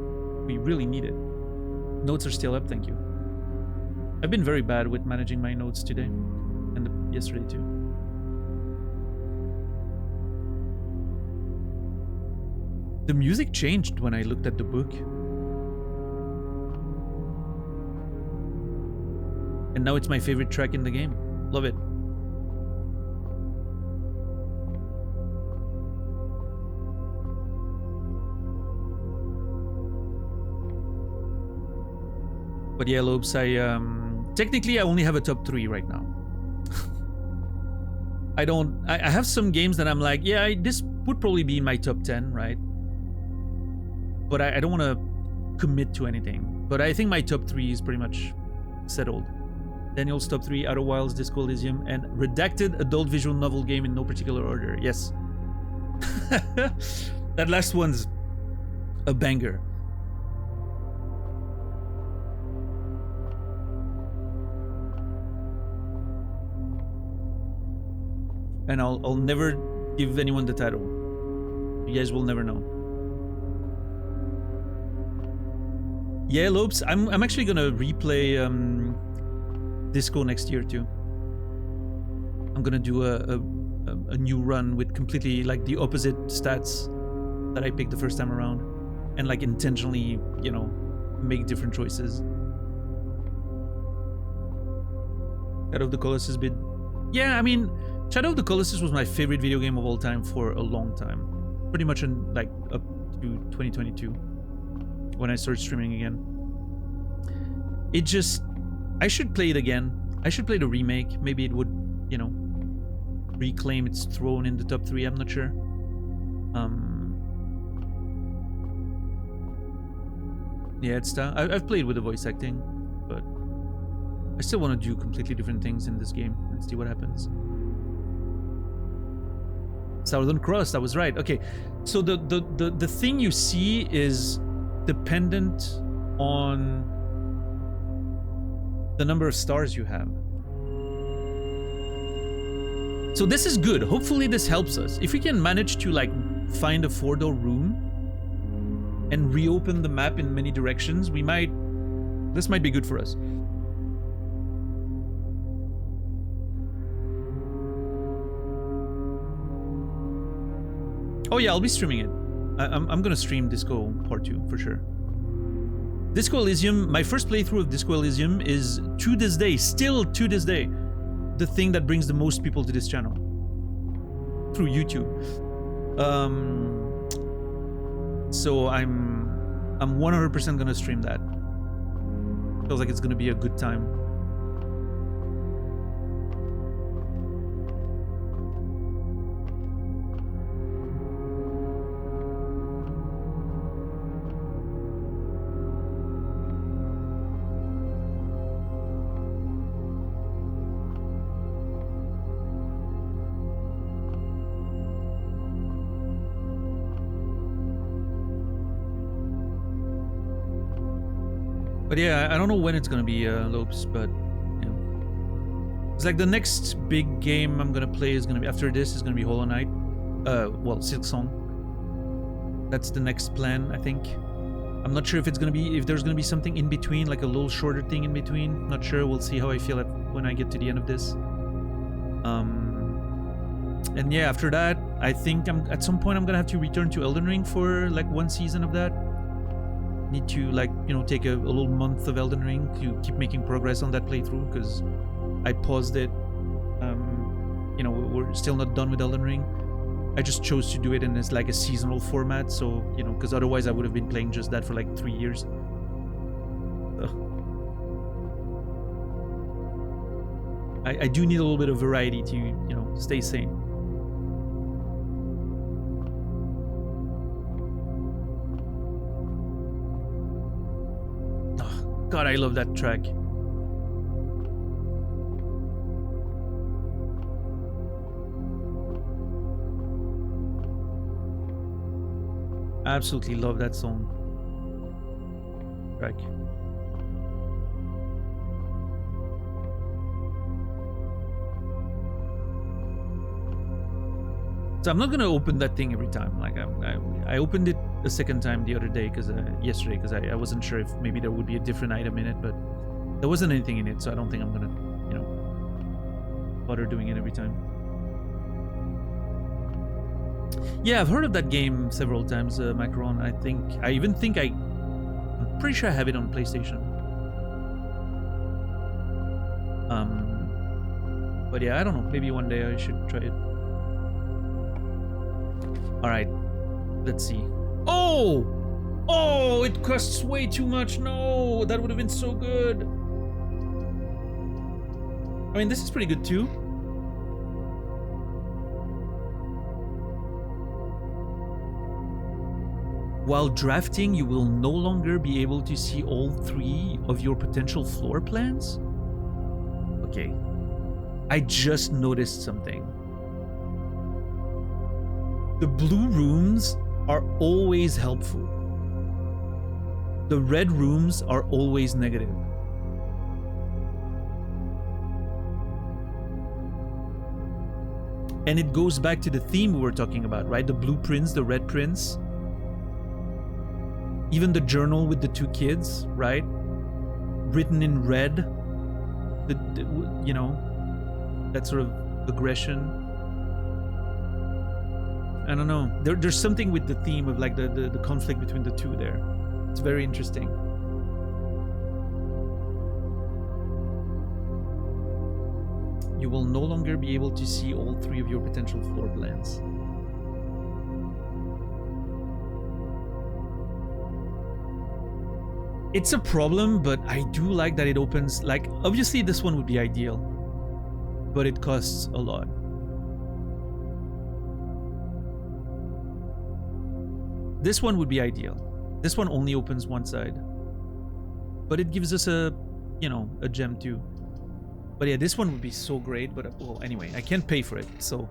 We really need it. Notes are still up, thank you. I've been very bad with managing my notes today. And yesterday, too. The music changed when I looked at the book. And now it's my favorite track in the game. Love it. But yeah, Lopes, technically I only have a top 3 right now. I have some games that I'm like, yeah, this would probably be in my top 10, right? But I don't want to commit to anything. But I think my top 3 is pretty much settled. Daniel's top 3, Outer Wilds, Disco Elysium, and redacted adult visual novel game in no particular order. Yes. That last one's a banger. And I'll never give anyone the title. You guys will never know. Yeah, Lopes, I'm actually gonna replay Disco next year too. I'm gonna do a new run with completely like the opposite stats that I picked the first time around, and like intentionally, you know, make different choices. Shadow of the Colossus bit. Yeah, I mean, Shadow of the Colossus was my favorite video game of all time for a long time. Pretty much in like up to 2022 when I started streaming again. It just, I should play it again. I should play the remake. Maybe it would, you know, reclaim its throne in the top 3. I'm not sure. Yeah, it's I've played with the voice acting, but I still want to do completely different things in this game and see what happens. Southern Cross, I was right. Okay, so the thing you see is dependent on the number of stars you have. So this is good. Hopefully this helps us. If we can manage to like find a 4-door room and reopen the map in many directions, this might be good for us. Oh yeah, I'll be streaming it. I'm gonna stream Disco Part 2 for sure. Disco Elysium, my first playthrough of Disco Elysium is to this day, still to this day, the thing that brings the most people to this channel through YouTube. So I'm 100% gonna stream that. Feels like it's gonna be a good time. But yeah, I don't know when it's gonna be, Lopes, but yeah. It's like the next big game I'm gonna play is gonna be, after this, is gonna be Hollow Knight. Well, Silksong. That's the next plan, I think. I'm not sure if it's gonna be, if there's gonna be something in between, like a little shorter thing in between. Not sure, we'll see how I feel when I get to the end of this. And yeah, after that, I think at some point I'm gonna have to return to Elden Ring for like one season of that. Need to like, you know, take a little month of Elden Ring to keep making progress on that playthrough, because I paused it. You know, we're still not done with Elden Ring. I just chose to do it in this like a seasonal format, so, you know, because otherwise I would have been playing just that for like 3 years. So I do need a little bit of variety to, you know, stay sane. God, I love that track. Absolutely love that song. Track. So I'm not gonna open that thing every time. Like I opened it a second time the other day, yesterday, because I wasn't sure if maybe there would be a different item in it, but there wasn't anything in it, so I don't think I'm gonna, you know, bother doing it every time. Yeah, I've heard of that game several times, Macron. I'm pretty sure I have it on PlayStation. But yeah, I don't know. Maybe one day I should try it. All right, let's see. Oh! Oh, it costs way too much. No, that would have been so good. I mean, this is pretty good too. While drafting, you will no longer be able to see all 3 of your potential floor plans. Okay. I just noticed something. The blue rooms are always helpful. The red rooms are always negative. And it goes back to the theme we were talking about, right? The blue prints, the red prints. Even the journal with the 2 kids, right? Written in red. You know, that sort of aggression. I don't know. There's something with the theme of like the conflict between the 2 there. It's very interesting. You will no longer be able to see all 3 of your potential floor plans. It's a problem, but I do like that it opens, like, obviously this one would be ideal, but it costs a lot. This one would be ideal. This one only opens one side. But it gives us a, you know, a gem too. But yeah, this one would be so great, but well, anyway, I can't pay for it, so...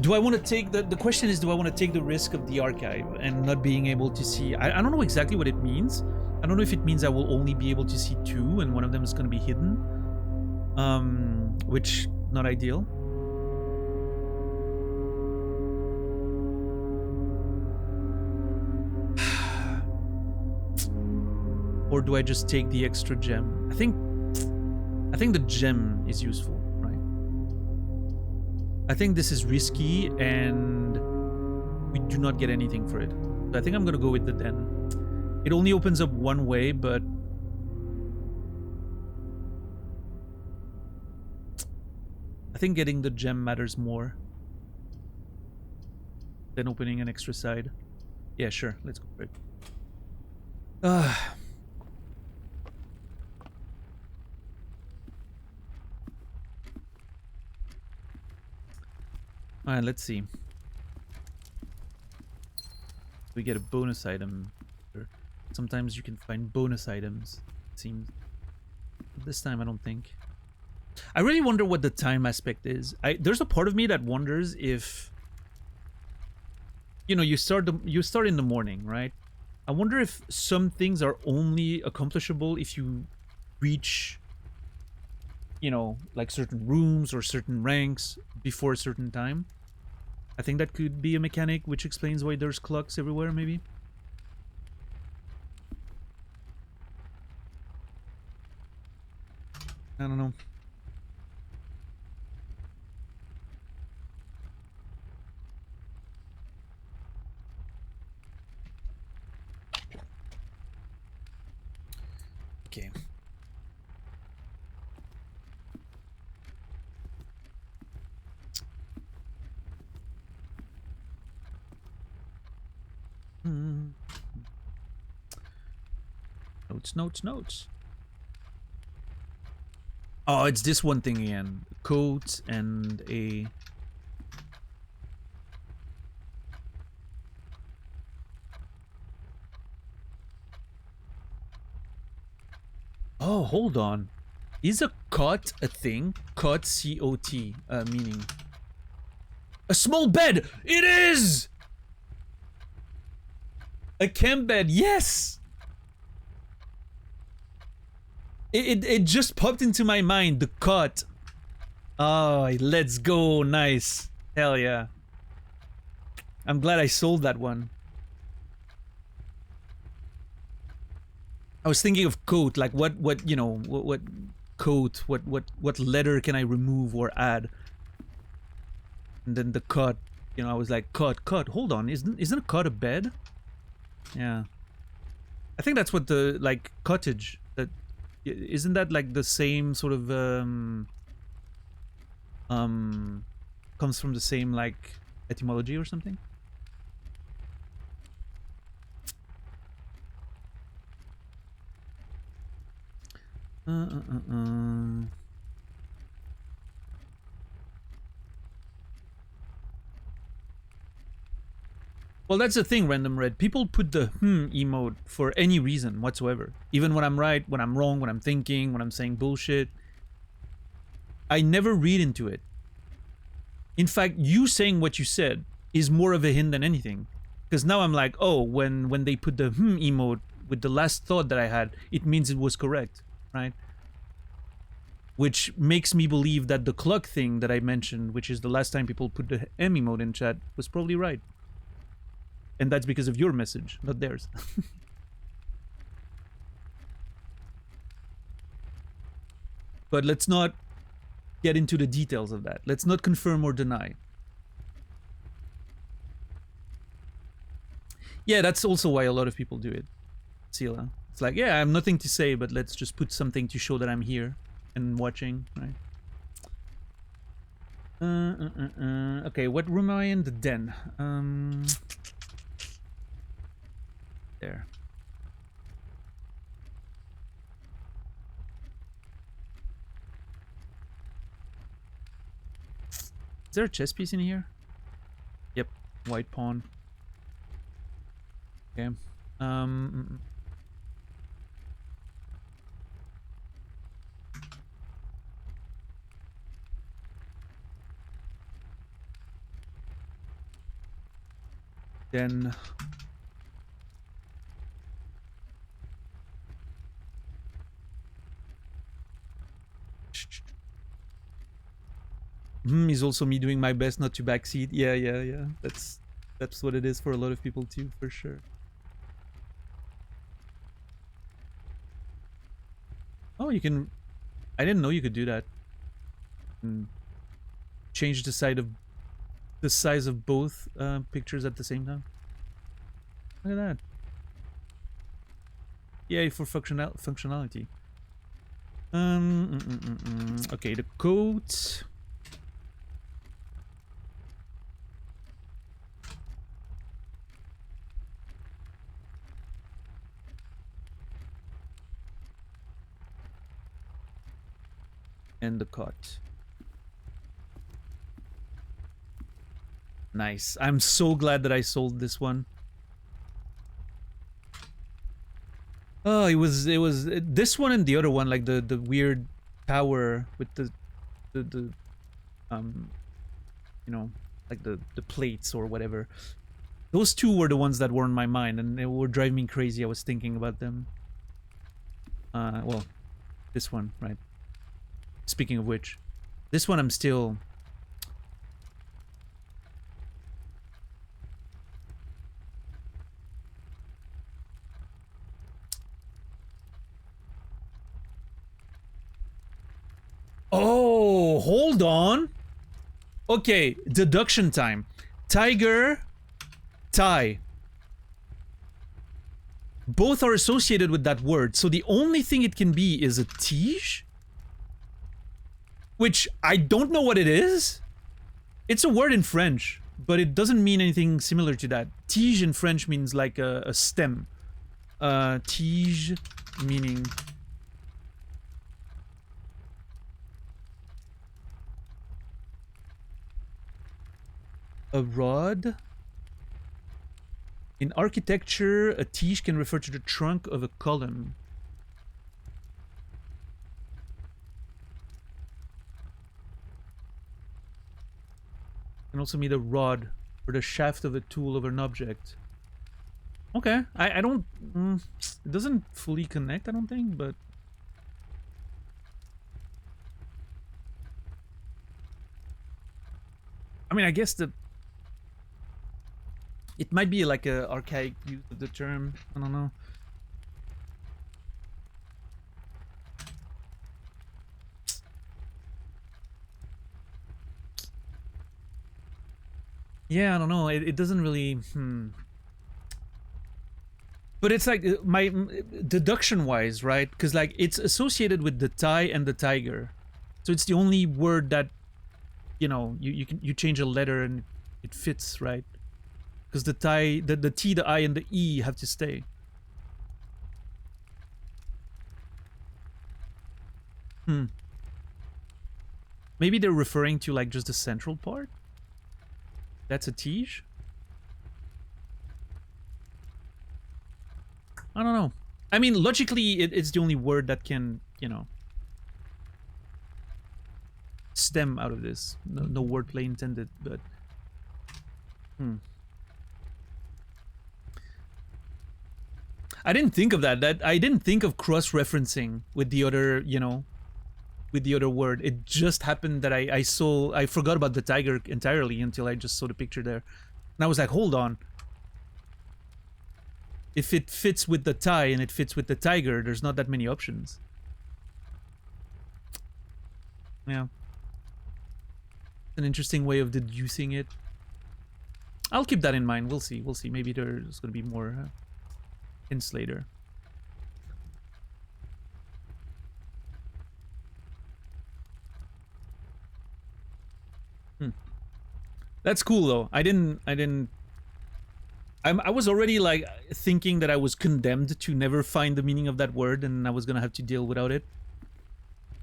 Do I want to take the question is, do I want to take the risk of the archive and not being able to see... I don't know exactly what it means. I don't know if it means I will only be able to see 2 and one of them is going to be hidden. Which, not ideal. Or do I just take the extra gem? I think the gem is useful, right? I think this is risky and we do not get anything for it. So I think I'm gonna go with the den. It only opens up one way, but I think getting the gem matters more than opening an extra side. Yeah, sure, let's go for it. Alright, let's see. We get a bonus item. Sometimes you can find bonus items, it seems. But this time I don't think. I really wonder what the time aspect is. There's a part of me that wonders if, you know, you start in the morning, right? I wonder if some things are only accomplishable if you reach, you know, like certain rooms or certain ranks before a certain time. I think that could be a mechanic which explains why there's clocks everywhere, maybe. I don't know. Okay. Notes. Oh, it's this one thing again. Coat and a... Oh, hold on. Is a cot a thing? Cot, C-O-T, meaning... A small bed! It is! A camp bed, yes! It just popped into my mind, the cot. Oh, let's go, nice. Hell yeah. I'm glad I sold that one. I was thinking of coat, like what you know, what coat, what letter can I remove or add? And then the cot, you know, I was like, cot, hold on, isn't a cot a bed? Yeah. I think that's what the, like, cottage, that, isn't that like the same sort of, comes from the same, like, etymology or something? Well, that's the thing, Random Red. People put the emote for any reason whatsoever. Even when I'm right, when I'm wrong, when I'm thinking, when I'm saying bullshit. I never read into it. In fact, you saying what you said is more of a hint than anything. Because now I'm like, oh, when they put the emote with the last thought that I had, it means it was correct, right? Which makes me believe that the clock thing that I mentioned, which is the last time people put the M emote in chat, was probably right. And that's because of your message, not theirs. But let's not get into the details of that. Let's not confirm or deny. Yeah, that's also why a lot of people do it, Sila. It's like, yeah, I have nothing to say, but let's just put something to show that I'm here and watching, right? Okay, what room am I in? The den. There. Is there a chess piece in here? Yep, white pawn. Okay. Um. Then. Is also me doing my best not to backseat. Yeah, yeah, yeah. That's what it is for a lot of people too, for sure. Oh, you can. I didn't know you could do that. Change the size of both pictures at the same time. Look at that. Yay for functionality. Okay, the coat. And the cot. Nice. I'm so glad that I sold this one. Oh, it was this one and the other one, like the weird tower with the you know, like the plates or whatever. Those two were the ones that were in my mind, and they were driving me crazy. I was thinking about them. Well, this one, right? Speaking of which, this one I'm still. Oh, hold on. Okay, deduction time. Tiger, tie. Both are associated with that word, so the only thing it can be is a tige? Which I don't know what it is. It's a word in French, but it doesn't mean anything similar to that. Tige in French means like a stem. Tige meaning... a rod? In architecture, a tige can refer to the trunk of a column. Can also mean a rod or the shaft of a tool of an object. Okay, I don't... it doesn't fully connect, I don't think, but... I mean, I guess the... it might be like a archaic use of the term. I don't know. Yeah, I don't know. It doesn't really... But it's like my deduction-wise, right? Because like it's associated with the tie and the tiger, so it's the only word that, you know, you change a letter and it fits, right? Because the tie, the T, the I, and the E have to stay. Maybe they're referring to like just the central part. That's a tige. I don't know. I mean, logically, it's the only word that can, you know, stem out of this. No wordplay intended, but... I didn't think of that. I didn't think of cross-referencing with the other, you know, with the other word. It just happened that I forgot about the tiger entirely until I just saw the picture there. And I was like, hold on. If it fits with the tie and it fits with the tiger, there's not that many options. Yeah. An interesting way of deducing it. I'll keep that in mind. We'll see. We'll see. Maybe there's going to be more hints later. That's cool though. I was already like thinking that I was condemned to never find the meaning of that word and I was gonna have to deal without it.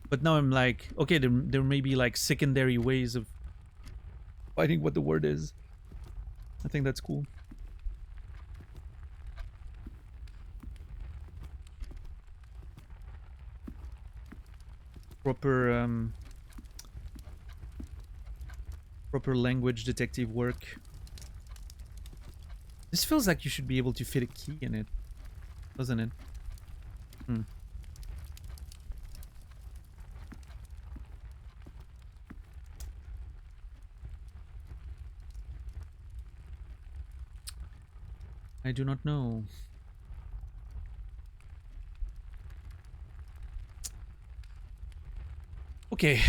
But now I'm like, okay, there may be like secondary ways of finding what the word is. I think that's cool. proper proper language detective work. This feels like you should be able to fit a key in it, doesn't it? Hmm. I do not know. Okay.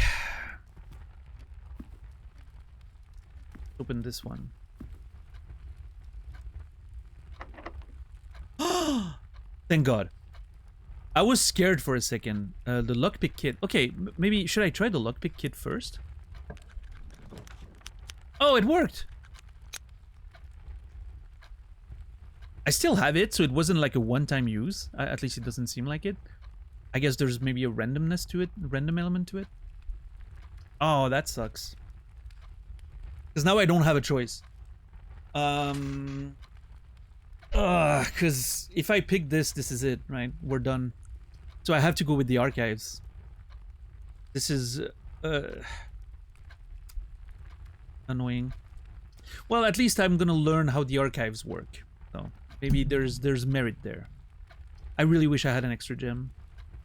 Open this one. Thank God. I was scared for a second. The lockpick kit. Okay, maybe should I try the lockpick kit first? Oh, it worked. I still have it, so it wasn't like a one-time use. At least it doesn't seem like it. I guess there's maybe a randomness to it, random element to it. Oh, that sucks. Because now I don't have a choice. Because if I pick this, this is it, right? We're done. So I have to go with the archives. This is annoying. Well, at least I'm gonna learn how the archives work. So maybe there's merit there. I really wish I had an extra gem,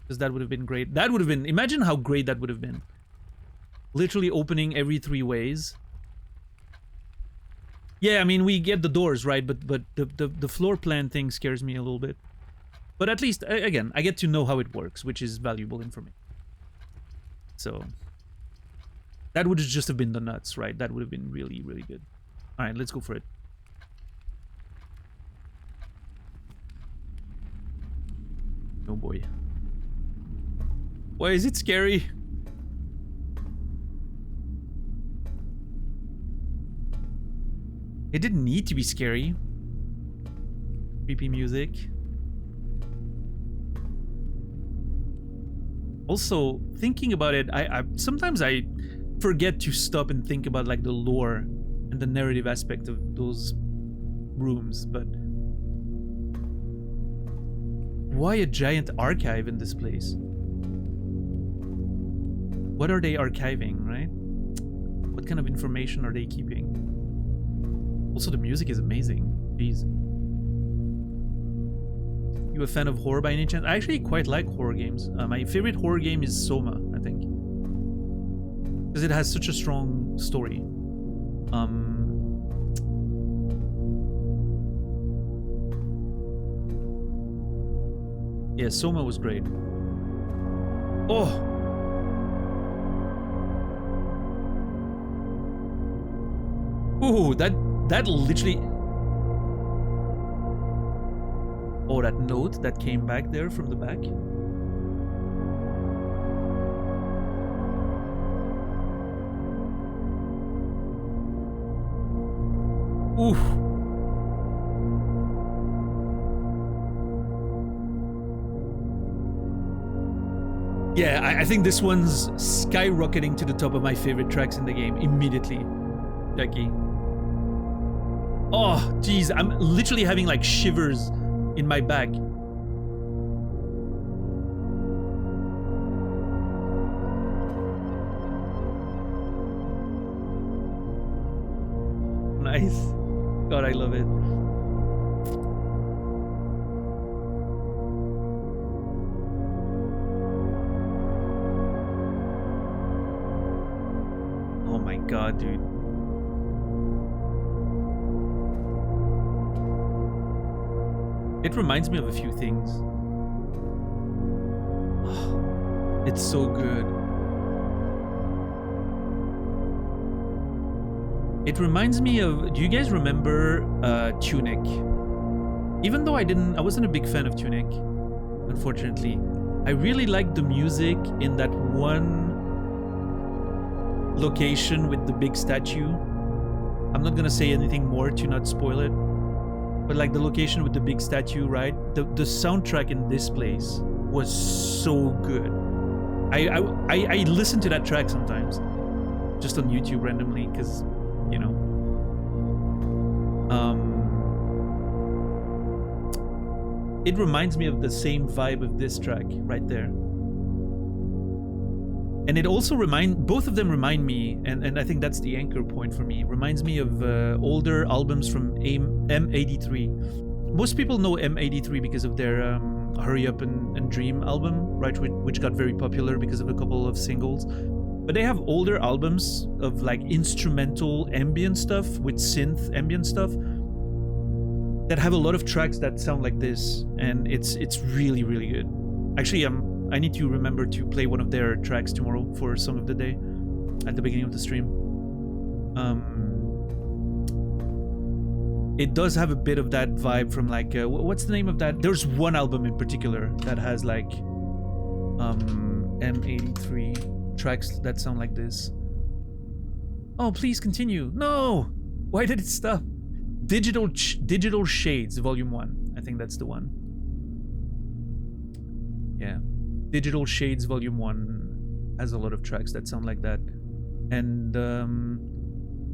because that would have been great. That would have been, imagine how great that would have been. Literally opening every 3 ways. Yeah, I mean, we get the doors, right? But the floor plan thing scares me a little bit. But at least, again, I get to know how it works, which is valuable information. So that would just have been the nuts, right? That would have been really, really good. All right, let's go for it. Oh boy. Why is it scary? It didn't need to be scary. Creepy music. Also, thinking about it, I sometimes I forget to stop and think about like the lore and the narrative aspect of those rooms, but why a giant archive in this place? What are they archiving, right? What kind of information are they keeping? Also, the music is amazing. Jeez. You a fan of horror by any chance? I actually quite like horror games. My favorite horror game is Soma, I think. Because it has such a strong story. Yeah, Soma was great. Oh! Ooh, that literally... Oh, that note that came back there from the back. Oof. Yeah, I think this one's skyrocketing to the top of my favorite tracks in the game immediately. Jackie. Oh, geez, I'm literally having like shivers in my back. Nice. God, I love it. Oh my God, dude. It reminds me of a few things. Oh, it's so good. It reminds me of, do you guys remember Tunic? Even though I wasn't a big fan of Tunic, unfortunately. I really liked the music in that one location with the big statue. I'm not gonna say anything more to not spoil it. But like the location with the big statue, right? The soundtrack in this place was so good. I listen to that track sometimes, just on YouTube randomly, because, you know. It reminds me of the same vibe of this track right there. And it also both of them remind me, and I think that's the anchor point for me, reminds me of older albums from M83. Most people know M83 because of their Hurry Up and Dream album, right, which got very popular because of a couple of singles. But they have older albums of like instrumental ambient stuff with synth ambient stuff that have a lot of tracks that sound like this, and it's really, really good. Actually, I need to remember to play one of their tracks tomorrow for Song of the Day at the beginning of the stream. It does have a bit of that vibe from like what's the name of that? There's one album in particular that has like M83 tracks that sound like this. Oh, please continue. No, why did it stop? Digital Shades Volume 1. I think that's the one. Yeah. Digital Shades Volume 1 has a lot of tracks that sound like that. And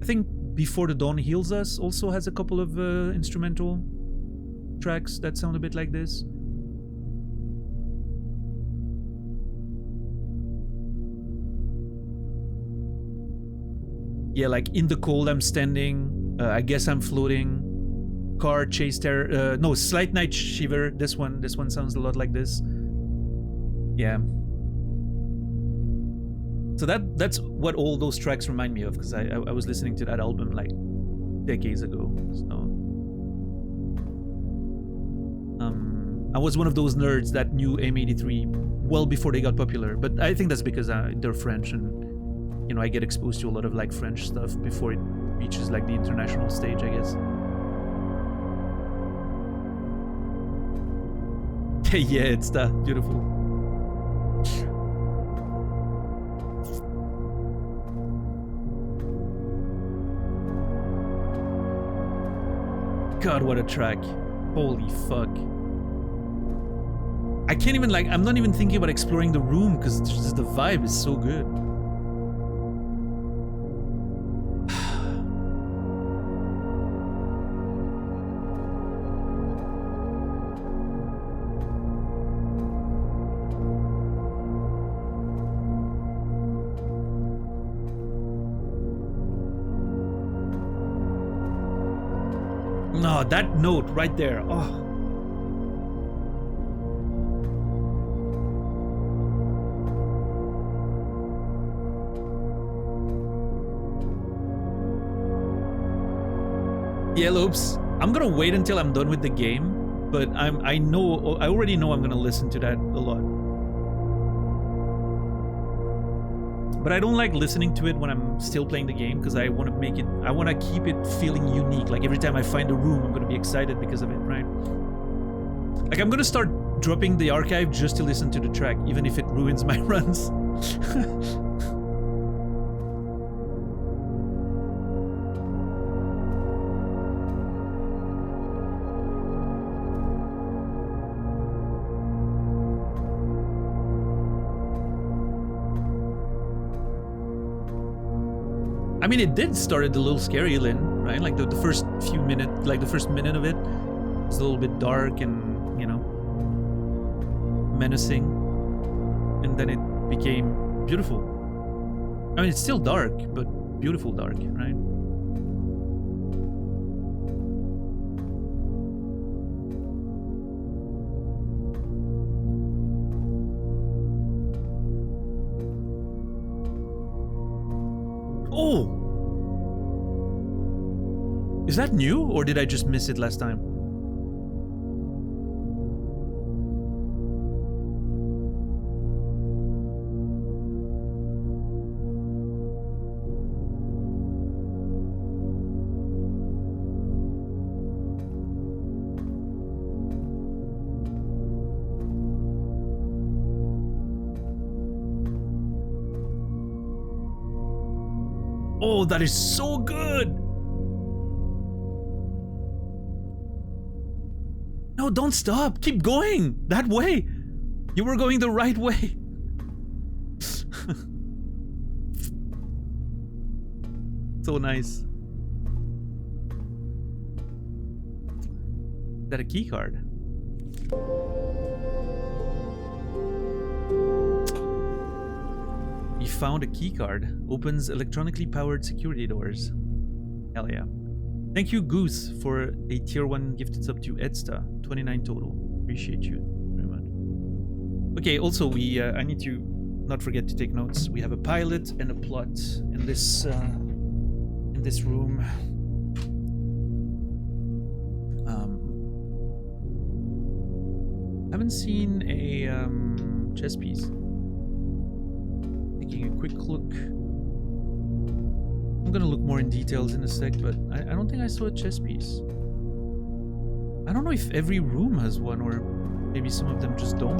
I think Before the Dawn Heals Us also has a couple of instrumental tracks that sound a bit like this. Yeah, like In the Cold I'm Standing, I Guess I'm Floating, Car Chase Terror, no, Slight Night Shiver, this one sounds a lot like this. Yeah. So that's what all those tracks remind me of, because I was listening to that album like decades ago. So I was one of those nerds that knew M83 well before they got popular, but I think that's because they're French, and you know, I get exposed to a lot of like French stuff before it reaches like the international stage, I guess. Yeah, it's that beautiful. God, what a track. Holy fuck. I can't even like, I'm not even thinking about exploring the room because just the vibe is so good. No, that note right there. Oh. Yeah, Lopes. I'm gonna wait until I'm done with the game, but I already know I'm gonna listen to that a lot. But I don't like listening to it when I'm still playing the game, because I want to keep it feeling unique. Like every time I find a room, I'm going to be excited because of it, right? Like I'm going to start dropping the archive just to listen to the track, even if it ruins my runs. I mean, it did start a little scary, Lynn, right? Like the first few minutes, like the first minute of it was a little bit dark and, you know, menacing. And then it became beautiful. I mean, it's still dark, but beautiful dark, right? Oh! Is that new, or did I just miss it last time? Oh, that is so good! No, don't stop! Keep going! That way! You were going the right way! So nice. Is that a key card? You found a key card. Opens electronically powered security doors. Hell yeah. Thank you, Goose, for a tier 1 gifted sub to Edsta. 29 total. Appreciate you very much. Okay, also, I need to not forget to take notes. We have a pilot and a plot in this room. Haven't seen a chess piece. Taking a quick look. I'm gonna look more in details in a sec, but I don't think I saw a chess piece. I don't know if every room has one, or maybe some of them just don't.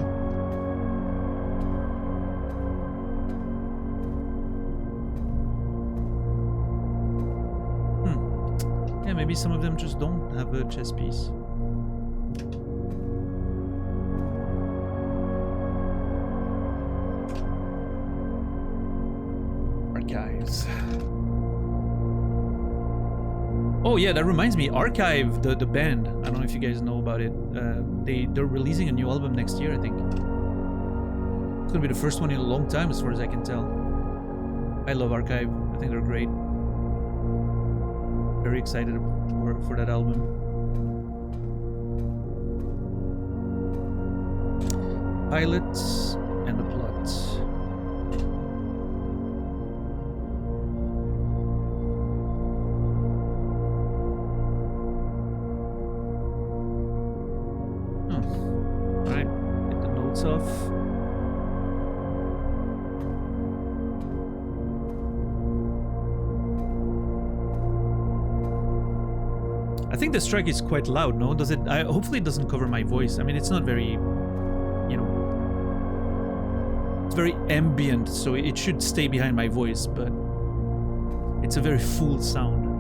Yeah, maybe some of them just don't have a chess piece. Archives. Oh yeah, that reminds me. Archive, the band. I don't know if you guys know about it. They're releasing a new album next year, I think. It's gonna be the first one in a long time, as far as I can tell. I love Archive. I think they're great. Very excited for that album. Pilots and the plot. Alright, get the notes off. I think the strike is quite loud, no? Does it? Hopefully it doesn't cover my voice. I mean, it's not very, you know, it's very ambient, so it should stay behind my voice, but it's a very full sound.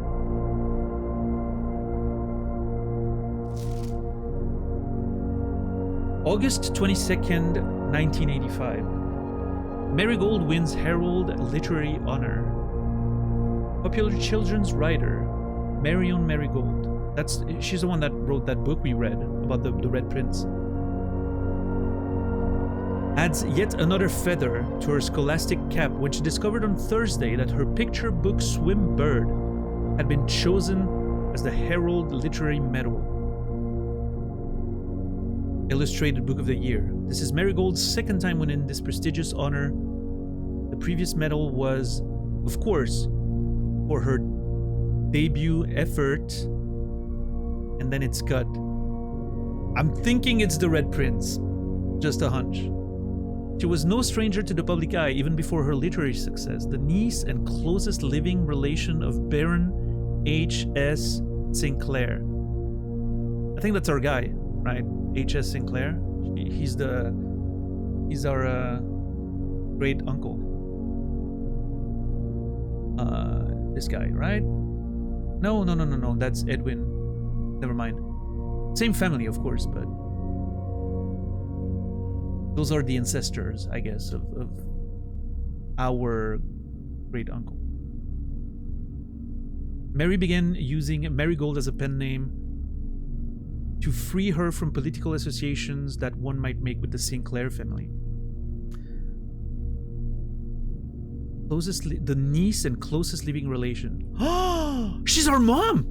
August 22nd, 1985. Marigold wins Herald Literary Honor. Popular children's writer, Marion Marigold. She's the one that wrote that book we read about the Red Prince. Adds yet another feather to her scholastic cap when she discovered on Thursday that her picture book Swim Bird had been chosen as the Herald Literary Medal. Illustrated Book of the Year. This is Marigold's second time winning this prestigious honor. The previous medal was, of course, for her debut effort, and then it's cut. I'm thinking it's the Red Prince. Just a hunch. She was no stranger to the public eye even before her literary success, the niece and closest living relation of Baron H.S. Sinclair. I think that's our guy, right? H.S. Sinclair. He's our great uncle. This guy, right? No. That's Edwin. Never mind. Same family, of course, but those are the ancestors, I guess, of our great uncle. Mary began using Marigold as a pen name to free her from political associations that one might make with the Sinclair family. The niece and closest living relation. Oh, she's our mom!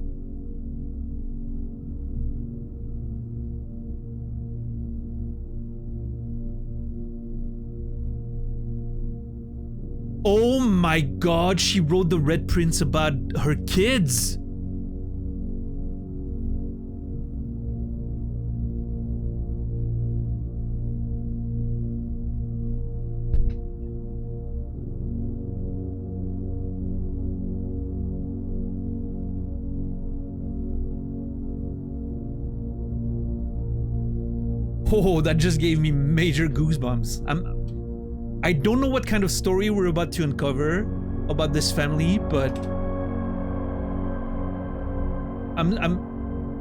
Oh my god, she wrote the Red Prince about her kids! Oh, that just gave me major goosebumps. I don't know what kind of story we're about to uncover about this family, but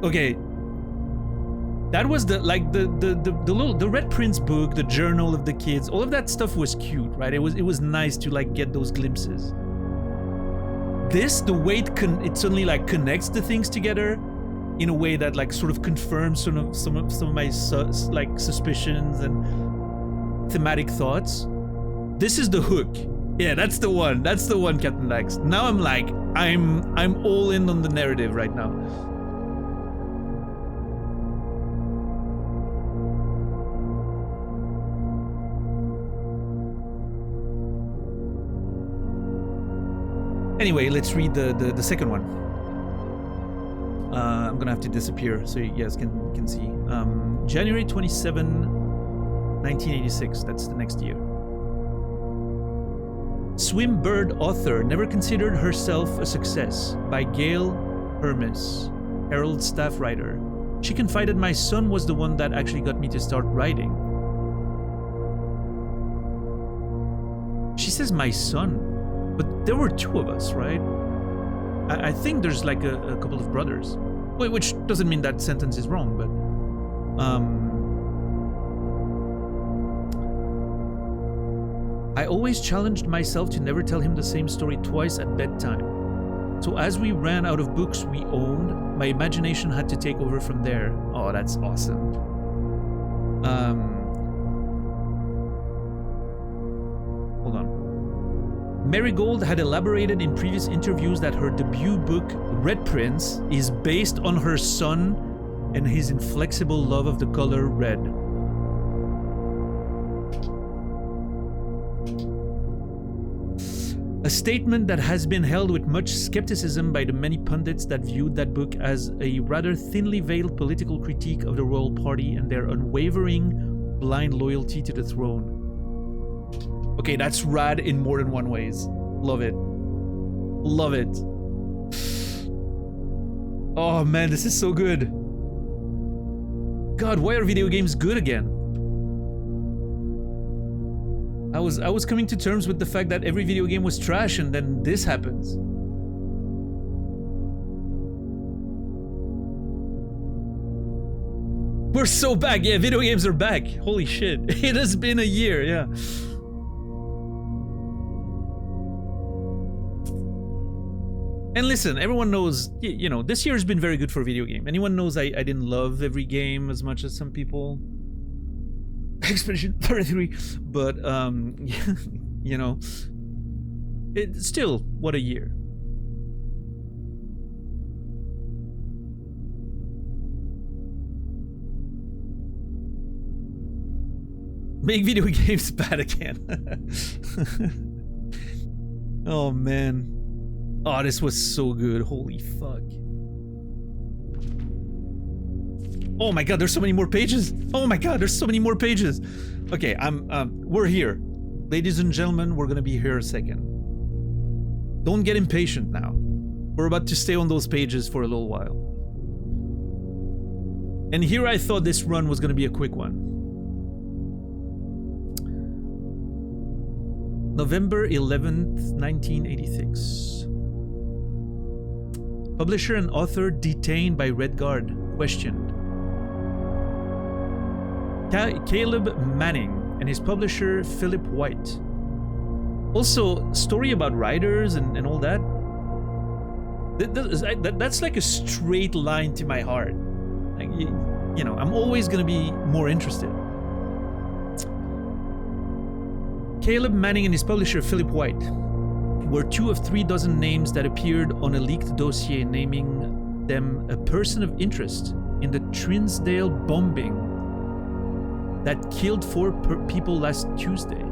okay. That was the Red Prince book, the journal of the kids. All of that stuff was cute, right? It was nice to like get those glimpses. This, the way it suddenly like connects the things together in a way that like sort of confirms some of my like suspicions and thematic thoughts. This is the hook. Yeah, that's the one. That's the one, Captain Dax. Now I'm like, I'm all in on the narrative right now. Anyway, let's read the second one. I'm gonna have to disappear so you guys can see. January 27, 1986. That's the next year. Swim Bird author never considered herself a success, by Gail Hermes, Herald staff writer. She confided my son was the one that actually got me to start writing. She says my son, but there were two of us, right? I think there's like a couple of brothers. Wait, which doesn't mean that sentence is wrong, but I always challenged myself to never tell him the same story twice at bedtime. So as we ran out of books we owned, my imagination had to take over from there. Oh, that's awesome. Hold on. Marigold had elaborated in previous interviews that her debut book, Red Prince, is based on her son and his inflexible love of the color red. A statement that has been held with much skepticism by the many pundits that viewed that book as a rather thinly veiled political critique of the royal party and their unwavering, blind loyalty to the throne. Okay, that's rad in more than one ways. Love it. Love it. Oh man, this is so good. God, why are video games good again? I was coming to terms with the fact that every video game was trash and then this happens. We're so back. Yeah, video games are back. Holy shit. It has been a year, yeah. And listen, everyone knows, you know, this year has been very good for video game. Anyone knows I didn't love every game as much as some people. Expedition 33, but you know, it's still, what a year. Make video games bad again. Oh man. Oh, this was so good. Holy fuck. Oh my god, there's so many more pages. Oh my god, there's so many more pages. Okay, we're here. Ladies and gentlemen, we're gonna be here a second. Don't get impatient now. We're about to stay on those pages for a little while. And here I thought this run was gonna be a quick one. November 11th, 1986. Publisher and author detained by Red Guard, questioned. Caleb Manning and his publisher Philip White. Also, story about writers and all that. That's like a straight line to my heart. Like, you know, I'm always gonna be more interested. Caleb Manning and his publisher Philip White were 2 of 3 dozen names that appeared on a leaked dossier naming them a person of interest in the Trinsdale bombing that killed 4 people last Tuesday.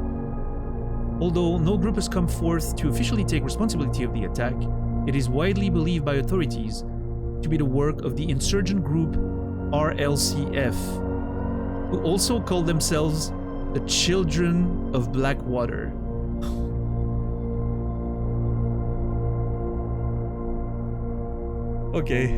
Although no group has come forth to officially take responsibility of the attack, it is widely believed by authorities to be the work of the insurgent group RLCF, who also call themselves the Children of Blackwater. Okay.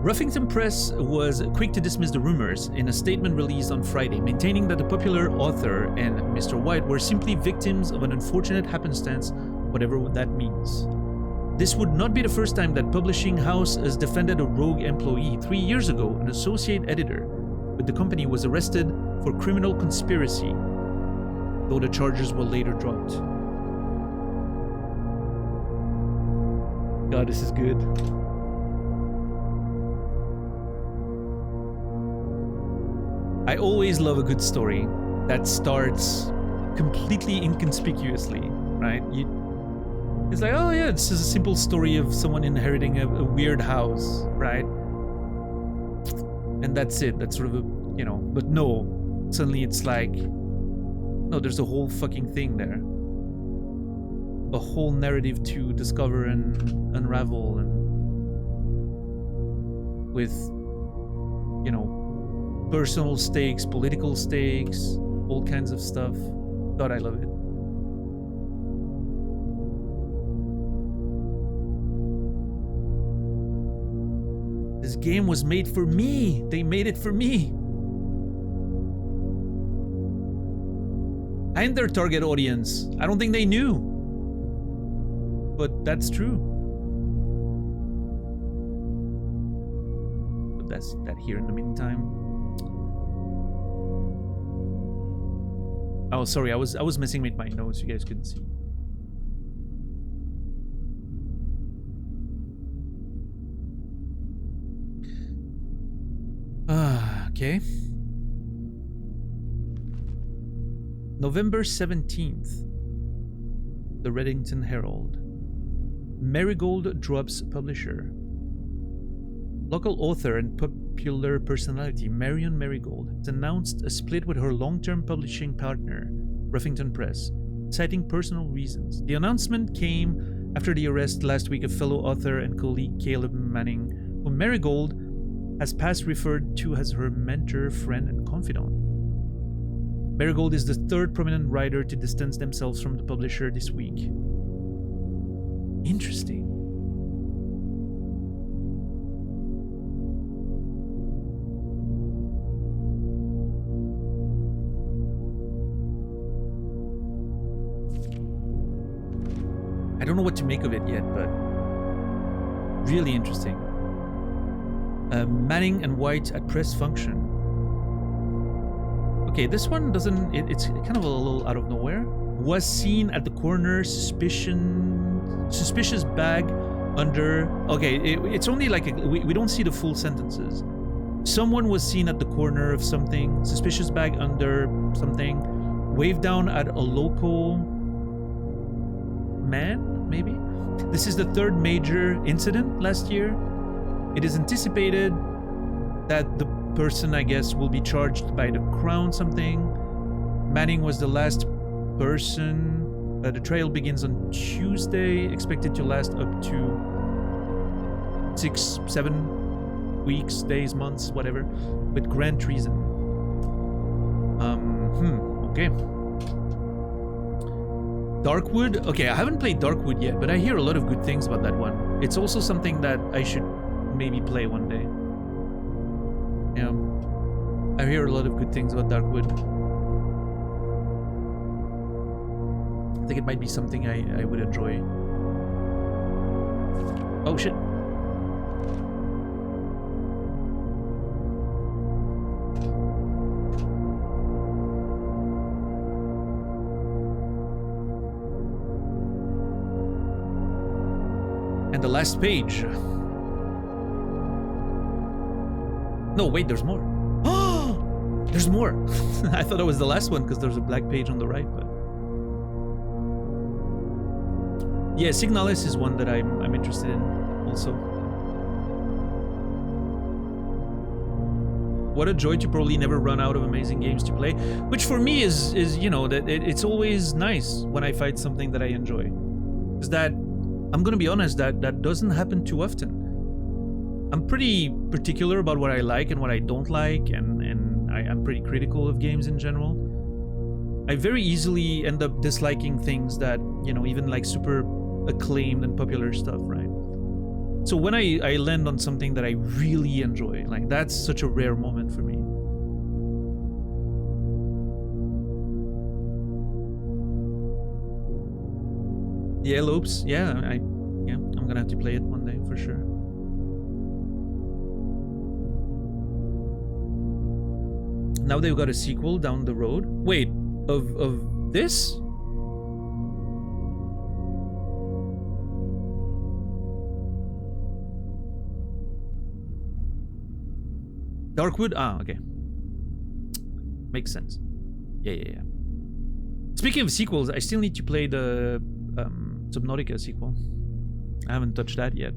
Ruffington Press was quick to dismiss the rumors in a statement released on Friday, maintaining that the popular author and Mr. White were simply victims of an unfortunate happenstance, whatever that means. This would not be the first time that publishing house has defended a rogue employee. 3 years ago, an associate editor with the company was arrested for criminal conspiracy, though the charges were later dropped. god, this is good. I always love a good story that starts completely inconspicuously, right? It's like, oh yeah, it's just a simple story of someone inheriting a weird house, right? And that's it. That's sort of a, you know, but no, suddenly it's like, no, there's a whole fucking thing there. A whole narrative to discover and unravel, and with, you know, personal stakes, political stakes, all kinds of stuff. God, I love it. This game was made for me. They made it for me. I'm their target audience. I don't think they knew. But that's true. But that's that here in the meantime. Oh, sorry, I was messing with my notes. You guys couldn't see. Okay. November 17th. The Reddington Herald. Marigold drops publisher. Local author and popular personality Marion Marigold has announced a split with her long-term publishing partner, Ruffington Press, citing personal reasons. The announcement came after the arrest last week of fellow author and colleague Caleb Manning, whom Marigold has past referred to as her mentor, friend, and confidant. Marigold is the third prominent writer to distance themselves from the publisher this week. Interesting. I don't know what to make of it yet, but really interesting. Manning and White at press function. Okay, this one doesn't... It's kind of a little out of nowhere. Was seen at the corner, suspicious bag under... Okay, it's only like... we don't see the full sentences. Someone was seen at the corner of something, suspicious bag under something, waved down at a local man, maybe? This is the third major incident last year. It is anticipated that the person, I guess, will be charged by the Crown something. Manning was the last person. The trial begins on Tuesday, expected to last up to 6, 7 weeks, days, months, whatever, with grand treason. Okay. Darkwood? Okay, I haven't played Darkwood yet, but I hear a lot of good things about that one. It's also something that I should maybe play one day. Yeah. I hear a lot of good things about Darkwood. I think it might be something I would enjoy. Oh shit. And the last page. No, wait, there's more. Oh, there's more. I thought it was the last one because there's a black page on the right, but yeah, Signalis is one that I'm interested in also. What a joy to probably never run out of amazing games to play, which for me is you know, that it's always nice when I find something that I enjoy. Because that, I'm gonna be honest, that doesn't happen too often. I'm pretty particular about what I like and what I don't like, and I'm pretty critical of games in general. I very easily end up disliking things that, you know, even like super acclaimed and popular stuff, right? So when I land on something that I really enjoy, like that's such a rare moment for me. Yeah, Lopes. Yeah, I'm gonna have to play it one day for sure. Now they've got a sequel down the road. Wait, of this? Darkwood? Ah, okay. Makes sense. Yeah. Speaking of sequels, I still need to play the Subnautica sequel. I haven't touched that yet.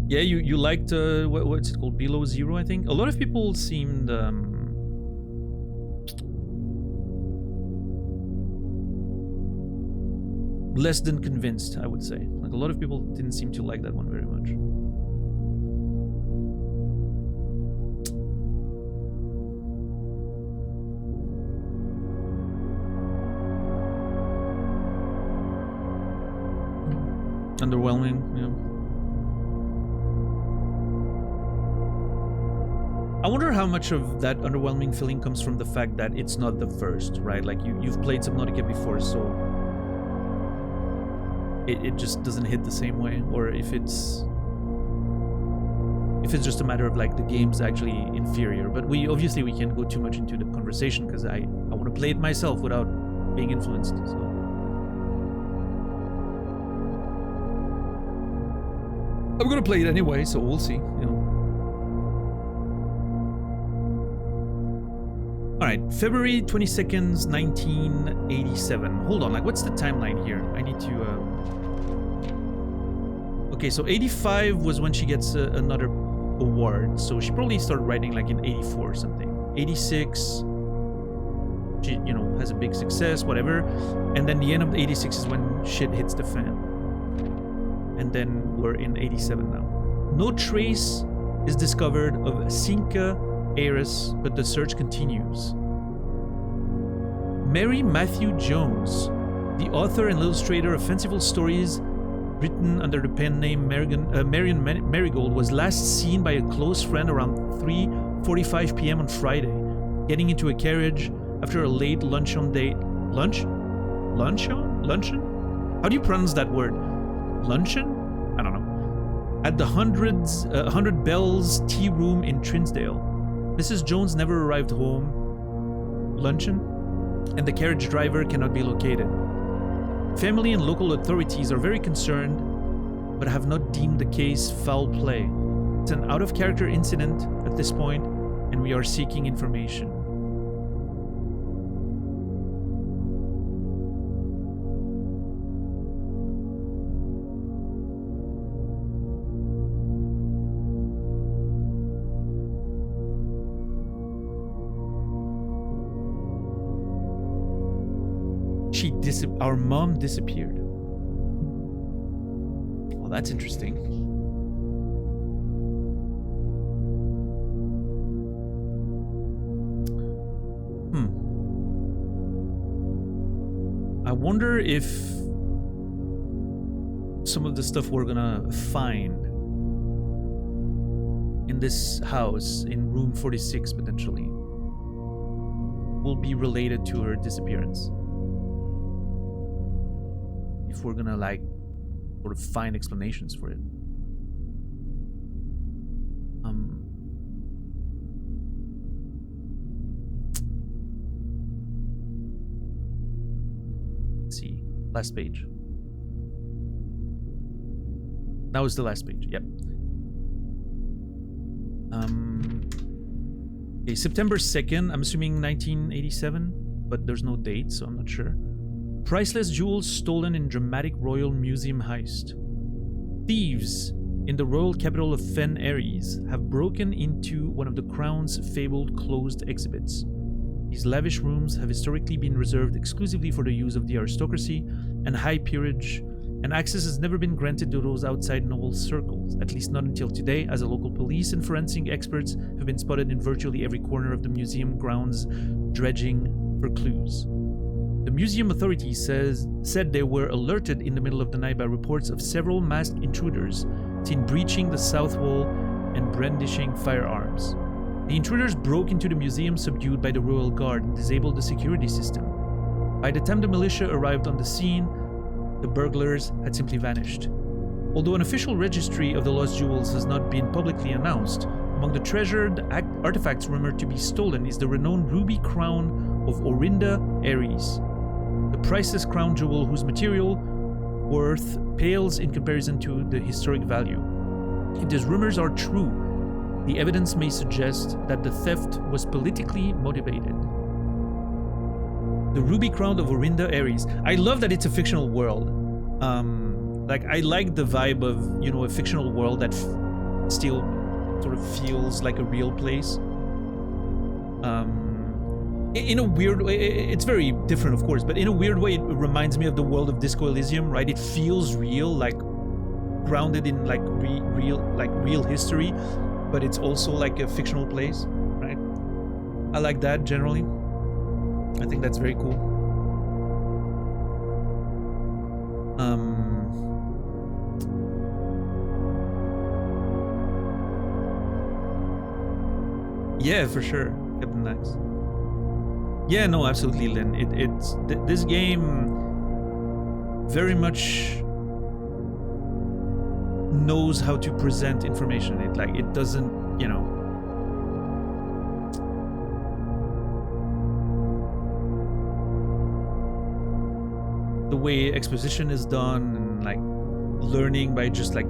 Yeah, you liked what's it called? Below Zero, I think. A lot of people seemed less than convinced, I would say. Like a lot of people didn't seem to like that one very much. Underwhelming, yeah. I wonder how much of that underwhelming feeling comes from the fact that it's not the first, right? Like you've played Subnautica before, so it just doesn't hit the same way, or if it's just a matter of like the game's actually inferior. But we can't go too much into the conversation because I want to play it myself without being influenced. So I'm gonna play it anyway, so we'll see, you know. Alright, February 22nd, 1987. Hold on, like, what's the timeline here? I need to, Okay, so 85 was when she gets another award, so she probably started writing, like, in 84 or something. 86, she, you know, has a big success, whatever. And then the end of 86 is when shit hits the fan. And then we're in 87 now. No trace is discovered of Cinca heiress, but the search continues. Mary Matthew Jones, the author and illustrator of fanciful stories written under the pen name Marion Marigold, was last seen by a close friend around 3:45 p.m. on Friday, getting into a carriage after a late luncheon date. Luncheon? How do you pronounce that word? Luncheon? I don't know. At the 100 Bells Tea Room in Trinsdale. Mrs. Jones never arrived home. Luncheon? And the carriage driver cannot be located. Family and local authorities are very concerned, but have not deemed the case foul play. It's an out-of-character incident at this point, and we are seeking information. Our mom disappeared. Well, that's interesting. I wonder if some of the stuff we're gonna find in this house, in room 46 potentially, will be related to her disappearance. If we're gonna like sort of find explanations for it. Let's see, last page. That was the last page. Yep. Okay, September 2nd. I'm assuming 1987, but there's no date, so I'm not sure. Priceless jewels stolen in dramatic Royal Museum heist. Thieves in the royal capital of Fen Aries have broken into one of the Crown's fabled closed exhibits. These lavish rooms have historically been reserved exclusively for the use of the aristocracy and high peerage, and access has never been granted to those outside noble circles, at least not until today, as the local police and forensic experts have been spotted in virtually every corner of the museum grounds, dredging for clues. The museum authorities said they were alerted in the middle of the night by reports of several masked intruders seen breaching the south wall and brandishing firearms. The intruders broke into the museum subdued by the royal guard and disabled the security system. By the time the militia arrived on the scene, the burglars had simply vanished. Although an official registry of the lost jewels has not been publicly announced, among the treasured artifacts rumored to be stolen is the renowned ruby crown of Orinda Aries, the priceless crown jewel whose material worth pales in comparison to the historic value. If these rumors are true, the evidence may suggest that the theft was politically motivated. The ruby crown of Orinda Aries. I love that it's a fictional world. Like, I like the vibe of, you know, a fictional world that still sort of feels like a real place. In a weird way, it's very different, of course, but in a weird way, it reminds me of the world of Disco Elysium, right? It feels real, like grounded in like real history, but it's also like a fictional place, right? I like that generally. I think that's very cool. Yeah, for sure, Captain Max. Yeah, no, absolutely, Lynn. This game very much knows how to present information. It doesn't, you know. The way exposition is done, and like learning by just like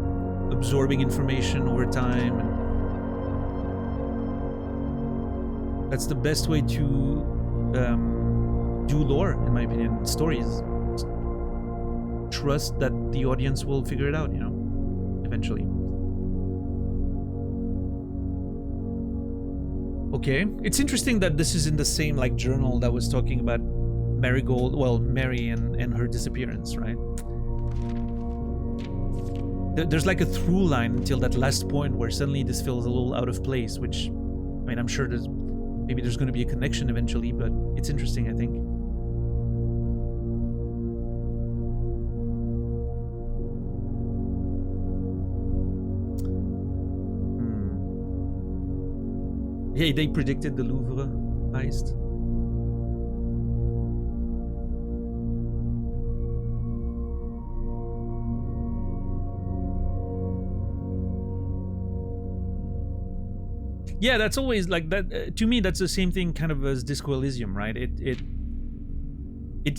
absorbing information over time, and that's the best way to do lore, in my opinion. Stories. Trust that the audience will figure it out, you know, eventually. Okay, it's interesting that this is in the same like journal that was talking about Marigold, well, Mary and her disappearance, right? There's like a through line until that last point where suddenly this feels a little out of place, which, I mean, I'm sure maybe there's going to be a connection eventually, but it's interesting, I think. Yeah, they predicted the Louvre heist. Yeah, that's always like that. To me, that's the same thing kind of as Disco Elysium, right? It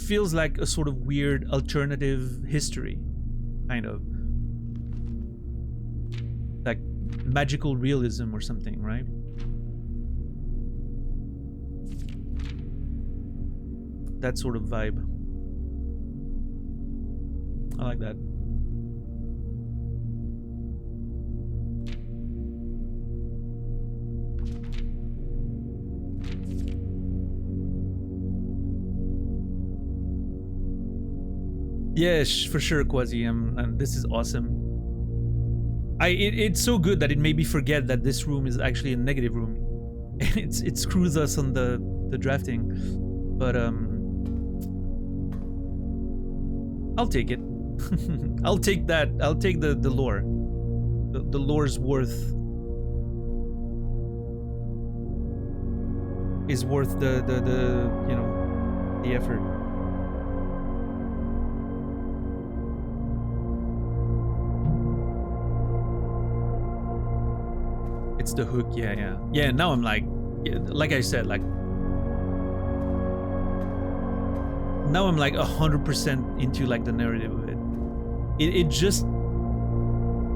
feels like a sort of weird alternative history, kind of. Like magical realism or something, right? That sort of vibe. I like that. Yes, for sure, Quasi, and this is awesome. It's so good that it made me forget that this room is actually a negative room. It screws us on the drafting, but I'll take it. I'll take that. I'll take the lore. The lore's worth is worth the you know, the effort. It's the hook, yeah. Now I'm like I said, like now I'm like 100% into like the narrative of it. It just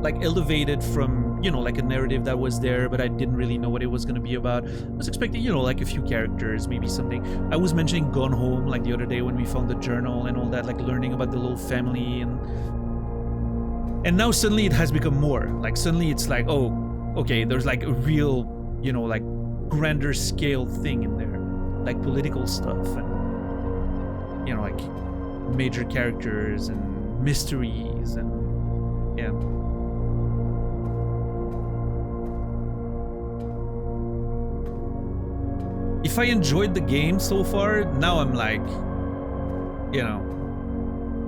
like elevated from, you know, like a narrative that was there, but I didn't really know what it was gonna be about. I was expecting, you know, like a few characters, maybe something. I was mentioning Gone Home like the other day when we found the journal and all that, like learning about the little family, and now suddenly it has become more. Like suddenly it's like, oh, okay, there's like a real, you know, like grander scale thing in there, like political stuff and, you know, like major characters and mysteries and yeah. If I enjoyed the game so far, now I'm like, you know,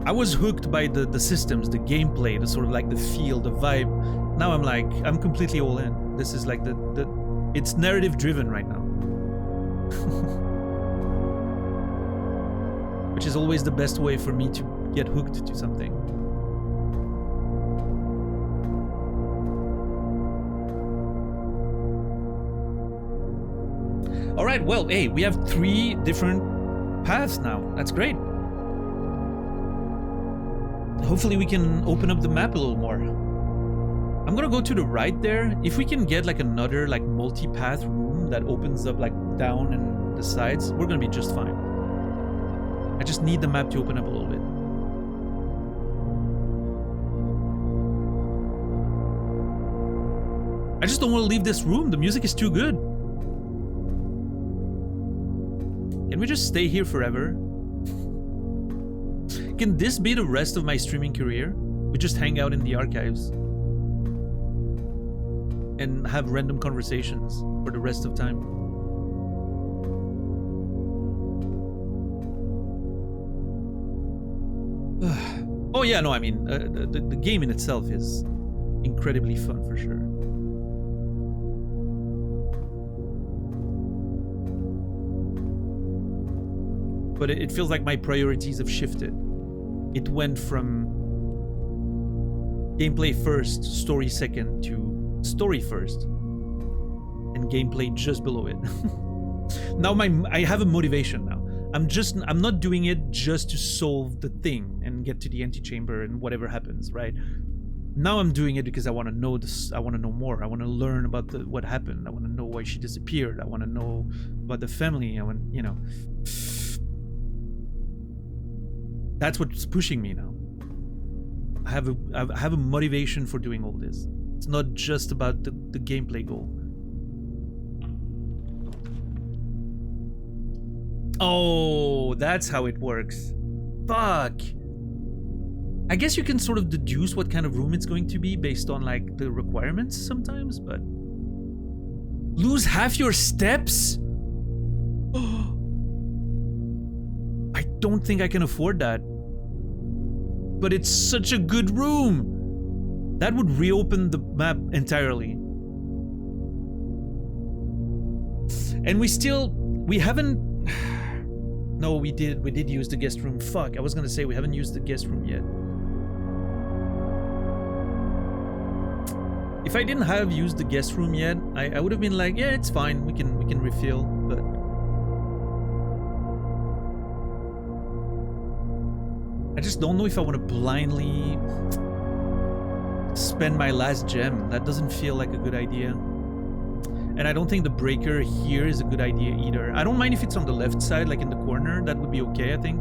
I was hooked by the systems, the gameplay, the sort of like the feel, the vibe. Now I'm like, I'm completely all in. This is like it's narrative driven right now. which is always the best way for me to get hooked to something. All right, well, hey, we have 3 different paths now. That's great. Hopefully we can open up the map a little more. I'm gonna go to the right there. If we can get like another like multi-path room that opens up like down and the sides, we're gonna be just fine. I just need the map to open up a little bit. I just don't want to leave this room. The music is too good. Can we just stay here forever? Can this be the rest of my streaming career? We just hang out in the archives and have random conversations for the rest of time. Oh yeah, no, I mean, the game in itself is incredibly fun for sure. But it feels like my priorities have shifted. It went from gameplay first, story second, to story first, and gameplay just below it. Now I have a motivation now. I'm not doing it just to solve the thing and get to the antechamber and whatever happens, right? Now I'm doing it because I want to know this. I want to know more. I want to learn about what happened. I want to know why she disappeared. I want to know about the family. I want, you know. That's what's pushing me now. I have a motivation for doing all this. It's not just about the gameplay goal. Oh, that's how it works. Fuck. I guess you can sort of deduce what kind of room it's going to be based on like the requirements sometimes, but lose half your steps? I don't think I can afford that. But it's such a good room. That would reopen the map entirely. And we haven't... No, we did use the guest room. Fuck, I was gonna say we haven't used the guest room yet. If I didn't have used the guest room yet, I would have been like, yeah, it's fine, we can refill, but... I just don't know if I want to blindly spend my last gem. That doesn't feel like a good idea. And I don't think the breaker here is a good idea either. I don't mind if it's on the left side, like in the corner. That would be okay, I think.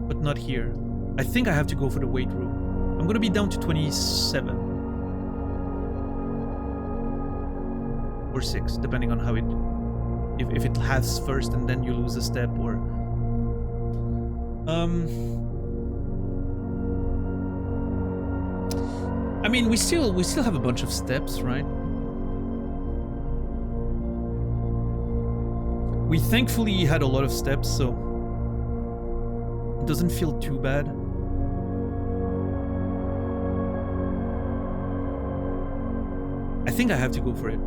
But not here. I think I have to go for the weight room. I'm going to be down to 27. Or 6, depending on how it... If it halves first and then you lose a step, or... I mean, we still have a bunch of steps, right? We thankfully had a lot of steps, so it doesn't feel too bad. I think I have to go for it.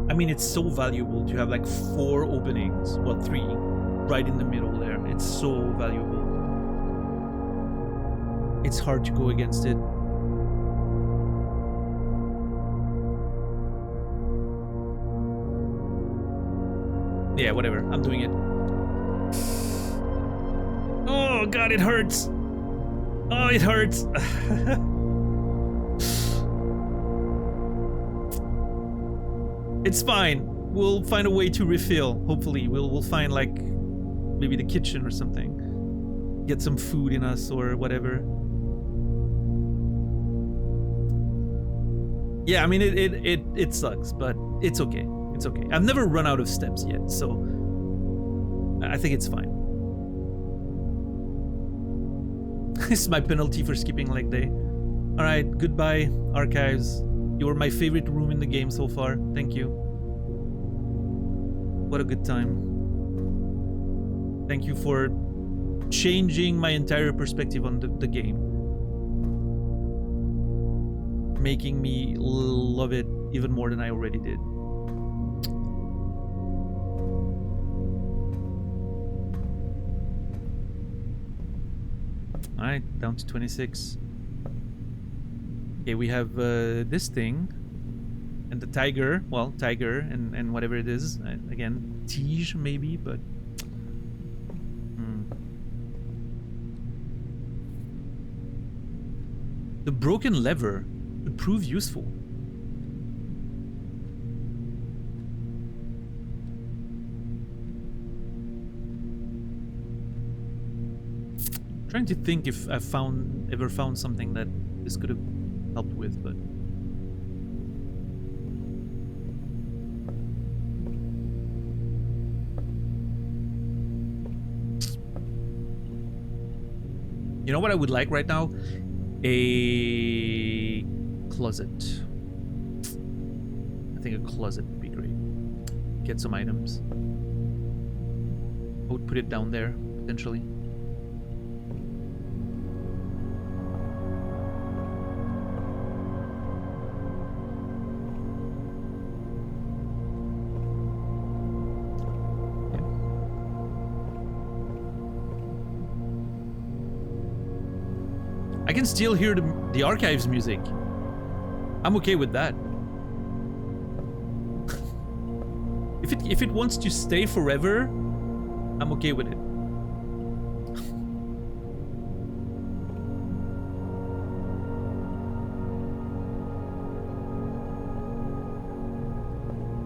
I mean, it's so valuable to have like 4 openings, well 3, right in the middle there. It's so valuable. It's hard to go against it. Yeah, whatever, I'm doing it. Oh god, it hurts. Oh, it hurts. It's fine. We'll find a way to refill. Hopefully, we'll find like maybe the kitchen or something. Get some food in us or whatever. Yeah, I mean it sucks, but it's okay. It's okay. I've never run out of steps yet, so I think it's fine. This is my penalty for skipping leg day. All right, goodbye, archives. You're my favorite room in the game so far. Thank you. What a good time. Thank you for changing my entire perspective on the game. Making me love it even more than I already did. Alright, down to 26. Okay, we have this thing. And the tiger. Well, tiger and whatever it is. Again, tige maybe, but... The broken lever could prove useful. Trying to think if I've ever found something that this could have helped with, but you know what I would like right now? A closet. I think a closet would be great. Get some items. I would put it down there, potentially. I can still hear the archives music. I'm okay with that. If it wants to stay forever, I'm okay with it.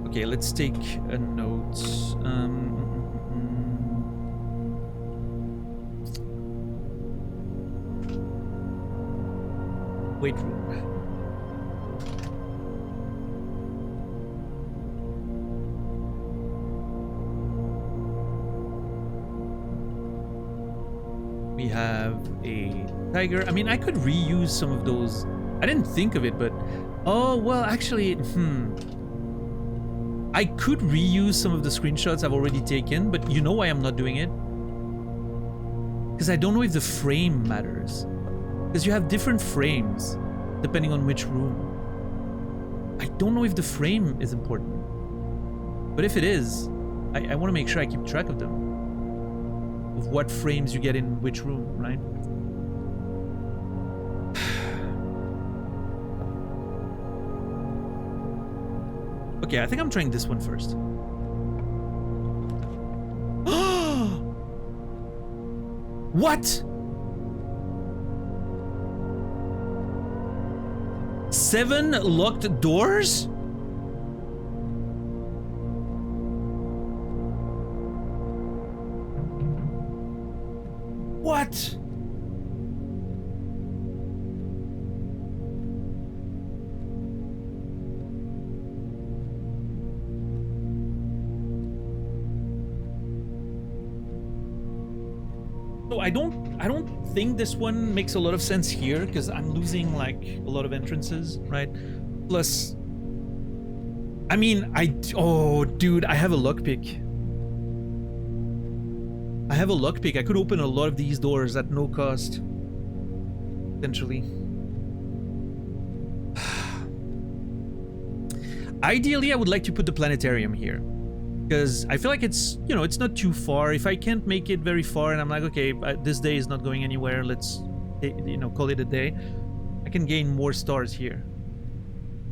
Okay, let's take a note. Weight room. We have a tiger. I mean, I could reuse some of those. I didn't think of it, but oh well, actually, I could reuse some of the screenshots I've already taken, but you know why I'm not doing it? Because I don't know if the frame matters. Because you have different frames depending on which room. I don't know if the frame is important. But if it is, I want to make sure I keep track of them. Of what frames you get in which room, right? Okay, I think I'm trying this one first. What? 7 locked doors? What? So I don't think this one makes a lot of sense here because I'm losing like a lot of entrances, right? Plus, I mean, oh dude, I have a lockpick. I have a lockpick. I could open a lot of these doors at no cost, potentially. Ideally, I would like to put the planetarium here. Because I feel like it's, you know, it's not too far. If I can't make it very far and I'm like, okay, this day is not going anywhere, let's, you know, call it a day, I can gain more stars here.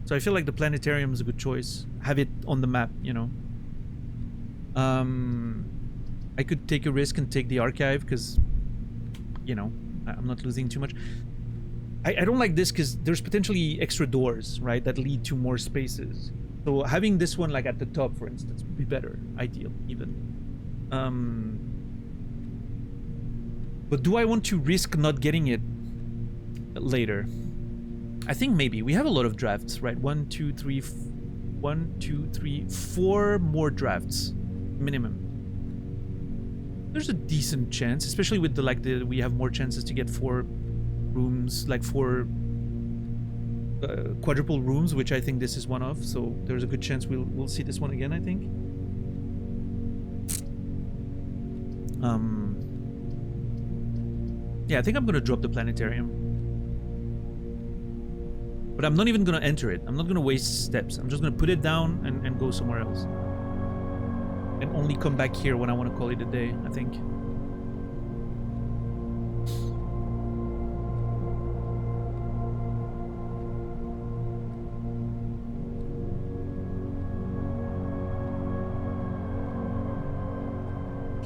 So I feel like the planetarium is a good choice. Have it on the map, you know. I could take a risk and take the archive because, you know, I'm not losing too much. I don't like this because there's potentially extra doors, right, that lead to more spaces. So having this one like at the top, for instance, would be better, ideal even. But do I want to risk not getting it later? I think maybe. We have a lot of drafts, right? 1, 2, 3, 4 more drafts minimum. There's a decent chance, especially with the we have more chances to get 4 rooms, like 4 quadruple rooms, which I think this is one of. So there's a good chance we'll see this one again, I think. Yeah, I think I'm gonna drop the planetarium. But I'm not even gonna enter it. I'm not gonna waste steps. I'm just gonna put it down and go somewhere else. And only come back here when I want to call it a day, I think.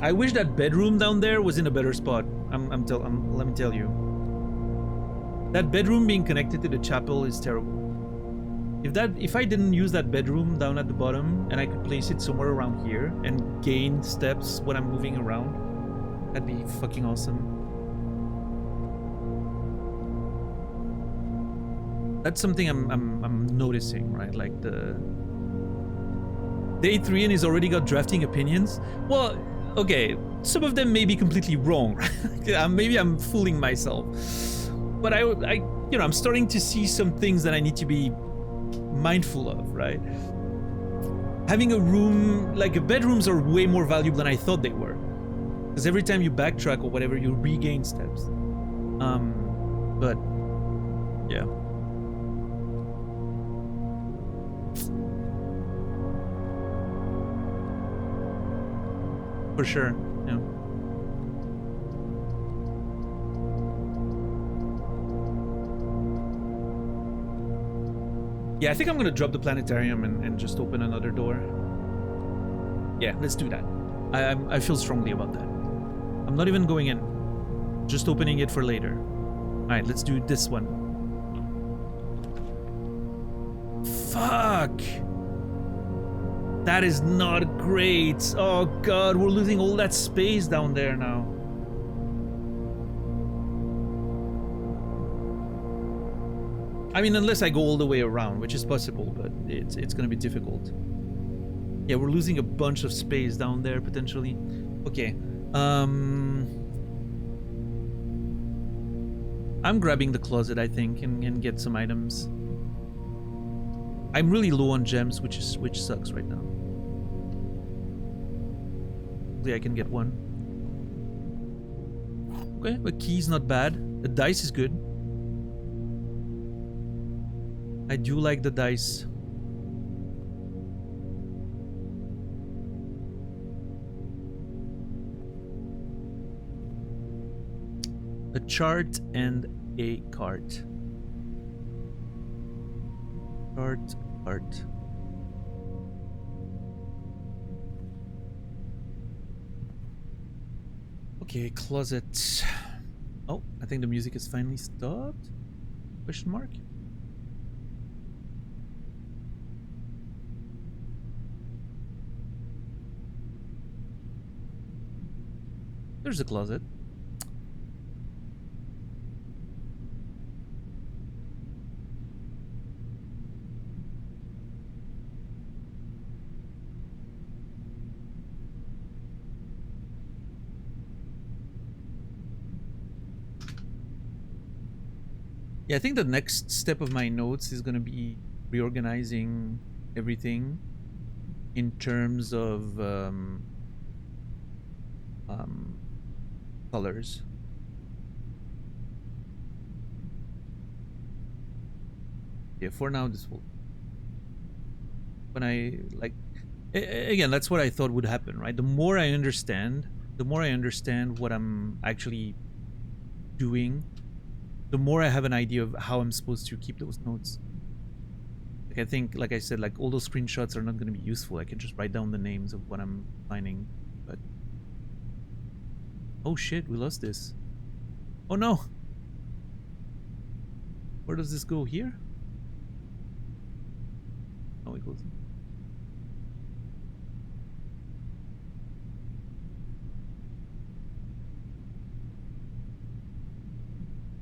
I wish that bedroom down there was in a better spot. Let me tell you. That bedroom being connected to the chapel is terrible. If I didn't use that bedroom down at the bottom and I could place it somewhere around here and gain steps when I'm moving around, that'd be fucking awesome. That's something I'm noticing, right? Like the Adrian has already got drafting opinions. Well, okay, some of them may be completely wrong, right? Maybe I'm fooling myself, but I'm starting to see some things that I need to be mindful of, right? Having a room, like bedrooms, are way more valuable than I thought they were, because every time you backtrack or whatever, you regain steps. But yeah. For sure, yeah. Yeah, I think I'm gonna drop the planetarium and just open another door. Yeah, let's do that. I feel strongly about that. I'm not even going in. Just opening it for later. Alright, let's do this one. Fuck! That is not great. Oh god, we're losing all that space down there now. I mean, unless I go all the way around, which is possible, but it's gonna be difficult. Yeah, we're losing a bunch of space down there, potentially. Okay. I'm grabbing the closet, I think, and get some items. I'm really low on gems, which sucks right now. I can get one. Okay, the key's not bad. The dice is good. I do like the dice. A chart and a cart. Chart. Okay, closet. Oh, I think the music has finally stopped. Question mark? There's a closet. Yeah, I think the next step of my notes is going to be reorganizing everything in terms of colors. Yeah, for now this will. When I like, again, that's what I thought would happen, right? The more I understand what I'm actually doing, the more I have an idea of how I'm supposed to keep those notes. Like, I think, like I said, like all those screenshots are not going to be useful. I can just write down the names of what I'm finding. But oh shit, we lost this. Oh no. Where does this go? Here? Oh, it goes.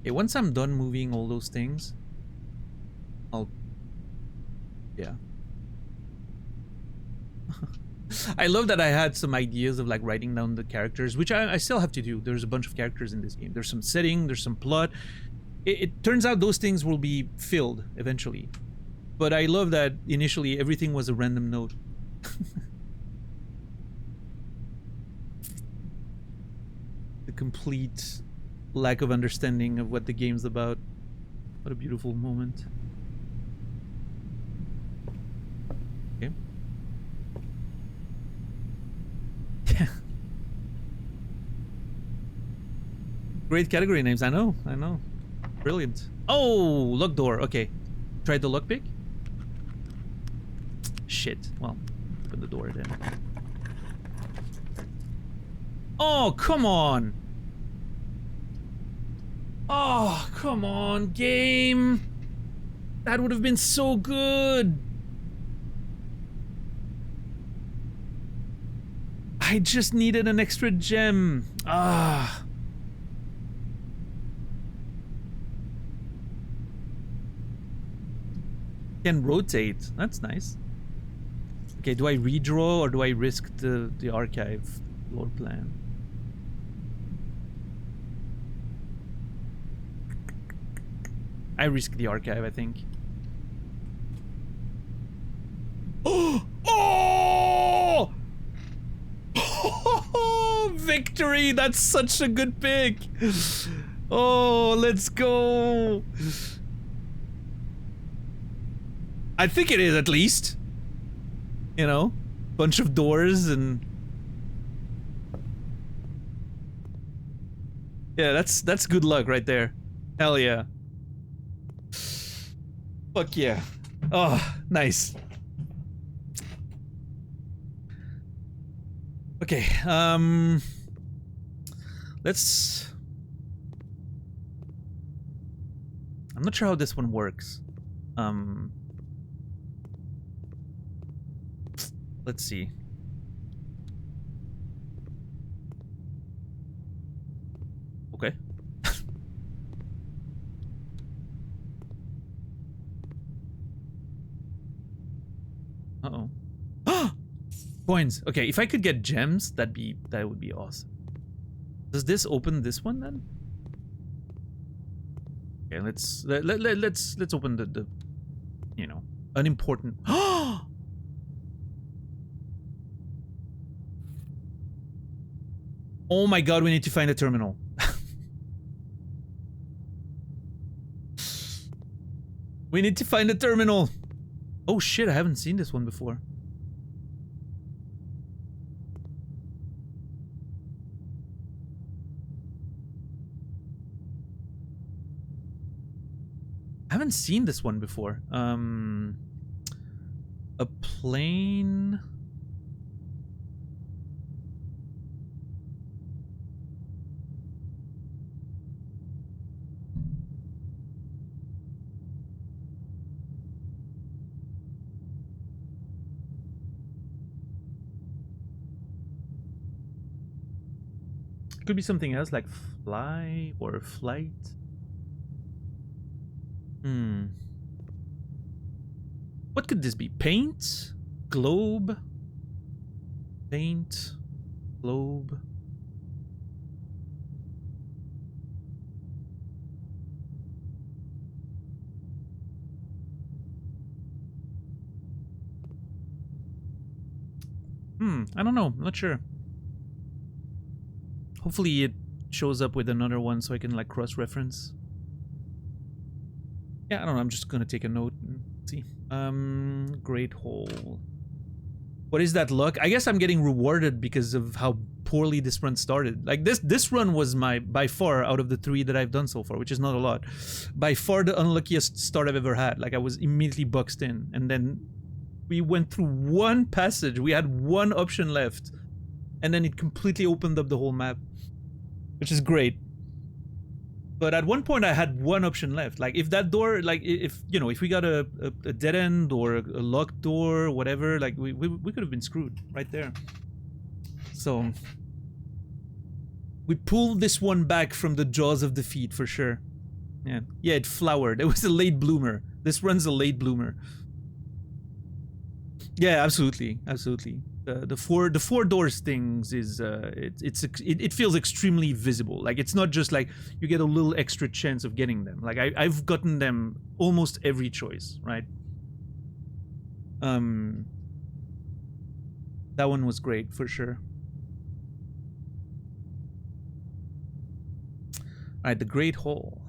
Okay, once I'm done moving all those things, I'll... Yeah. I love that I had some ideas of like writing down the characters, which I still have to do. There's a bunch of characters in this game. There's some setting, there's some plot. it turns out those things will be filled eventually. But I love that initially everything was a random note. The complete lack of understanding of what the game's about. What a beautiful moment. Okay. Great category names, I know. Brilliant. Oh, lock door, okay. Try the lockpick? Shit, well, open the door then. Oh, come on! Oh, come on, game! That would have been so good! I just needed an extra gem. Ah. Can rotate. That's nice. Okay, do I redraw or do I risk the archive floor plan? I risk the archive, I think. Oh! Oh! Victory! That's such a good pick! Oh, let's go! I think it is, at least. You know? Bunch of doors and... Yeah, that's good luck right there. Hell yeah. Fuck yeah. Oh, nice. Okay, let's... I'm not sure how this one works. Let's see. Okay. Uh-oh. Coins. Okay, if I could get gems, that would be awesome. Does this open this one then? Okay, let's open the you know, unimportant. Oh my god, we need to find a terminal. We need to find a terminal. Oh shit, I haven't seen this one before. I haven't seen this one before. A plane... Could be something else like fly or flight. What could this be? Paint? Globe? Paint? Globe? I don't know. I'm not sure. Hopefully it shows up with another one so I can like cross-reference. Yeah, I don't know. I'm just gonna take a note and see. Great hole. What is that luck? I guess I'm getting rewarded because of how poorly this run started. Like this run was by far out of the 3 that I've done so far, which is not a lot. By far the unluckiest start I've ever had. Like I was immediately boxed in, and then we went through one passage. We had one option left, and then it completely opened up the whole map, which is great. But at one point I had one option left. Like if that door, like if you know, if we got a dead end or a locked door, whatever, like we could have been screwed right there. So we pulled this one back from the jaws of defeat for sure. Yeah, it flowered. It was a late bloomer. This run's a late bloomer. Yeah, absolutely, absolutely. The four doors things is it feels extremely visible. Like it's not just like you get a little extra chance of getting them. Like I've gotten them almost every choice, right? That one was great for sure. All right, the Great Hall.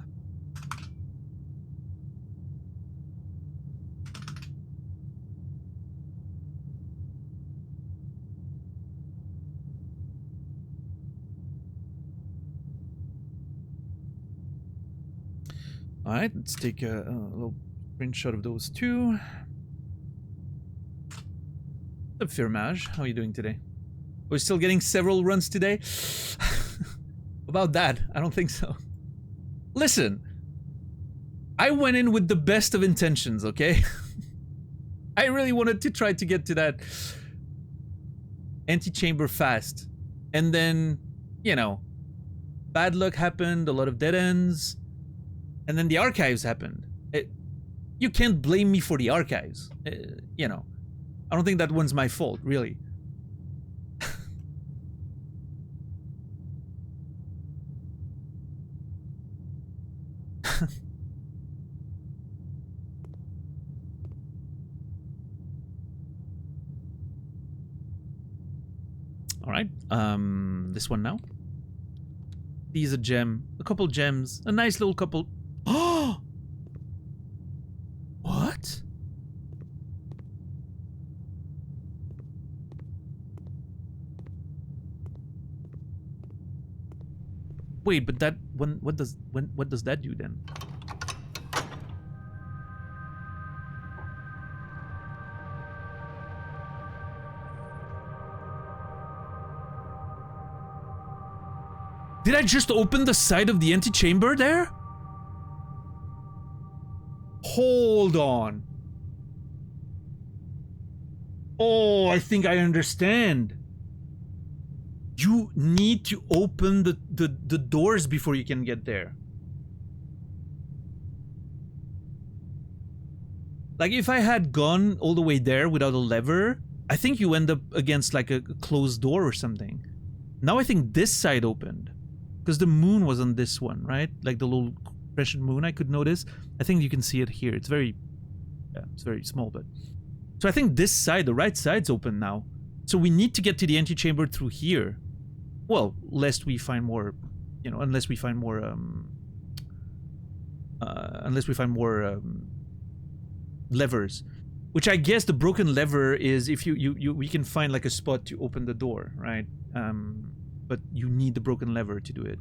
All right, let's take a little screenshot of those two. What's up, Firmage? How are you doing today? We're still getting several runs today? About that, I don't think so. Listen, I went in with the best of intentions, okay? I really wanted to try to get to that antechamber fast. And then, you know, bad luck happened, a lot of dead ends, and then the archives happened. You can't blame me for the archives. You know, I don't think that one's my fault, really. All right, this one now. These a gem, a couple gems, a nice little couple. Oh, what? Wait, but that what does that do then? Did I just open the side of the antechamber there? Hold on. Oh, I think I understand. You need to open the doors before you can get there. Like if I had gone all the way there without a lever, I think you end up against like a closed door or something. Now I think this side opened. Because the moon was on this one, right? Like the little crescent moon I could notice. I think you can see it here. It's very, yeah, it's very small, but. So I think this side, the right side's open now. So we need to get to the antechamber through here. Well, lest we find more, you know, unless we find more, levers. Which I guess the broken lever is if we can find like a spot to open the door, right? But you need the broken lever to do it.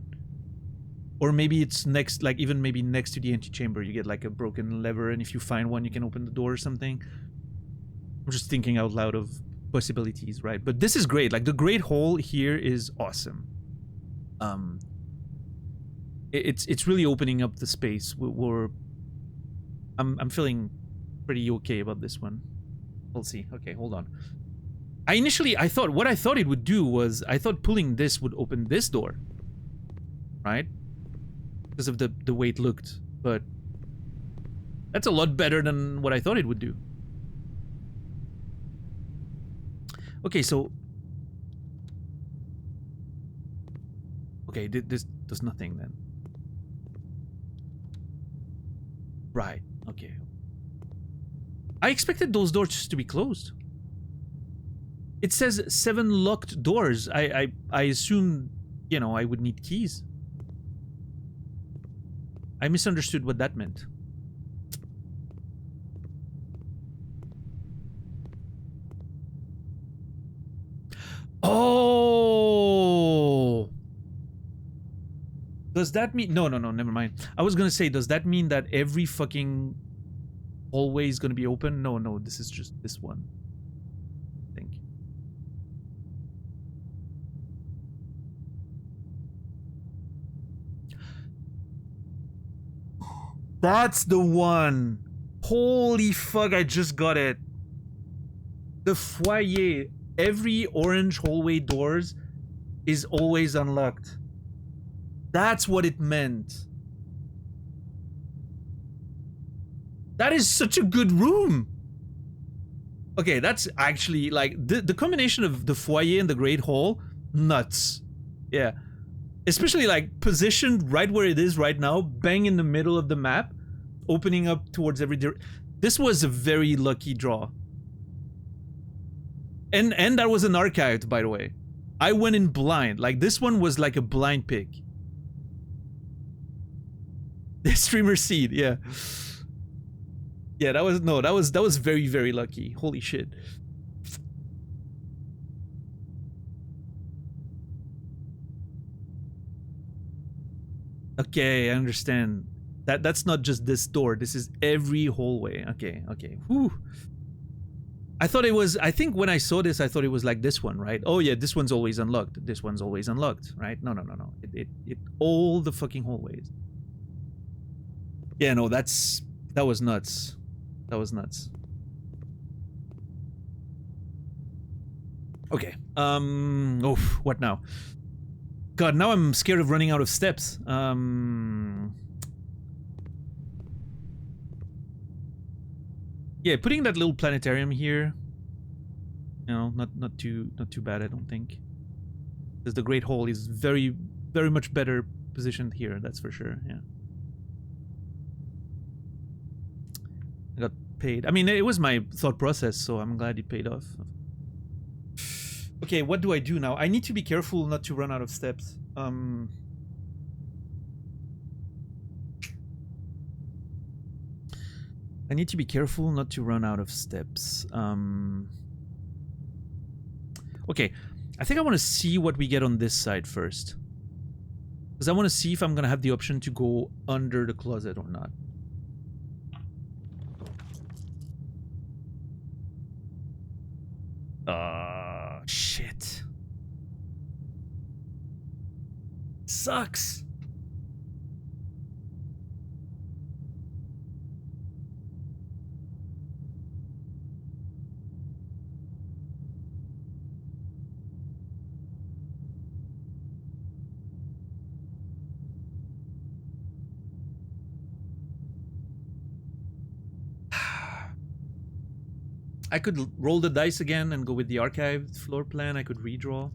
Or maybe it's next, like even maybe next to the antechamber, you get like a broken lever, and if you find one, you can open the door or something. I'm just thinking out loud of possibilities, right? But this is great. Like the Great Hall here is awesome. It's really opening up the space. I'm feeling pretty okay about this one. We'll see. Okay, hold on. I thought what I thought it would do was I thought pulling this would open this door, right? Because of the way it looked, but that's a lot better than what I thought it would do. Okay, so okay, this does nothing then. Right. Okay. I expected those doors to be closed. It says 7 locked doors. I assume, you know, I would need keys. I misunderstood what that meant. Oh! Does that mean... No, never mind. I was gonna say, does that mean that every fucking hallway is gonna be open? No, this is just this one. That's the one. Holy fuck, I just got it. The foyer. Every orange hallway doors is always unlocked. That's what it meant. That is such a good room. Okay, that's actually like the combination of the foyer and the Great Hall, nuts. Yeah. Especially like positioned right where it is right now, bang in the middle of the map, opening up towards every this was a very lucky draw. And that was an archive, by the way. I went in blind. Like this one was like a blind pick. The streamer seed, yeah. Yeah, that was very, very lucky. Holy shit. Okay, I understand. That's not just this door. This is every hallway. Okay, okay. Whew. I thought it was, I think when I saw this, I thought it was like this one, right? Oh yeah, this one's always unlocked. This one's always unlocked, right? No. It all the fucking hallways. Yeah, no, that was nuts. That was nuts. Okay. Oh, what now? God, now I'm scared of running out of steps. Yeah, putting that little planetarium here. You know, not too bad, I don't think. Because the Great Hall is very much better positioned here, that's for sure, yeah. I got paid. I mean, it was my thought process, so I'm glad it paid off. Okay, what do I do now? I need to be careful not to run out of steps. I need to be careful not to run out of steps. Okay, I think I want to see what we get on this side first. Because I want to see if I'm going to have the option to go under the closet or not. Shit. Sucks. I could roll the dice again and go with the archived floor plan. I could redraw.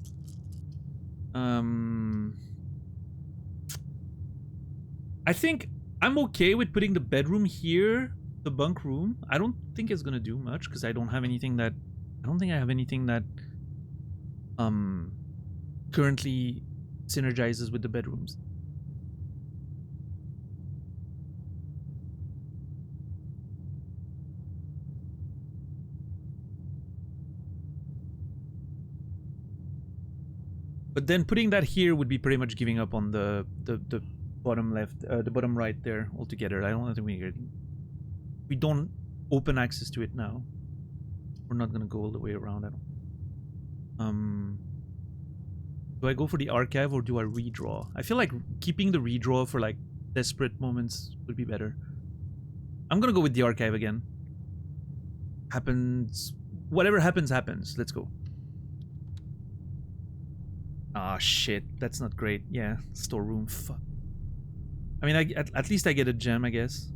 I think I'm okay with putting the bedroom here, the bunk room. I don't think it's gonna do much because I don't have anything that... I don't think I have anything that currently synergizes with the bedrooms. But then putting that here would be pretty much giving up on the bottom left, the bottom right there altogether. I don't think we don't open access to it now. We're not gonna go all the way around. I don't. Do I go for the archive or do I redraw? I feel like keeping the redraw for like desperate moments would be better. I'm gonna go with the archive again. Happens, whatever happens, happens. Let's go. Ah, shit. That's not great. Yeah, storeroom. Fuck. I mean, at least I get a gem, I guess.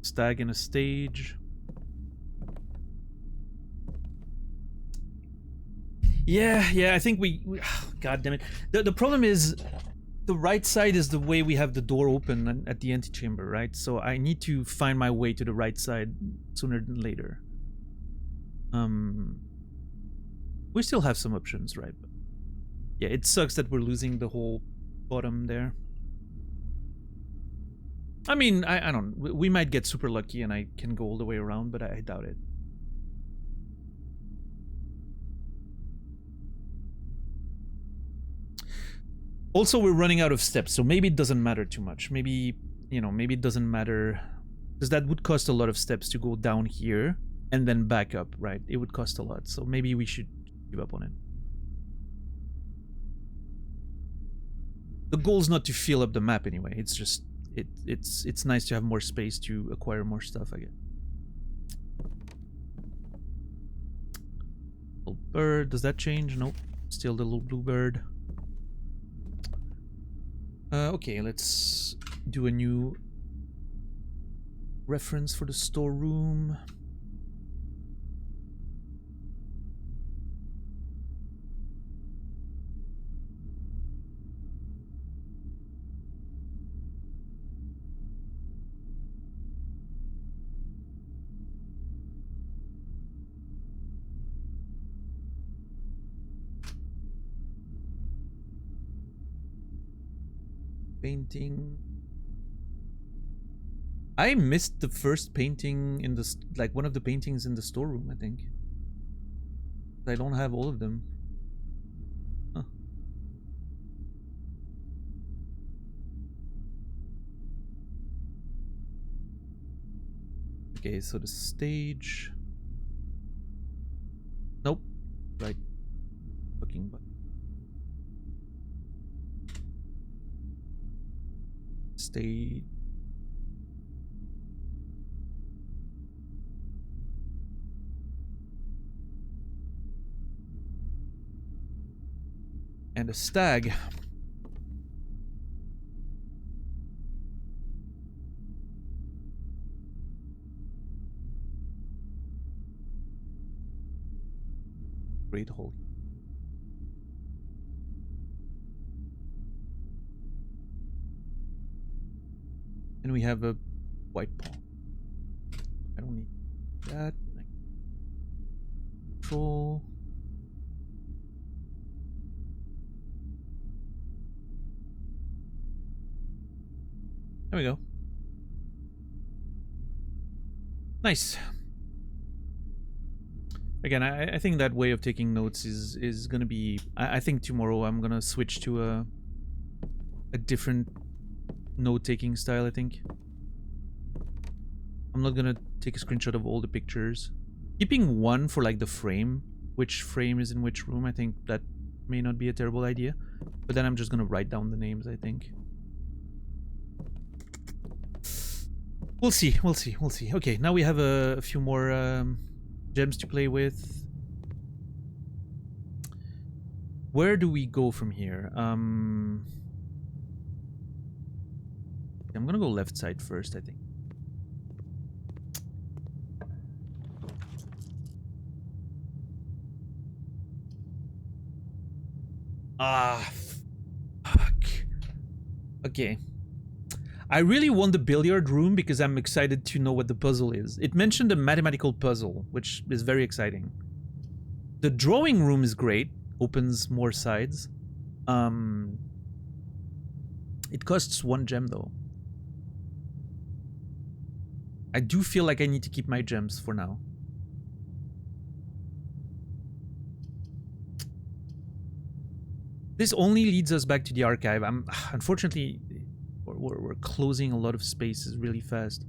Stag in a stage. Yeah, I think we God damn it. The problem is the right side is the way we have the door open at the antechamber, right? So I need to find my way to the right side sooner than later. We still have some options, right? But yeah, it sucks that we're losing the whole bottom there. I mean, I don't know. We might get super lucky and I can go all the way around, but I doubt it. Also, we're running out of steps, so maybe it doesn't matter too much. Maybe, you know, maybe it doesn't matter, because that would cost a lot of steps to go down here and then back up, right? It would cost a lot, so maybe we should give up on it. The goal's not to fill up the map anyway. It's just it's nice to have more space to acquire more stuff, I guess. Little bird. Does that change? Nope. Still the little blue bird. Okay, let's do a new reference for the storeroom. Painting. I missed the first painting in the like one of the paintings in the storeroom, I think. I don't have all of them. Huh. Okay, so the stage. Nope. Right. Fucking button. Stage. And a stag. Great hole. And we have a white pawn. I don't need that. Control. There we go. Nice. Again, I think that way of taking notes is gonna be. I think tomorrow I'm gonna switch to a different note-taking style. I think I'm not gonna take a screenshot of all the pictures. Keeping one for like the frame, which frame is in which room. I think that may not be a terrible idea. But then I'm just gonna write down the names. I think. We'll see. We'll see. We'll see. Okay, now we have a few more gems to play with. Where do we go from here? I'm gonna go left side first, I think. Ah, fuck. Okay. I really want the billiard room because I'm excited to know what the puzzle is. It mentioned a mathematical puzzle, which is very exciting. The drawing room is great. Opens more sides. It costs 1 gem though. I do feel like I need to keep my gems for now. This only leads us back to the archive. Unfortunately, we're closing a lot of spaces really fast.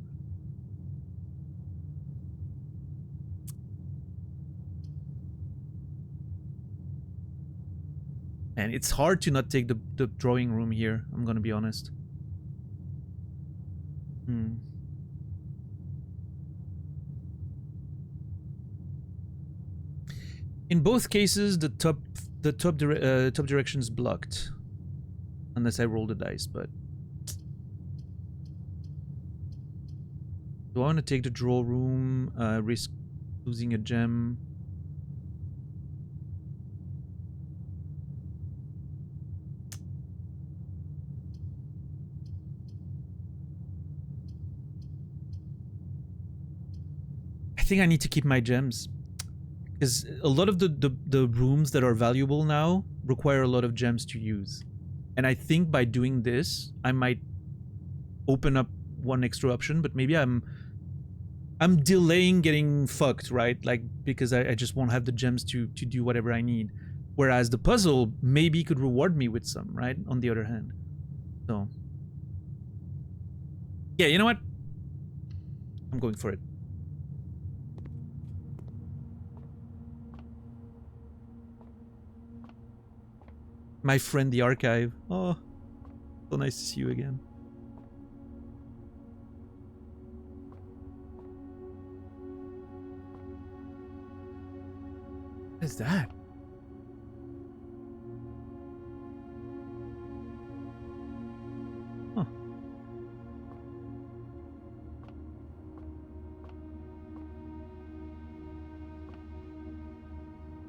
And it's hard to not take the drawing room here, I'm gonna be honest. In both cases, the top direction is blocked. Unless I roll the dice, but... Do I want to take the draw room, risk losing a gem? I think I need to keep my gems. Because a lot of the rooms that are valuable now require a lot of gems to use. And I think by doing this, I might open up one extra option, but maybe I'm delaying getting fucked, right? Like, because I just won't have the gems to do whatever I need. Whereas the puzzle maybe could reward me with some, right? On the other hand. So. Yeah, you know what? I'm going for it. My friend, the archive. Oh, so nice to see you again. What is that? Huh.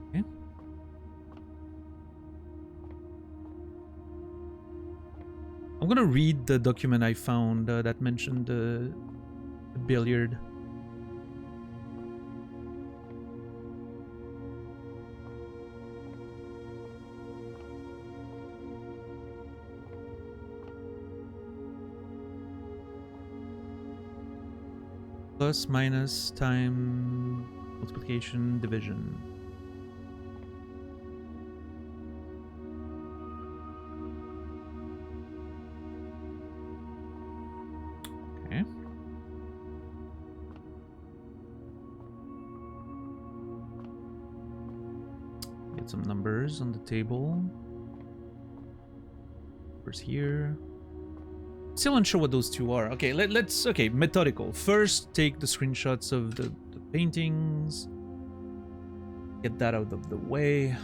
Okay. I'm gonna read the document I found that mentioned the billiard. Plus, minus, time, multiplication, division. Okay. Get some numbers on the table. Numbers here. Still unsure what those two are. Okay, let's... Okay, methodical. First, take the screenshots of the paintings. Get that out of the way.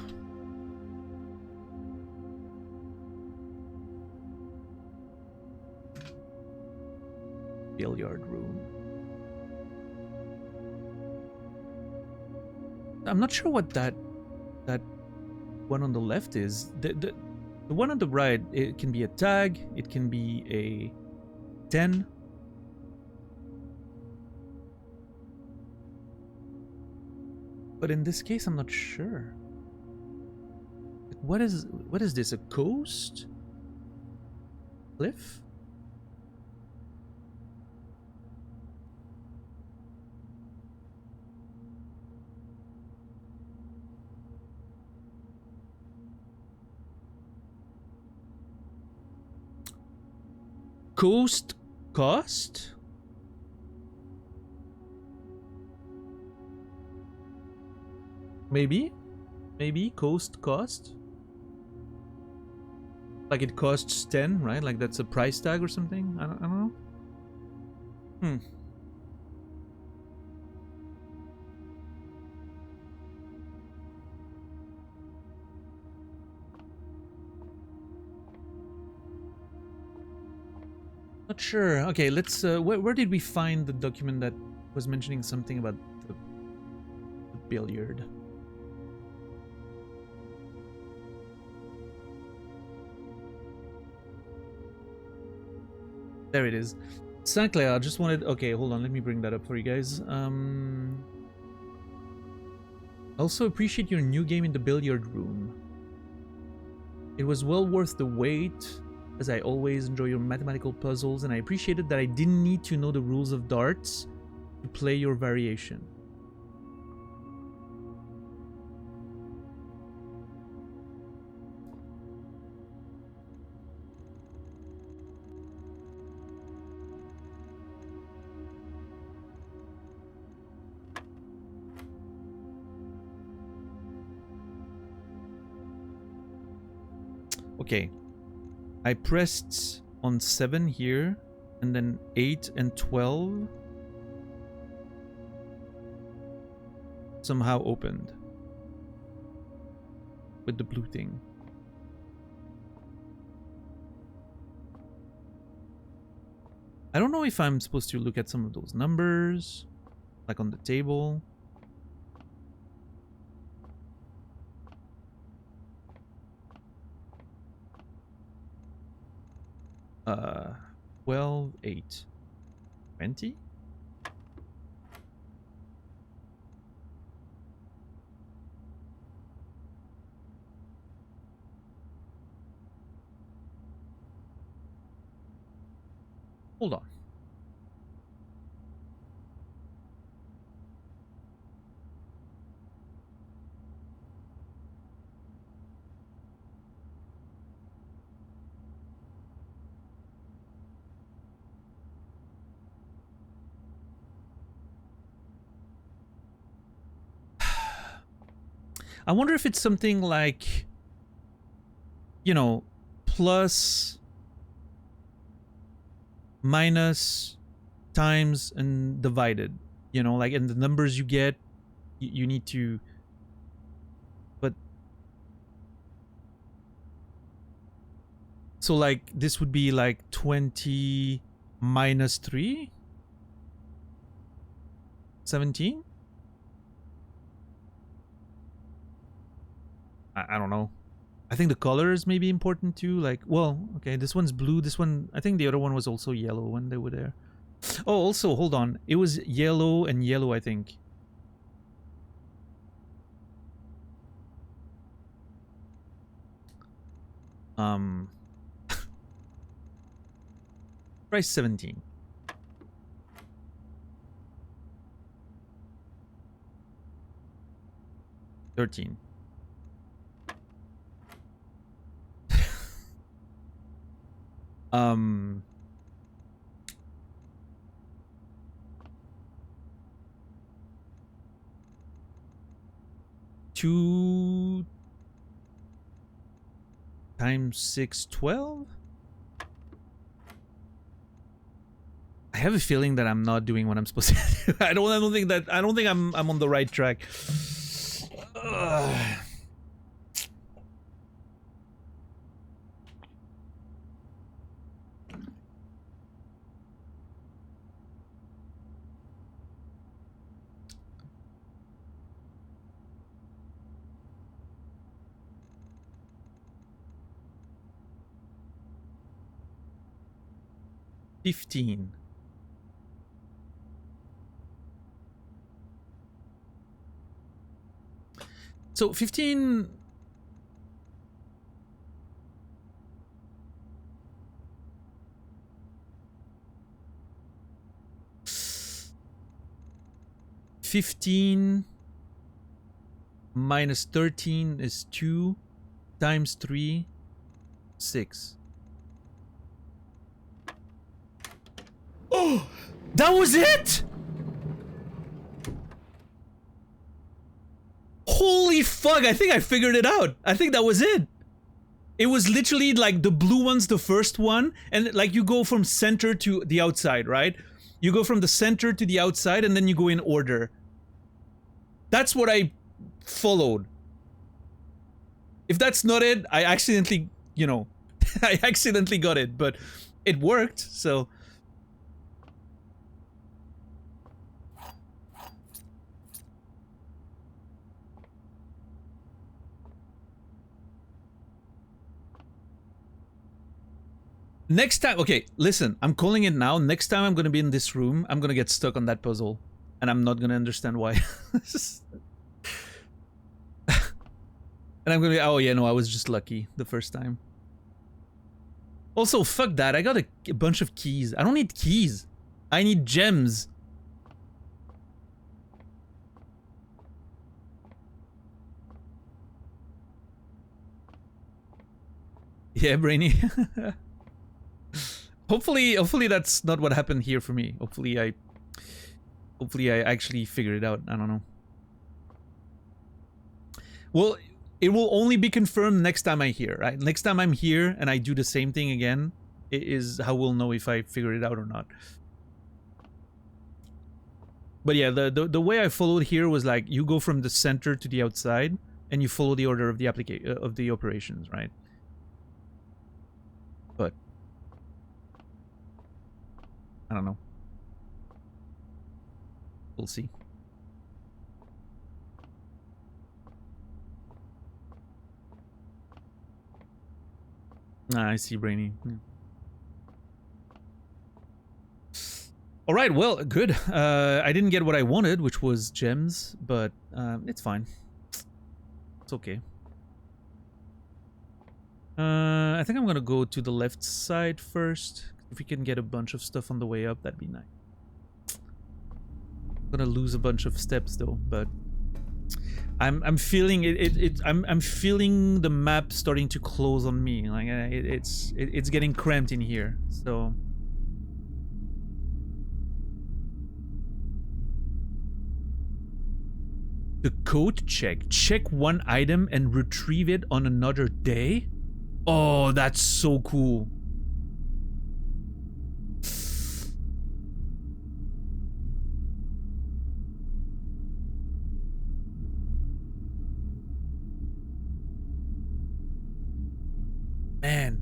Billiard room. I'm not sure what that one on the left is. The one on the right, it can be a tag, it can be a 10. But in this case, I'm not sure. What is this? A coast? Cliff? Coast cost? Maybe coast cost? Like it costs 10, right? Like that's a price tag or something? I don't know. Not sure. Okay, let's... where did we find the document that was mentioning something about the billiard? There it is. Sinclair, I just wanted... Okay, hold on. Let me bring that up for you guys. Also appreciate your new game in the billiard room. It was well worth the wait, as I always enjoy your mathematical puzzles, and I appreciated that I didn't need to know the rules of darts to play your variation. Okay. I pressed on 7 here, and then 8 and 12 somehow opened with the blue thing. I don't know if I'm supposed to look at some of those numbers, like on the table. 12, 8, 20? Hold on. I wonder if it's something like, you know, plus, minus, times, and divided. You know, like, and the numbers you get, you need to So like this would be like 20 minus 3? 17? I don't know. I think the colors may be important too. Like, well, okay, this one's blue. This one, I think the other one was also yellow when they were there. Oh, also, hold on. It was yellow and yellow, I think. Try 17. 13. Two times 6, 12? I have a feeling that I'm not doing what I'm supposed to do. I don't think I'm on the right track. Ugh. $15. So 15. $15 minus 13 is 2 times 3, 6. Oh, that was it? Holy fuck, I think I figured it out. I think that was it. It was literally like the blue one's the first one, and like you go from center to the outside, right? You go from the center to the outside, and then you go in order. That's what I followed. If that's not it, I accidentally, you know, I accidentally got it, but it worked, so... Next time, okay, listen, I'm calling it now. Next time I'm gonna be in this room, I'm gonna get stuck on that puzzle. And I'm not gonna understand why. And I'm gonna be, oh yeah, no, I was just lucky the first time. Also, fuck that, I got a bunch of keys. I don't need keys. I need gems. Yeah, Brainy. Hopefully that's not what happened here for me. Hopefully I actually figured it out. I don't know. Well, it will only be confirmed next time I'm here, right? Next time I'm here and I do the same thing again, it is how we'll know if I figured it out or not. But yeah, the way I followed here was like you go from the center to the outside and you follow the order of the operations, right? But I don't know. We'll see. Ah, I see, Brainy. Yeah. All right, well, good. I didn't get what I wanted, which was gems, but it's fine. It's okay. I think I'm gonna go to the left side first. If we can get a bunch of stuff on the way up, that'd be nice. I'm gonna lose a bunch of steps though, but I'm feeling it. I'm feeling the map starting to close on me. Like it's getting cramped in here. So. The code check. Check one item and retrieve it on another day? Oh, that's so cool. Man.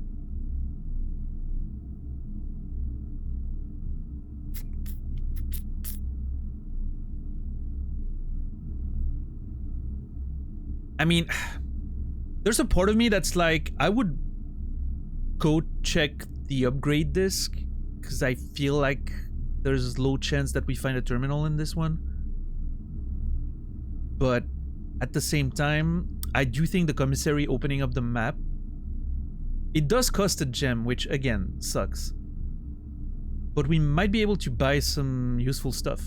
I mean, there's a part of me that's like, I would go check the upgrade disk, because I feel like there's low chance that we find a terminal in this one. But at the same time, I do think the commissary opening up the map, it does cost a gem, which again, sucks. But we might be able to buy some useful stuff.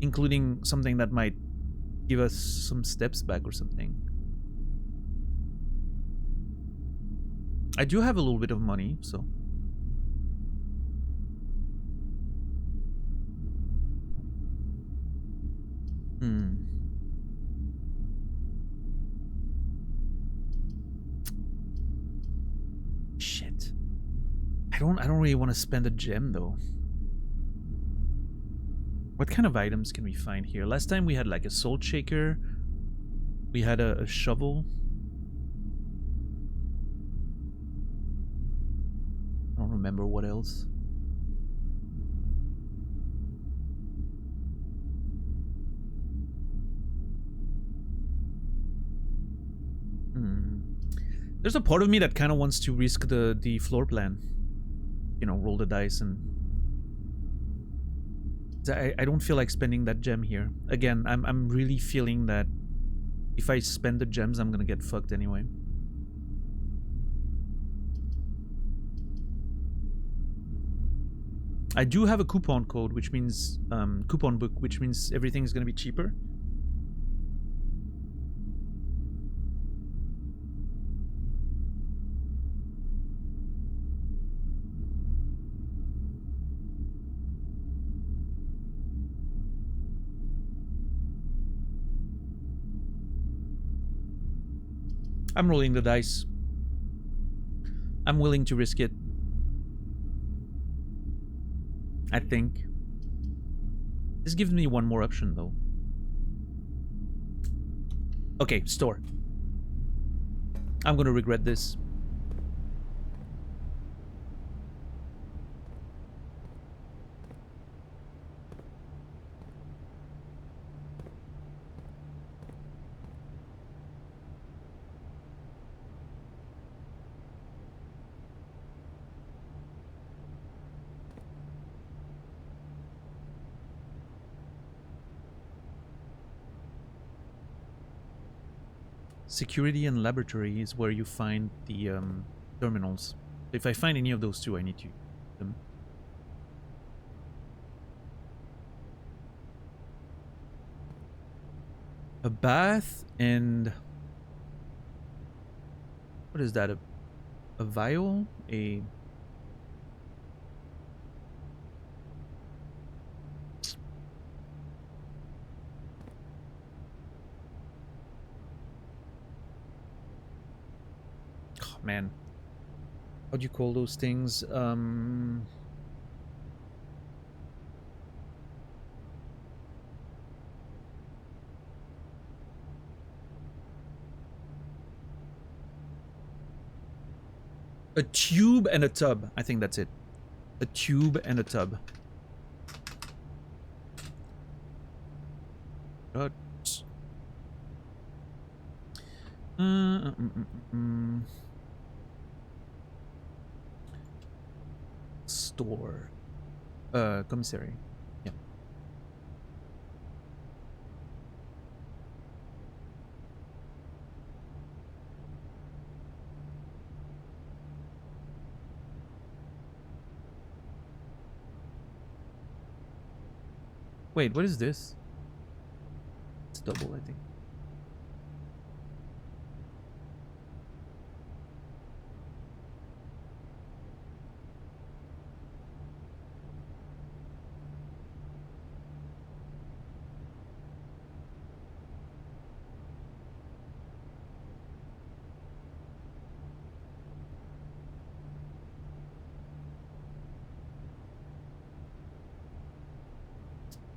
Including something that might give us some steps back or something. I do have a little bit of money, so... Shit. I don't really want to spend a gem though. What kind of items can we find here? Last time we had like a salt shaker. We had a shovel. I don't remember what else. There's a part of me that kind of wants to risk the floor plan. You know, roll the dice and... I don't feel like spending that gem here. Again, I'm really feeling that if I spend the gems, I'm gonna get fucked anyway. I do have a coupon code, which means... coupon book, which means everything is gonna be cheaper. I'm rolling the dice. I'm willing to risk it. I think. This gives me one more option, though. Okay, store. I'm gonna regret this. Security and laboratory is where you find the terminals. If I find any of those two, I need to use them. A bath and... What is that? A vial? A... Man, how do you call those things? A tube and a tub. I think that's it. A tube and a tub. What? Store. Commissary. Yeah. Wait, what is this? It's double, I think.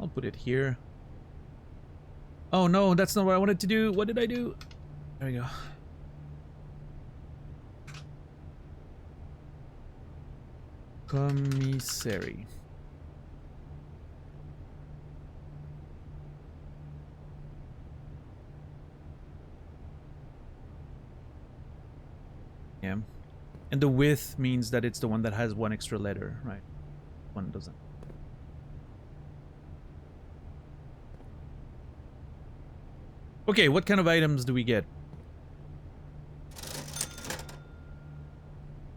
I'll put it here. Oh no, that's not what I wanted to do. What did I do? There we go. Commissary. Yeah. And the width means that it's the one that has one extra letter, right? One doesn't. Okay, what kind of items do we get?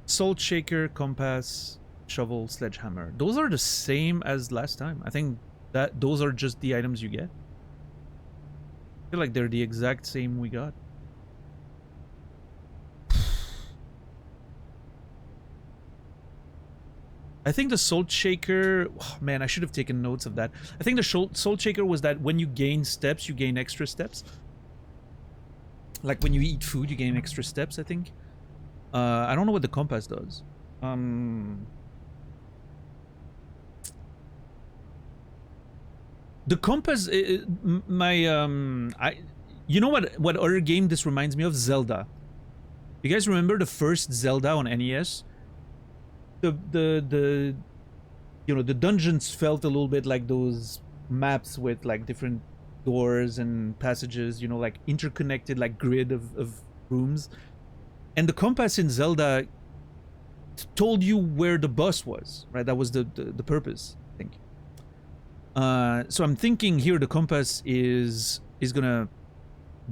Salt shaker, compass, shovel, sledgehammer. Those are the same as last time. I think that those are just the items you get. I feel like they're the exact same we got. I think the salt shaker... Oh, man, I should have taken notes of that. I think the salt shaker was that when you gain steps, you gain extra steps. Like when you eat food, you gain extra steps, I think. I don't know what the compass does. The compass... You know what other game this reminds me of? Zelda. You guys remember the first Zelda on NES? The you know, the dungeons felt a little bit like those maps with like different doors and passages, you know, like interconnected like grid of rooms. And the compass in Zelda told you where the boss was, right? That was the purpose, I think. So I'm thinking here the compass is gonna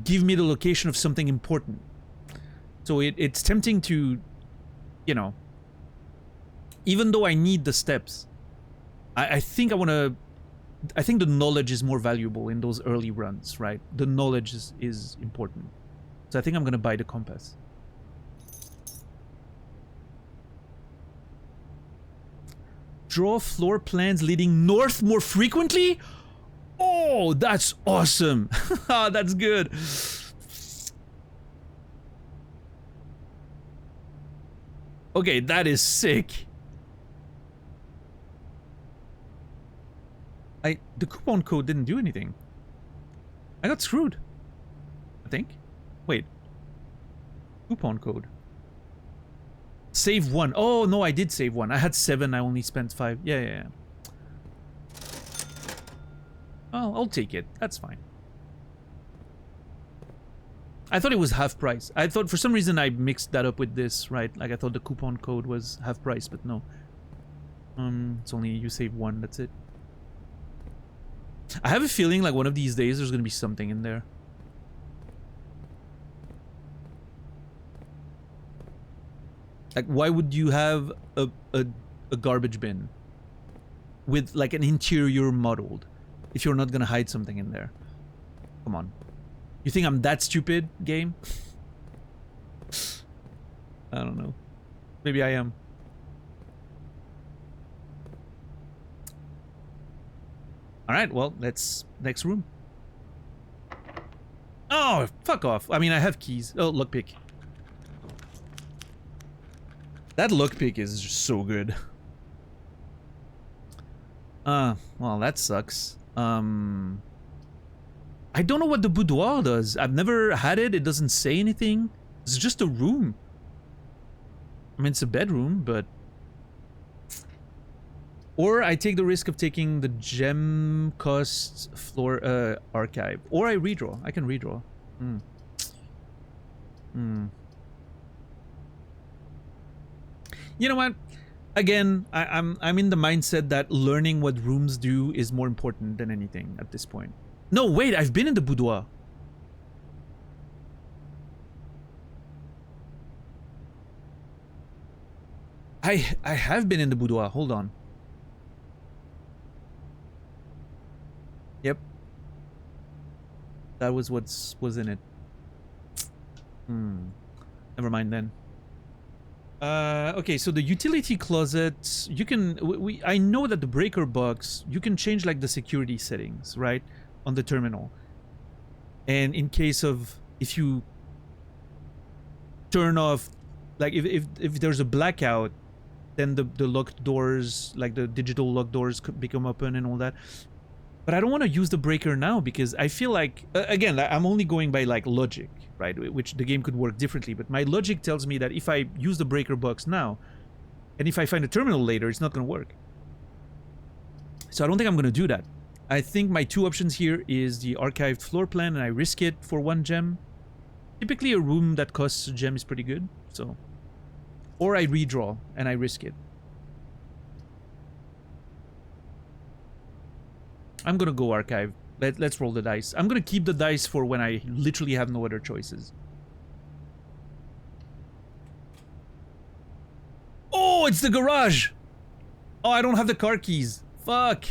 give me the location of something important. So it's tempting to, you know, even though I need the steps, I think I want to... I think the knowledge is more valuable in those early runs, right? The knowledge is important. So I think I'm going to buy the compass. Draw floor plans leading north more frequently? Oh, that's awesome. That's good. Okay, that is sick. The coupon code didn't do anything. I got screwed, I think. Wait. Coupon code. Save 1. Oh, no, I did save 1. I had 7, I only spent 5. Yeah. Oh, I'll take it. That's fine. I thought it was half price. I thought, for some reason, I mixed that up with this, right? Like, I thought the coupon code was half price, but no. It's only you save 1, that's it. I have a feeling like one of these days there's gonna be something in there. Like, why would you have a garbage bin with like an interior modeled if you're not gonna hide something in there? Come on. You think I'm that stupid, game? I don't know. Maybe I am. Alright, well, let's... next room. Oh, fuck off. I mean, I have keys. Oh, lockpick. That lockpick is just so good. Well, that sucks. I don't know what the boudoir does. I've never had it. It doesn't say anything. It's just a room. I mean, it's a bedroom, but... Or I take the risk of taking the gem cost floor archive. Or I redraw. I can redraw. You know what? Again, I'm in the mindset that learning what rooms do is more important than anything at this point. No, wait, I've been in the boudoir. I have been in the boudoir. Hold on. Yep. That was what's was in it. Never mind then. Okay, so the utility closet, you can... I know that the breaker box, you can change like the security settings, right? On the terminal. And in case of... if you turn off... like if there's a blackout, then the locked doors, like the digital locked doors could become open and all that. But I don't want to use the breaker now because I feel like... again, I'm only going by like logic, right? Which the game could work differently. But my logic tells me that if I use the breaker box now, and if I find a terminal later, it's not going to work. So I don't think I'm going to do that. I think my two options here is the archived floor plan, and I risk it for 1 gem. Typically a room that costs a gem is pretty good, so Or I redraw and I risk it. I'm gonna go archive. Let's roll the dice. I'm gonna keep the dice for when I literally have no other choices. Oh, it's the garage! Oh, I don't have the car keys. Fuck!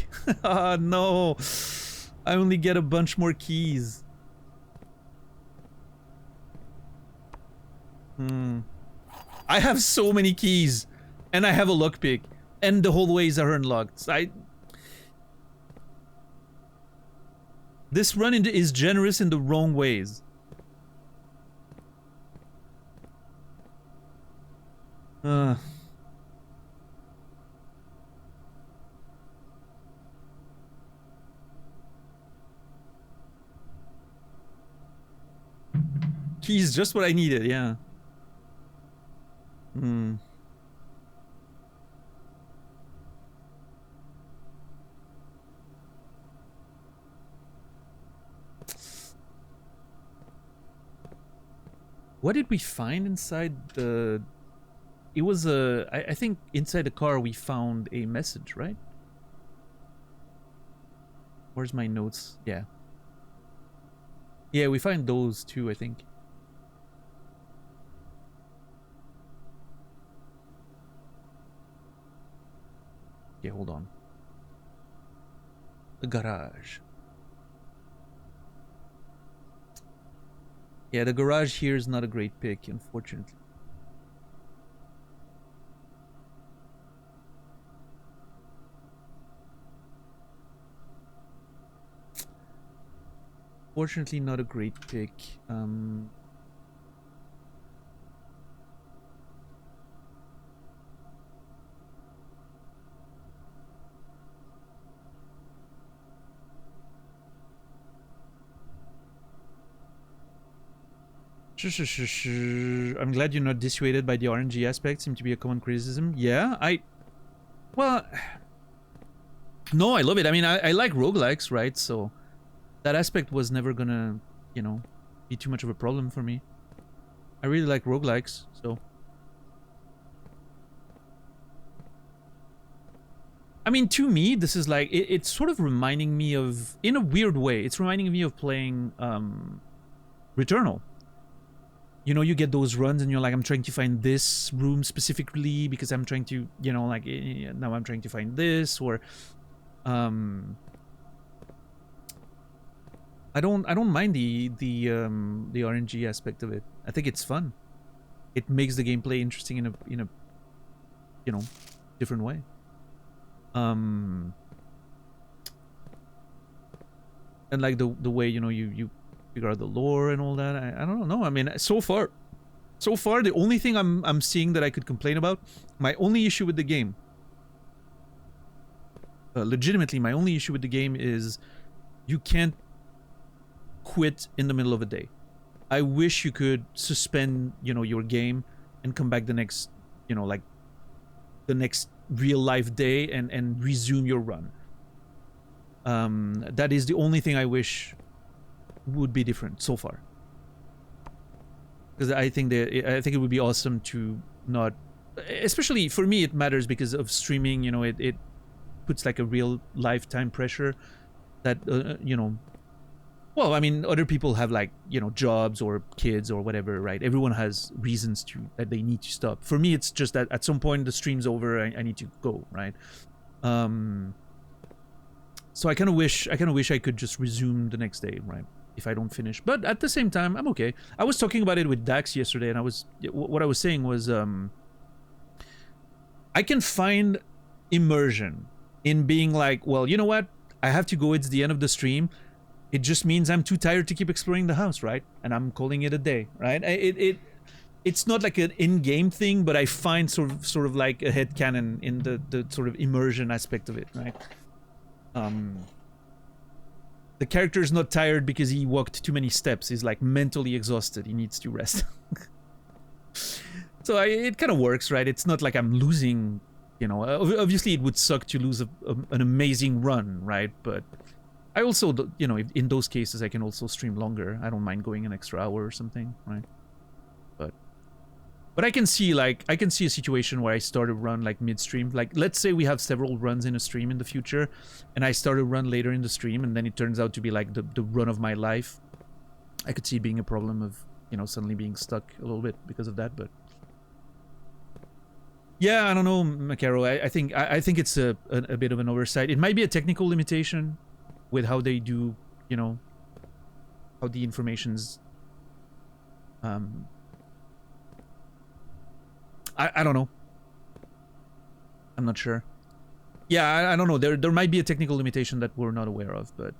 No. I only get a bunch more keys. I have so many keys. And I have a lockpick. And the hallways are unlocked. This run is generous in the wrong ways. Keys, just what I needed, yeah. What did we find inside the... It was a... I think inside the car we found a message, right? Where's my notes? Yeah. Yeah, we find those too, I think. Okay, hold on. The garage. Yeah, the garage here is not a great pick, unfortunately. Fortunately, not a great pick. I'm glad you're not dissuaded by the RNG aspect. Seem to be a common criticism. Yeah, well, no, I love it. I mean, I like roguelikes, right? So that aspect was never gonna, you know, be too much of a problem for me. I really like roguelikes, so. I mean, to me, this is like, it's sort of reminding me of, in a weird way, it's reminding me of playing Returnal. You know, you get those runs and you're like, I'm trying to find this room specifically because I'm trying to, you know, like, now I'm trying to find this, or I don't mind the RNG aspect of it. I think it's fun. It makes the gameplay interesting in a you know, different way. And like the way, you know, you figure out the lore and all that. I don't know. I mean, so far the only thing I'm seeing that I could complain about, my only issue with the game, legitimately my only issue with the game, is you can't quit in the middle of a day. I wish you could suspend, you know, your game and come back the next, you know, like the next real life day and resume your run. That is the only thing I wish would be different so far, because I think it would be awesome to not, especially for me it matters because of streaming. You know, it puts like a real lifetime pressure that you know, well, I mean, other people have, like, you know, jobs or kids or whatever, right? Everyone has reasons that they need to stop. For me, it's just that at some point the stream's over, I need to go, right? So I kind of wish I could just resume the next day, right? If I don't finish. But at the same time, I'm okay. I was talking about it with Dax yesterday, and what I was saying was, I can find immersion in being like, well, you know what? I have to go. It's the end of the stream. It just means I'm too tired to keep exploring the house, right? And I'm calling it a day, right? It's not like an in-game thing, but I find sort of like a headcanon in the sort of immersion aspect of it, right? The character is not tired because he walked too many steps. He's like mentally exhausted. He needs to rest. So it kind of works, right? It's not like I'm losing, you know. Obviously, it would suck to lose an amazing run, right? But I also, you know, in those cases, I can also stream longer. I don't mind going an extra hour or something, right? But But I can see a situation where I start a run like midstream. Like let's say we have several runs in a stream in the future, and I start a run later in the stream, and then it turns out to be like the run of my life. I could see it being a problem of, you know, suddenly being stuck a little bit because of that. But yeah, I don't know, Macaro. I think it's a bit of an oversight. It might be a technical limitation with how they do, you know, how the information's I don't know. I'm not sure. Yeah, I don't know. There might be a technical limitation that we're not aware of, but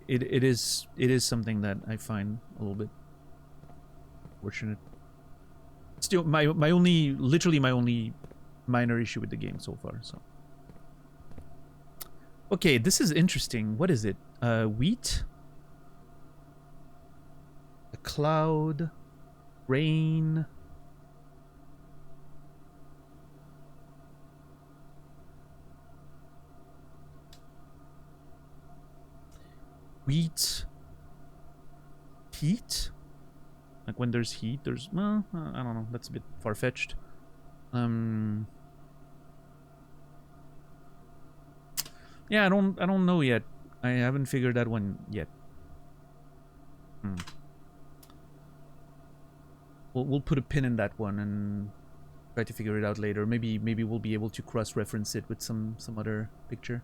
it is something that I find a little bit fortunate. Still, literally my only minor issue with the game so far. So okay, this is interesting. What is it? Wheat. A cloud, rain. Wheat. Heat? Like when there's heat, there's, well, I don't know, that's a bit far-fetched. Yeah, I don't know yet. I haven't figured that one yet. We'll put a pin in that one and try to figure it out later. Maybe we'll be able to cross-reference it with some other picture.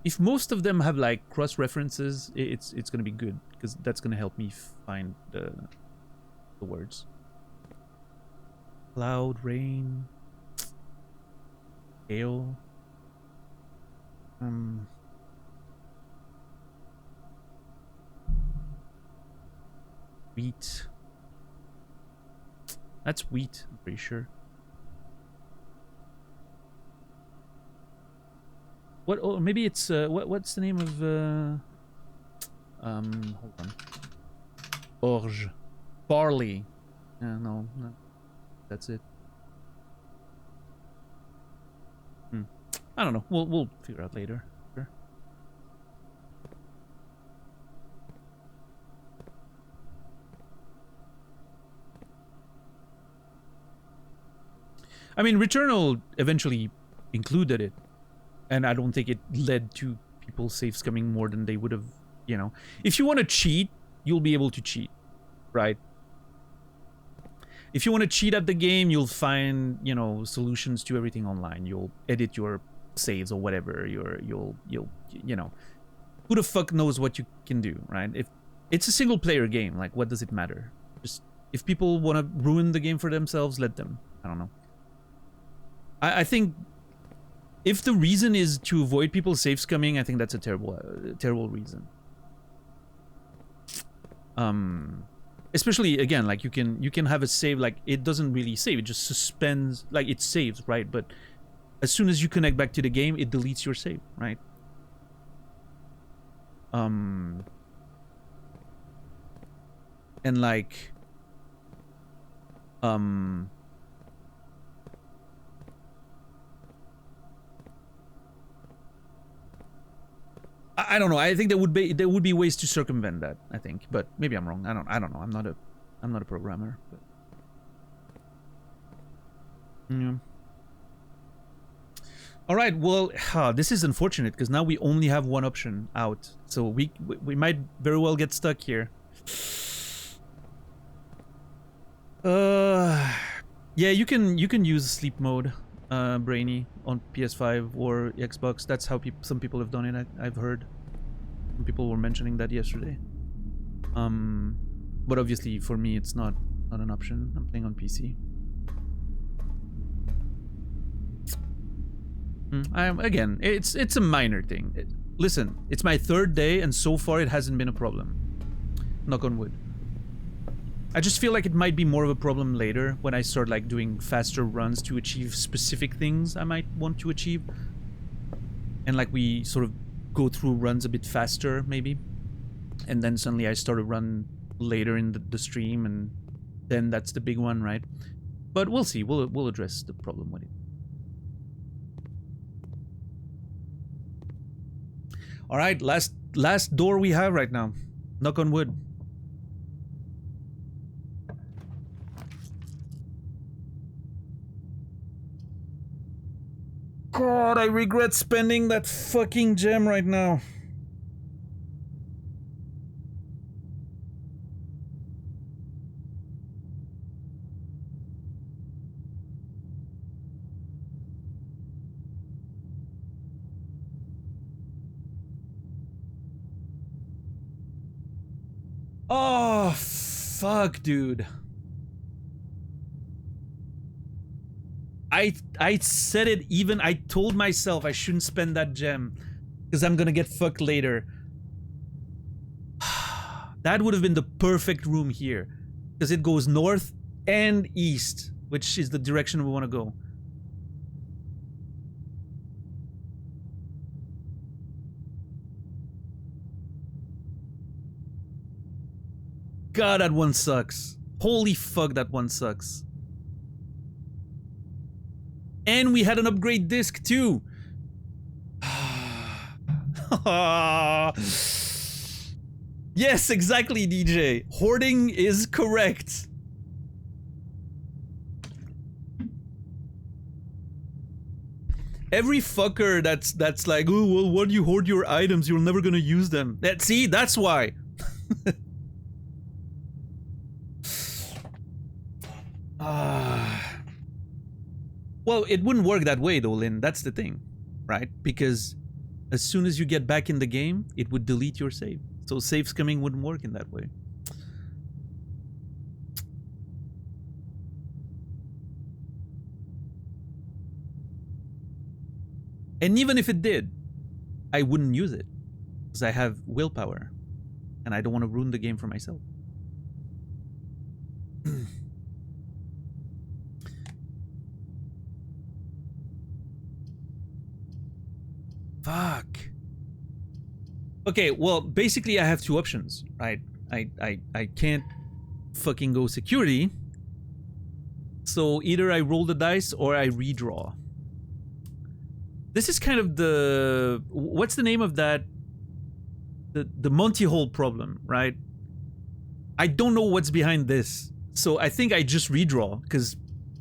If most of them have like cross-references, it's gonna be good, because that's gonna help me find the words. Cloud, rain, hail. Wheat. That's wheat, I'm pretty sure. What? Oh, maybe it's what's the name of hold on. Orge. Barley. No, that's it. I don't know. We'll figure out later. Sure. I mean, Returnal eventually included it, and I don't think it led to people safe scumming more than they would have, you know. If you want to cheat, you'll be able to cheat, right? If you want to cheat at the game, you'll find, you know, solutions to everything online. You'll edit your saves or whatever. You'll you know, who the fuck knows what you can do, right? If it's a single player game, like, what does it matter? Just, if people want to ruin the game for themselves, let them. I don't know. I think if the reason is to avoid people safe scumming, I think that's a terrible reason. Especially, again, like, you can have a save, like, it doesn't really save, it just suspends, like, it saves, right? But as soon as you connect back to the game, it deletes your save, right? And like, I don't know. I think there would be ways to circumvent that, I think, but maybe I'm wrong. I don't know. I'm not a programmer, but yeah. All right. Well, this is unfortunate because now we only have one option out, so we might very well get stuck here. Yeah, you can use sleep mode, Brainy, on PS5 or Xbox. That's how some people have done it. I've heard. Some people were mentioning that yesterday. But obviously for me it's not an option. I'm playing on PC. Again, it's a minor thing. Listen, it's my third day and so far it hasn't been a problem. Knock on wood. I just feel like it might be more of a problem later when I start like doing faster runs to achieve specific things I might want to achieve. And like we sort of go through runs a bit faster maybe. And then suddenly I start a run later in the stream and then that's the big one, right? But we'll see. We'll address the problem with it. All right, last door we have right now. Knock on wood. God, I regret spending that fucking gem right now. Oh, fuck, dude. I said it even, I told myself I shouldn't spend that gem because I'm gonna get fucked later. That would have been the perfect room here because it goes north and east, which is the direction we want to go. God, that one sucks. Holy fuck, that one sucks. And we had an upgrade disc too. Yes, exactly, DJ. Hoarding is correct. Every fucker that's like, oh well, why do you hoard your items? You're never gonna use them. See, that's why. Well, it wouldn't work that way though, Lynn. That's the thing, right? Because as soon as you get back in the game, it would delete your save. So save skimming wouldn't work in that way. And even if it did, I wouldn't use it because I have willpower and I don't want to ruin the game for myself. Fuck. Okay, well, basically I have two options, right? I can't fucking go security. So either I roll the dice or I redraw. This is kind of the... What's the name of that? The Monty Hole problem, right? I don't know what's behind this. So I think I just redraw because,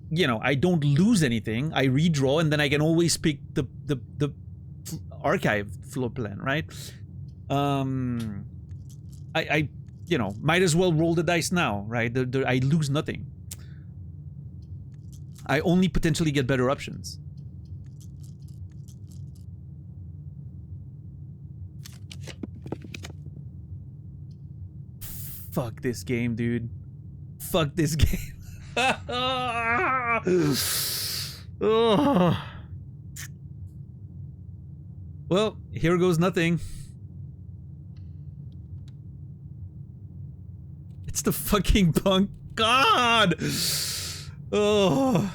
you know, I don't lose anything. I redraw and then I can always pick the archive floor plan, right? I you know, might as well roll the dice now, right? I lose nothing. I only potentially get better options. Fuck this game, dude. Fuck this game. Oh. Well, here goes nothing. It's the fucking bunk. God! Oh.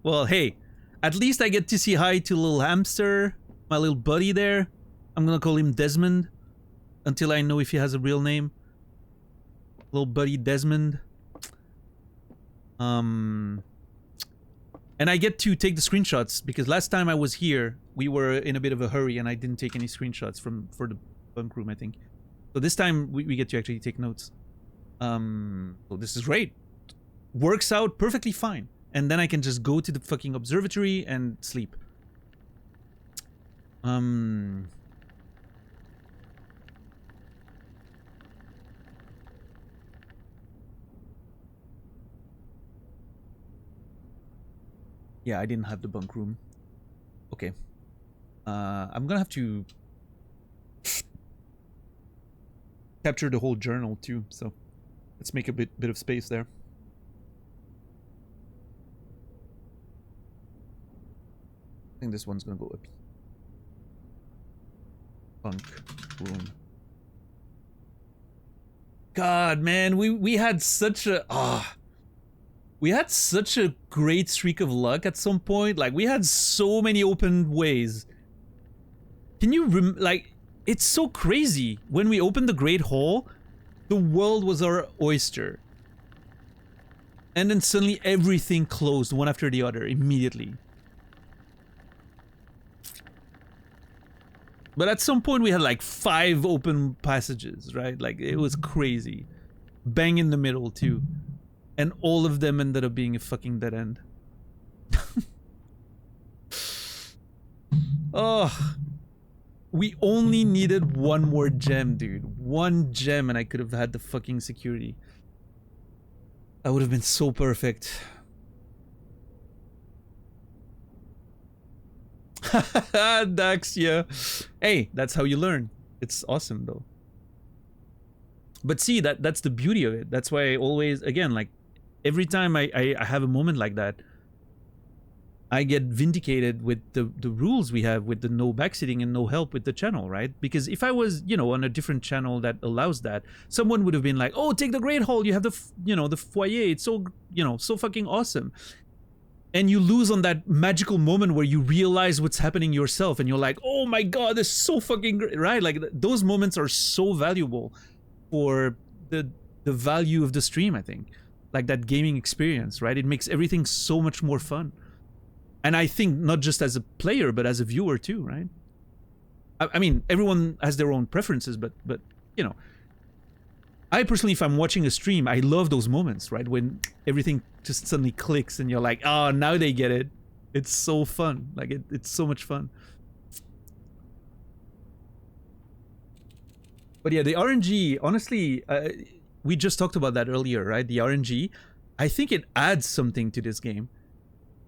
Well, hey. At least I get to say hi to little hamster. My little buddy there. I'm gonna call him Desmond. Until I know if he has a real name. Little buddy Desmond. And I get to take the screenshots because last time I was here, we were in a bit of a hurry and I didn't take any screenshots for the bunk room, I think. So this time we get to actually take notes. So this is great. Works out perfectly fine. And then I can just go to the fucking observatory and sleep. Yeah, I didn't have the bunk room. Okay. I'm gonna have to capture the whole journal too, so let's make a bit of space there. I think this one's gonna go up. Bunk room. God, man, we had such a we had such a great streak of luck at some point. Like, we had so many open ways. Can you like, it's so crazy. When we opened the Great Hall, the world was our oyster. And then suddenly everything closed one after the other immediately. But at some point we had like 5 open passages, right? Like it was crazy. Bang in the middle too. And all of them ended up being a fucking dead end. Oh, we only needed one more gem, dude. One gem and I could have had the fucking security. That would have been so perfect. Dax, yeah. Hey, that's how you learn. It's awesome though. But see, that's the beauty of it. That's why I always, again, like every time I have a moment like that, I get vindicated with the rules we have with the no backseating and no help with the channel, right? Because if I was, you know, on a different channel that allows that, someone would have been like, oh, take the Great Hall, you have the, you know, the foyer, it's so, you know, so fucking awesome. And you lose on that magical moment where you realize what's happening yourself and you're like, oh my god, this is so fucking great, right? Like those moments are so valuable for the value of the stream, I think. Like that gaming experience, right? It makes everything so much more fun. And I think not just as a player, but as a viewer too, right? I mean, everyone has their own preferences, but you know, I personally, if I'm watching a stream, I love those moments, right? When everything just suddenly clicks and you're like, oh, now they get it. It's so fun. Like, it's so much fun. But yeah, the RNG, honestly, we just talked about that earlier, right? The RNG, I think it adds something to this game.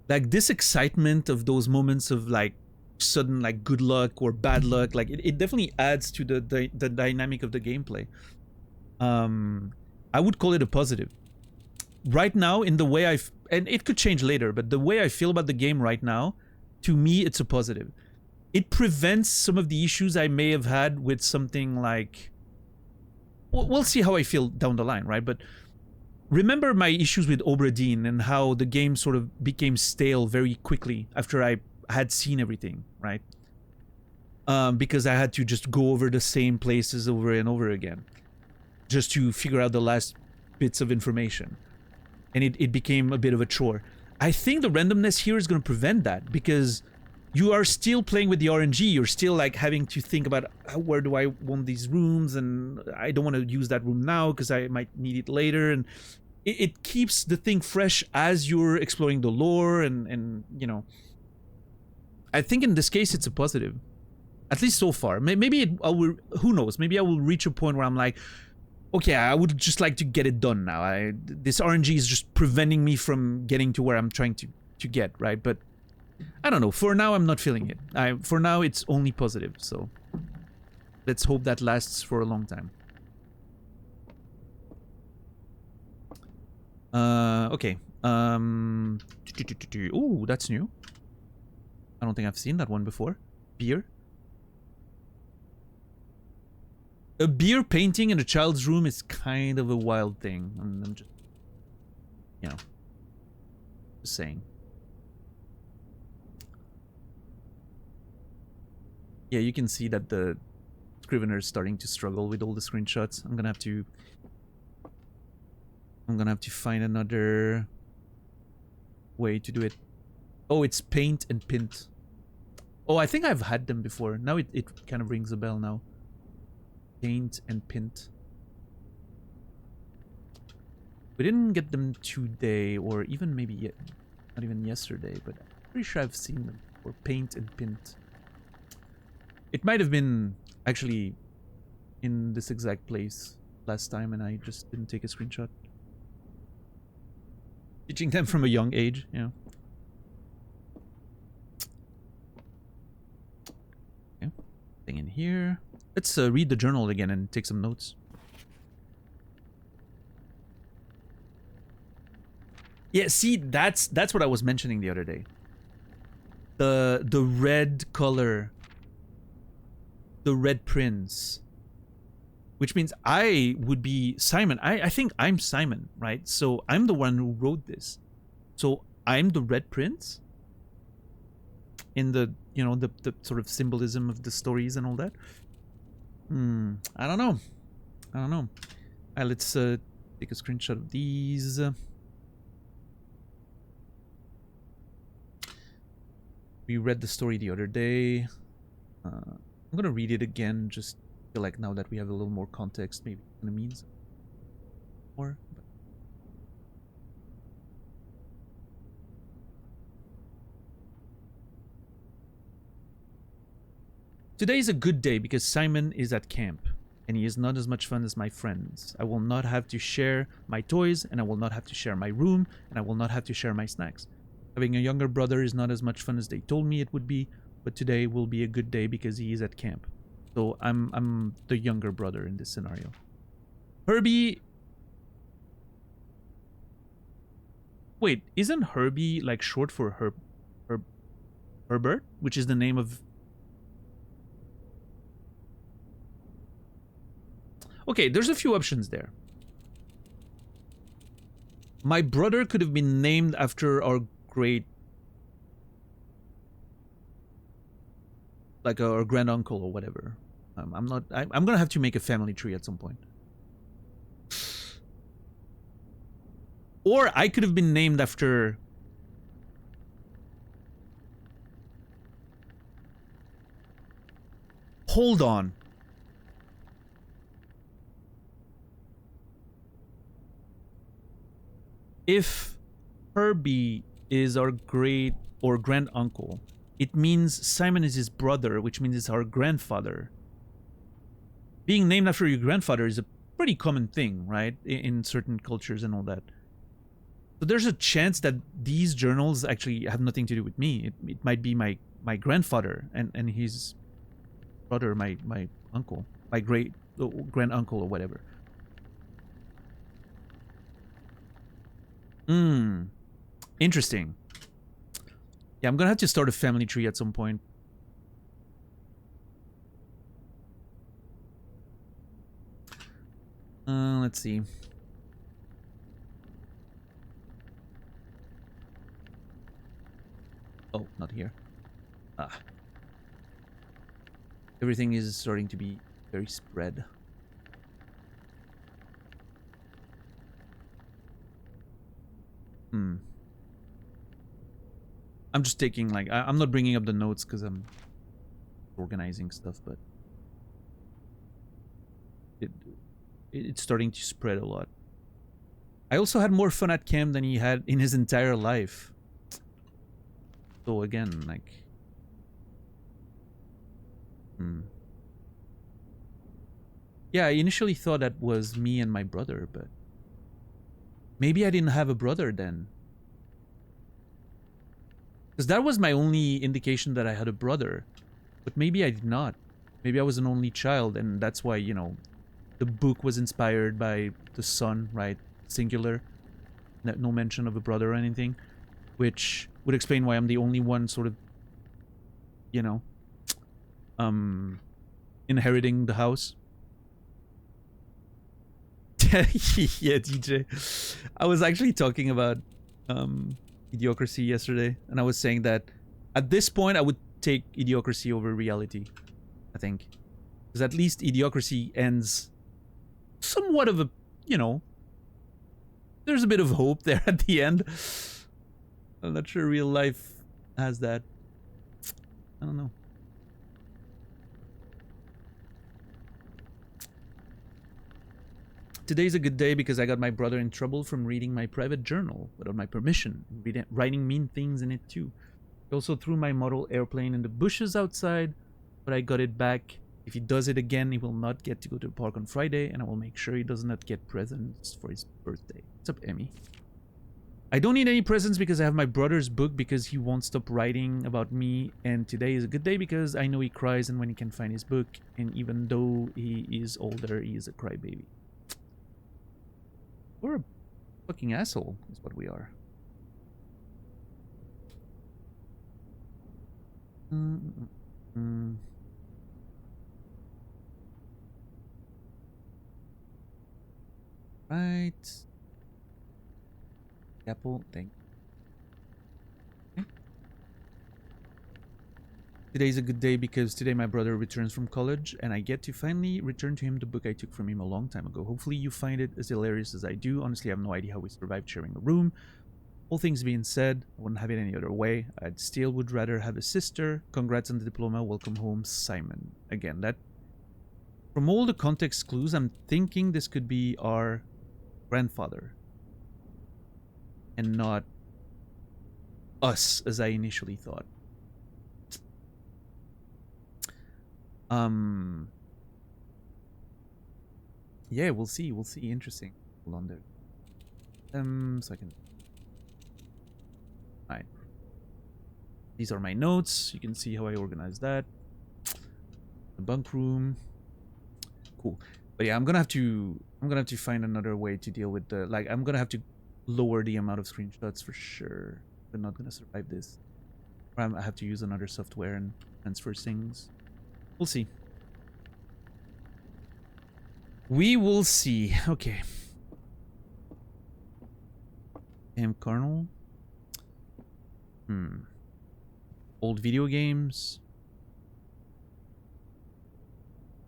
Like this excitement of those moments of like sudden like good luck or bad luck, like it definitely adds to the dynamic of the gameplay. I would call it a positive. Right now, in the way and it could change later, but the way I feel about the game right now, to me, it's a positive. It prevents some of the issues I may have had with something like, we'll see how I feel down the line, right? But remember my issues with Obra Dinn and how the game sort of became stale very quickly after I had seen everything, right? Because I had to just go over the same places over and over again just to figure out the last bits of information. And it became a bit of a chore. I think the randomness here is going to prevent that because you are still playing with the RNG. You're still like having to think about where do I want these rooms, and I don't want to use that room now because I might need it later. And it keeps the thing fresh as you're exploring the lore and you know. I think in this case it's a positive, at least so far. Maybe I will. Who knows? Maybe I will reach a point where I'm like, okay, I would just like to get it done now. This RNG is just preventing me from getting to where I'm trying to get, right? But I don't know. For now, I'm not feeling it. For now, it's only positive. So let's hope that lasts for a long time. Okay. Ooh, that's new. I don't think I've seen that one before. Beer. A beer painting in a child's room is kind of a wild thing. I'm just, you know, just saying. Yeah, you can see that the Scrivener is starting to struggle with all the screenshots. I'm gonna have to find another way to do it. Oh, it's paint and pint. Oh, I think I've had them before. Now it kind of rings a bell now. Paint and pint. We didn't get them today, or even maybe yet, not even yesterday, but I'm pretty sure I've seen them. Or paint and pint. It might have been actually in this exact place last time, and I just didn't take a screenshot. Teaching them from a young age, yeah. Okay, thing in here. Let's read the journal again and take some notes. Yeah, see, that's what I was mentioning the other day. The red color, the red prince, which means I would be Simon. I think I'm Simon, right? So I'm the one who wrote this. So I'm the red prince in the, you know, the sort of symbolism of the stories and all that. I don't know. Let's take a screenshot of these. We read the story the other day. I'm gonna read it again, just feel like now that we have a little more context, maybe it kind of means more. But... Today is a good day because Simon is at camp, and he is not as much fun as my friends. I will not have to share my toys, and I will not have to share my room, and I will not have to share my snacks. Having a younger brother is not as much fun as they told me it would be, but today will be a good day because he is at camp. So I'm the younger brother in this scenario. Herbie... Wait, isn't Herbie like short for Herbert? Which is the name of... Okay, there's a few options there. My brother could have been named after our great... like our grand uncle or whatever. I'm gonna have to make a family tree at some point. Or I could have been named after... Hold on. If Herbie is our great or grand uncle, it means Simon is his brother, which means it's our grandfather. Being named after your grandfather is a pretty common thing, right? In certain cultures and all that. So there's a chance that these journals actually have nothing to do with me. It might be my grandfather and his brother, my uncle, my great grand uncle or whatever. Interesting. Yeah, I'm gonna have to start a family tree at some point. Let's see. Oh, not here. Ah. Everything is starting to be very spread. I'm just taking, like, I'm not bringing up the notes because I'm organizing stuff, but it's starting to spread a lot. I also had more fun at camp than he had in his entire life. So again, like... Yeah, I initially thought that was me and my brother, but... Maybe I didn't have a brother then. Because that was my only indication that I had a brother. But maybe I did not. Maybe I was an only child, and that's why, you know, the book was inspired by the son, right? Singular. No mention of a brother or anything. Which would explain why I'm the only one sort of, you know, inheriting the house. Yeah, DJ. I was actually talking about Idiocracy yesterday, and I was saying that at this point I would take Idiocracy over Reality, I think. Because at least Idiocracy ends somewhat of a, you know, there's a bit of hope there at the end. I'm not sure real life has that. I don't know. Today's a good day because I got my brother in trouble from reading my private journal without my permission, writing mean things in it too. He also threw my model airplane in the bushes outside, but I got it back. If he does it again, he will not get to go to the park on Friday, and I will make sure he does not get presents for his birthday. What's up, Emmy? I don't need any presents because I have my brother's book because he won't stop writing about me, and today is a good day because I know he cries and when he can find his book, and even though he is older, he is a crybaby. We're a fucking asshole, is what we are. Right. Apple, thank you. Okay. Today's a good day because today my brother returns from college and I get to finally return to him the book I took from him a long time ago. Hopefully you find it as hilarious as I do. Honestly, I have no idea how we survived sharing a room. All things being said, I wouldn't have it any other way. I'd still would rather have a sister. Congrats on the diploma. Welcome home, Simon. Again, that... From all the context clues, I'm thinking this could be our grandfather. And not us, as I initially thought. Yeah, we'll see. We'll see. Interesting. Hold on there. So I can... Alright. These are my notes. You can see how I organize that. The bunk room. Cool. But yeah, I'm gonna have to find another way to deal with the... Like, I'm gonna have to lower the amount of screenshots for sure. We're not gonna survive this. Or I have to use another software and transfer things. We'll see. We will see. Okay. Kernel. Old video games.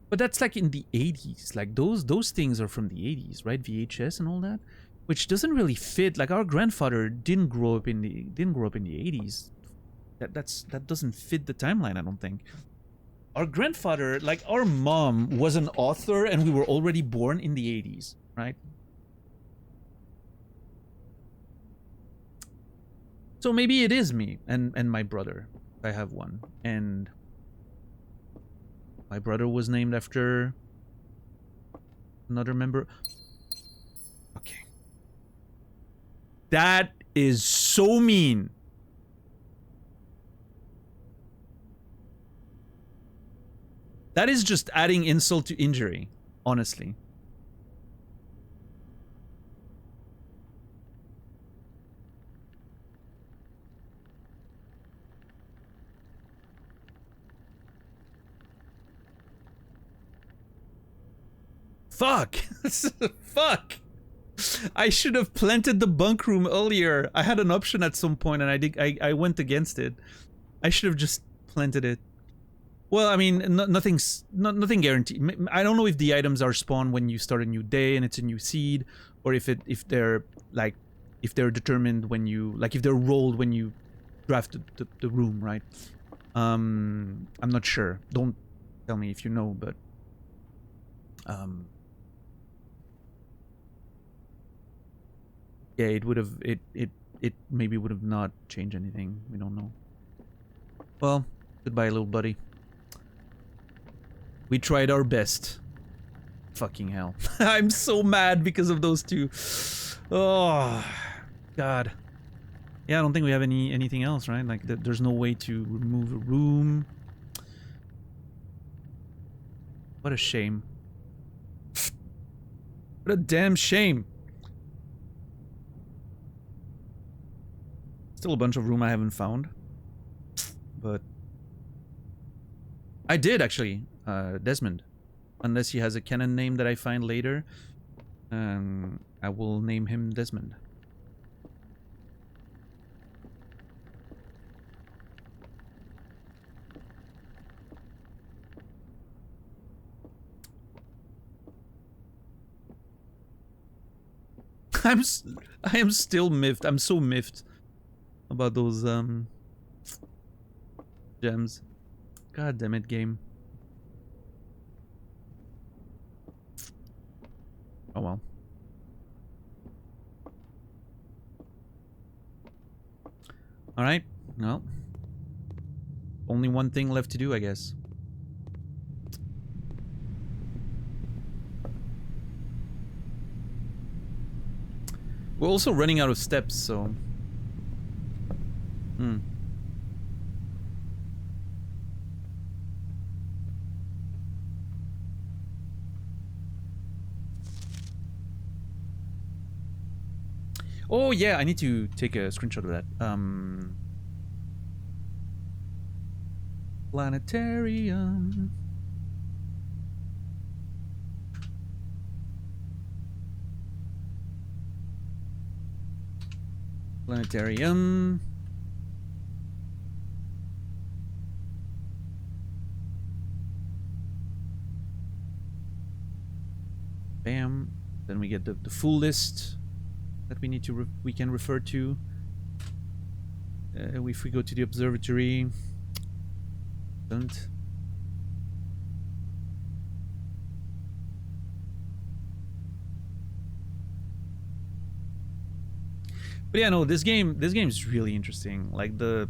But that's like in the 80s. Like those things are from the 80s, right? VHS and all that, which doesn't really fit. Like our grandfather didn't grow up in the 80s. That doesn't fit the timeline, I don't think. Our grandfather, like our mom, was an author and we were already born in the 80s, right? So maybe it is me and my brother. I have one. And my brother was named after another member. Okay. That is so mean. That is just adding insult to injury, honestly. Fuck. Fuck. I should have planted the bunk room earlier. I had an option at some point and I went against it. I should have just planted it. Well, I mean, nothing guaranteed. I don't know if the items are spawned when you start a new day and it's a new seed, or if they're determined when you, like, if they're rolled when you draft the room, right? I'm not sure. Don't tell me if you know, but yeah, it would have it maybe would have not changed anything. We don't know. Well, goodbye, little buddy. We tried our best. Fucking hell. I'm so mad because of those two. Oh, God. Yeah, I don't think we have anything else, right? Like, there's no way to remove a room. What a shame. What a damn shame. Still a bunch of room I haven't found. But I did, actually. Desmond. Unless he has a canon name that I find later. I will name him Desmond. I am still miffed. I'm so miffed about those gems. God damn it, game. Oh well. Alright, well. Only one thing left to do, I guess. We're also running out of steps, so... Oh yeah, I need to take a screenshot of that. Planetarium. Planetarium. Bam. Then we get the full list that we need to we can refer to. if we go to the observatory, don't. But yeah, no, this game is really interesting. Like the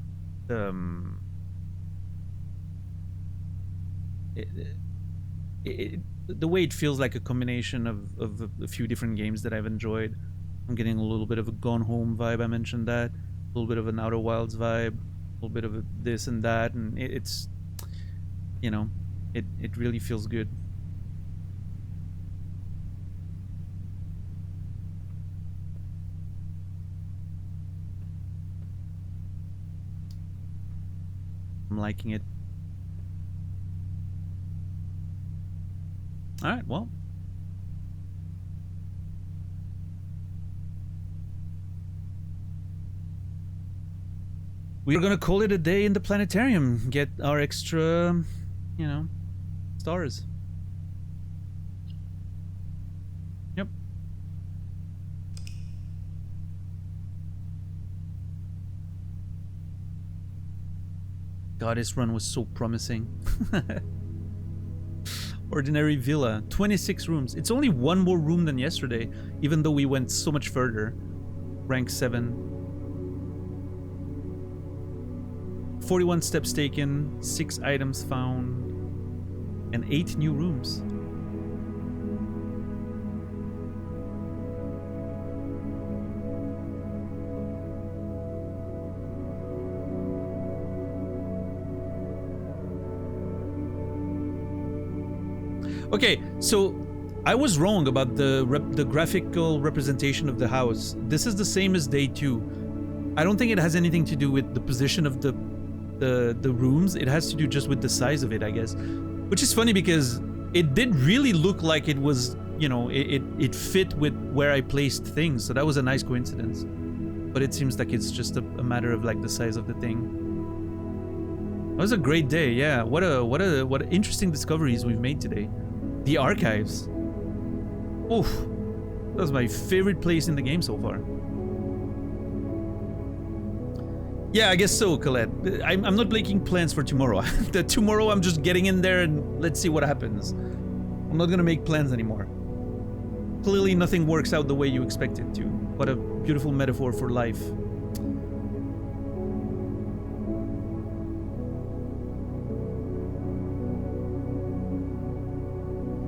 way it feels like a combination of a few different games that I've enjoyed. I'm getting a little bit of a Gone Home vibe. I mentioned that. A little bit of an Outer Wilds vibe. A little bit of a this and that, and it's, you know, it really feels good. I'm liking it. All right, well. We're gonna call it a day in the planetarium. Get our extra, you know, stars. Yep. God, this run was so promising. Ordinary villa, 26 rooms. It's only one more room than yesterday, even though we went so much further. Rank 7. 41 steps taken, 6 items found, and 8 new rooms. Okay, so I was wrong about the graphical representation of the house. This is the same as day 2. I don't think it has anything to do with the position of the rooms. It has to do just with the size of it, I guess. Which is funny because it did really look like it was, you know, it fit with where I placed things. So that was a nice coincidence. But it seems like it's just a matter of like the size of the thing. It was a great day, yeah. What interesting discoveries we've made today. The archives. Oof. That was my favorite place in the game so far. Yeah, I guess so, Colette. I'm not making plans for tomorrow. Tomorrow I'm just getting in there and let's see what happens. I'm not gonna make plans anymore. Clearly nothing works out the way you expect it to. What a beautiful metaphor for life.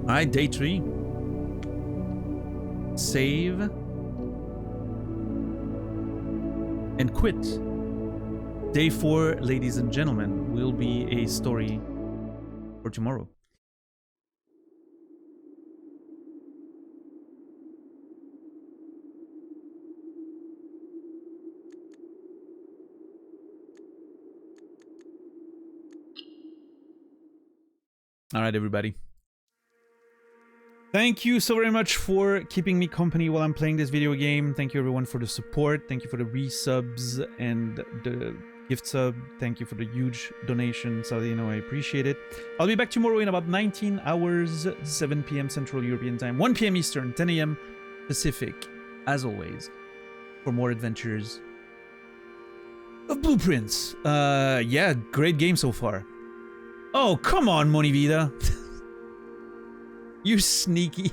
Alright, day 3. Save. And quit. Day 4, ladies and gentlemen, will be a story for tomorrow. Alright, everybody. Thank you so very much for keeping me company while I'm playing this video game. Thank you everyone for the support. Thank you for the resubs and the gift sub. Thank you for the huge donation. So you know I appreciate it. I'll be back tomorrow in about 19 hours, 7 p.m. Central European Time, 1 p.m. Eastern, 10 a.m. Pacific, as always, for more adventures of Blueprints. Yeah, great game so far. Oh, come on, Monivida. You sneaky.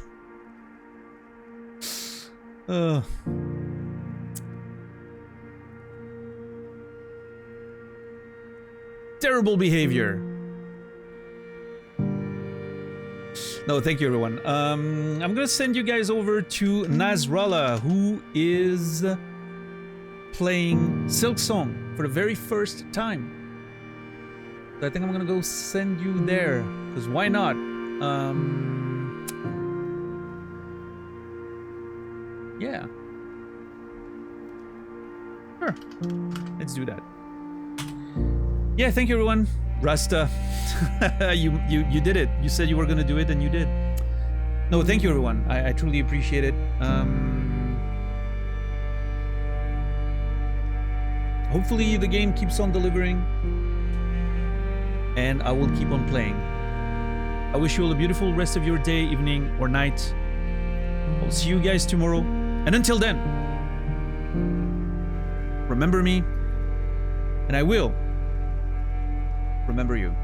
Terrible behavior. No, thank you, everyone. I'm gonna send you guys over to Nasrallah, who is playing Silk Song for the very first time. So I think I'm gonna go send you there, because why not? Yeah. Sure. Let's do that. Yeah, thank you everyone. Rasta. you did it. You said you were gonna do it and you did. No, thank you everyone. I truly appreciate it. Hopefully the game keeps on delivering. And I will keep on playing. I wish you all a beautiful rest of your day, evening, or night. I'll see you guys tomorrow. And until then, remember me, And I will remember you.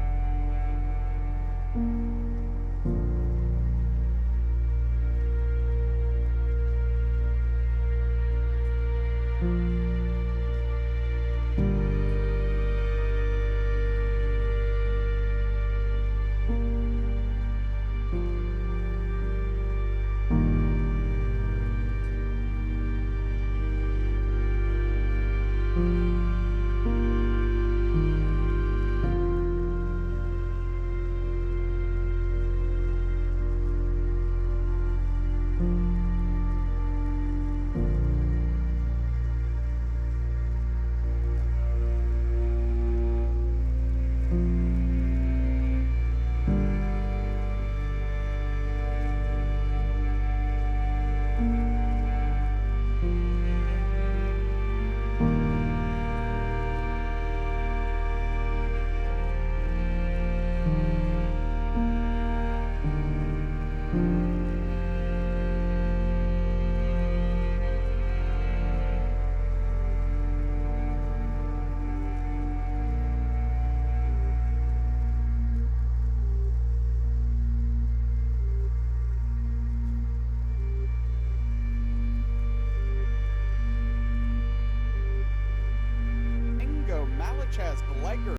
Bingo, Malachaz, Gleiger.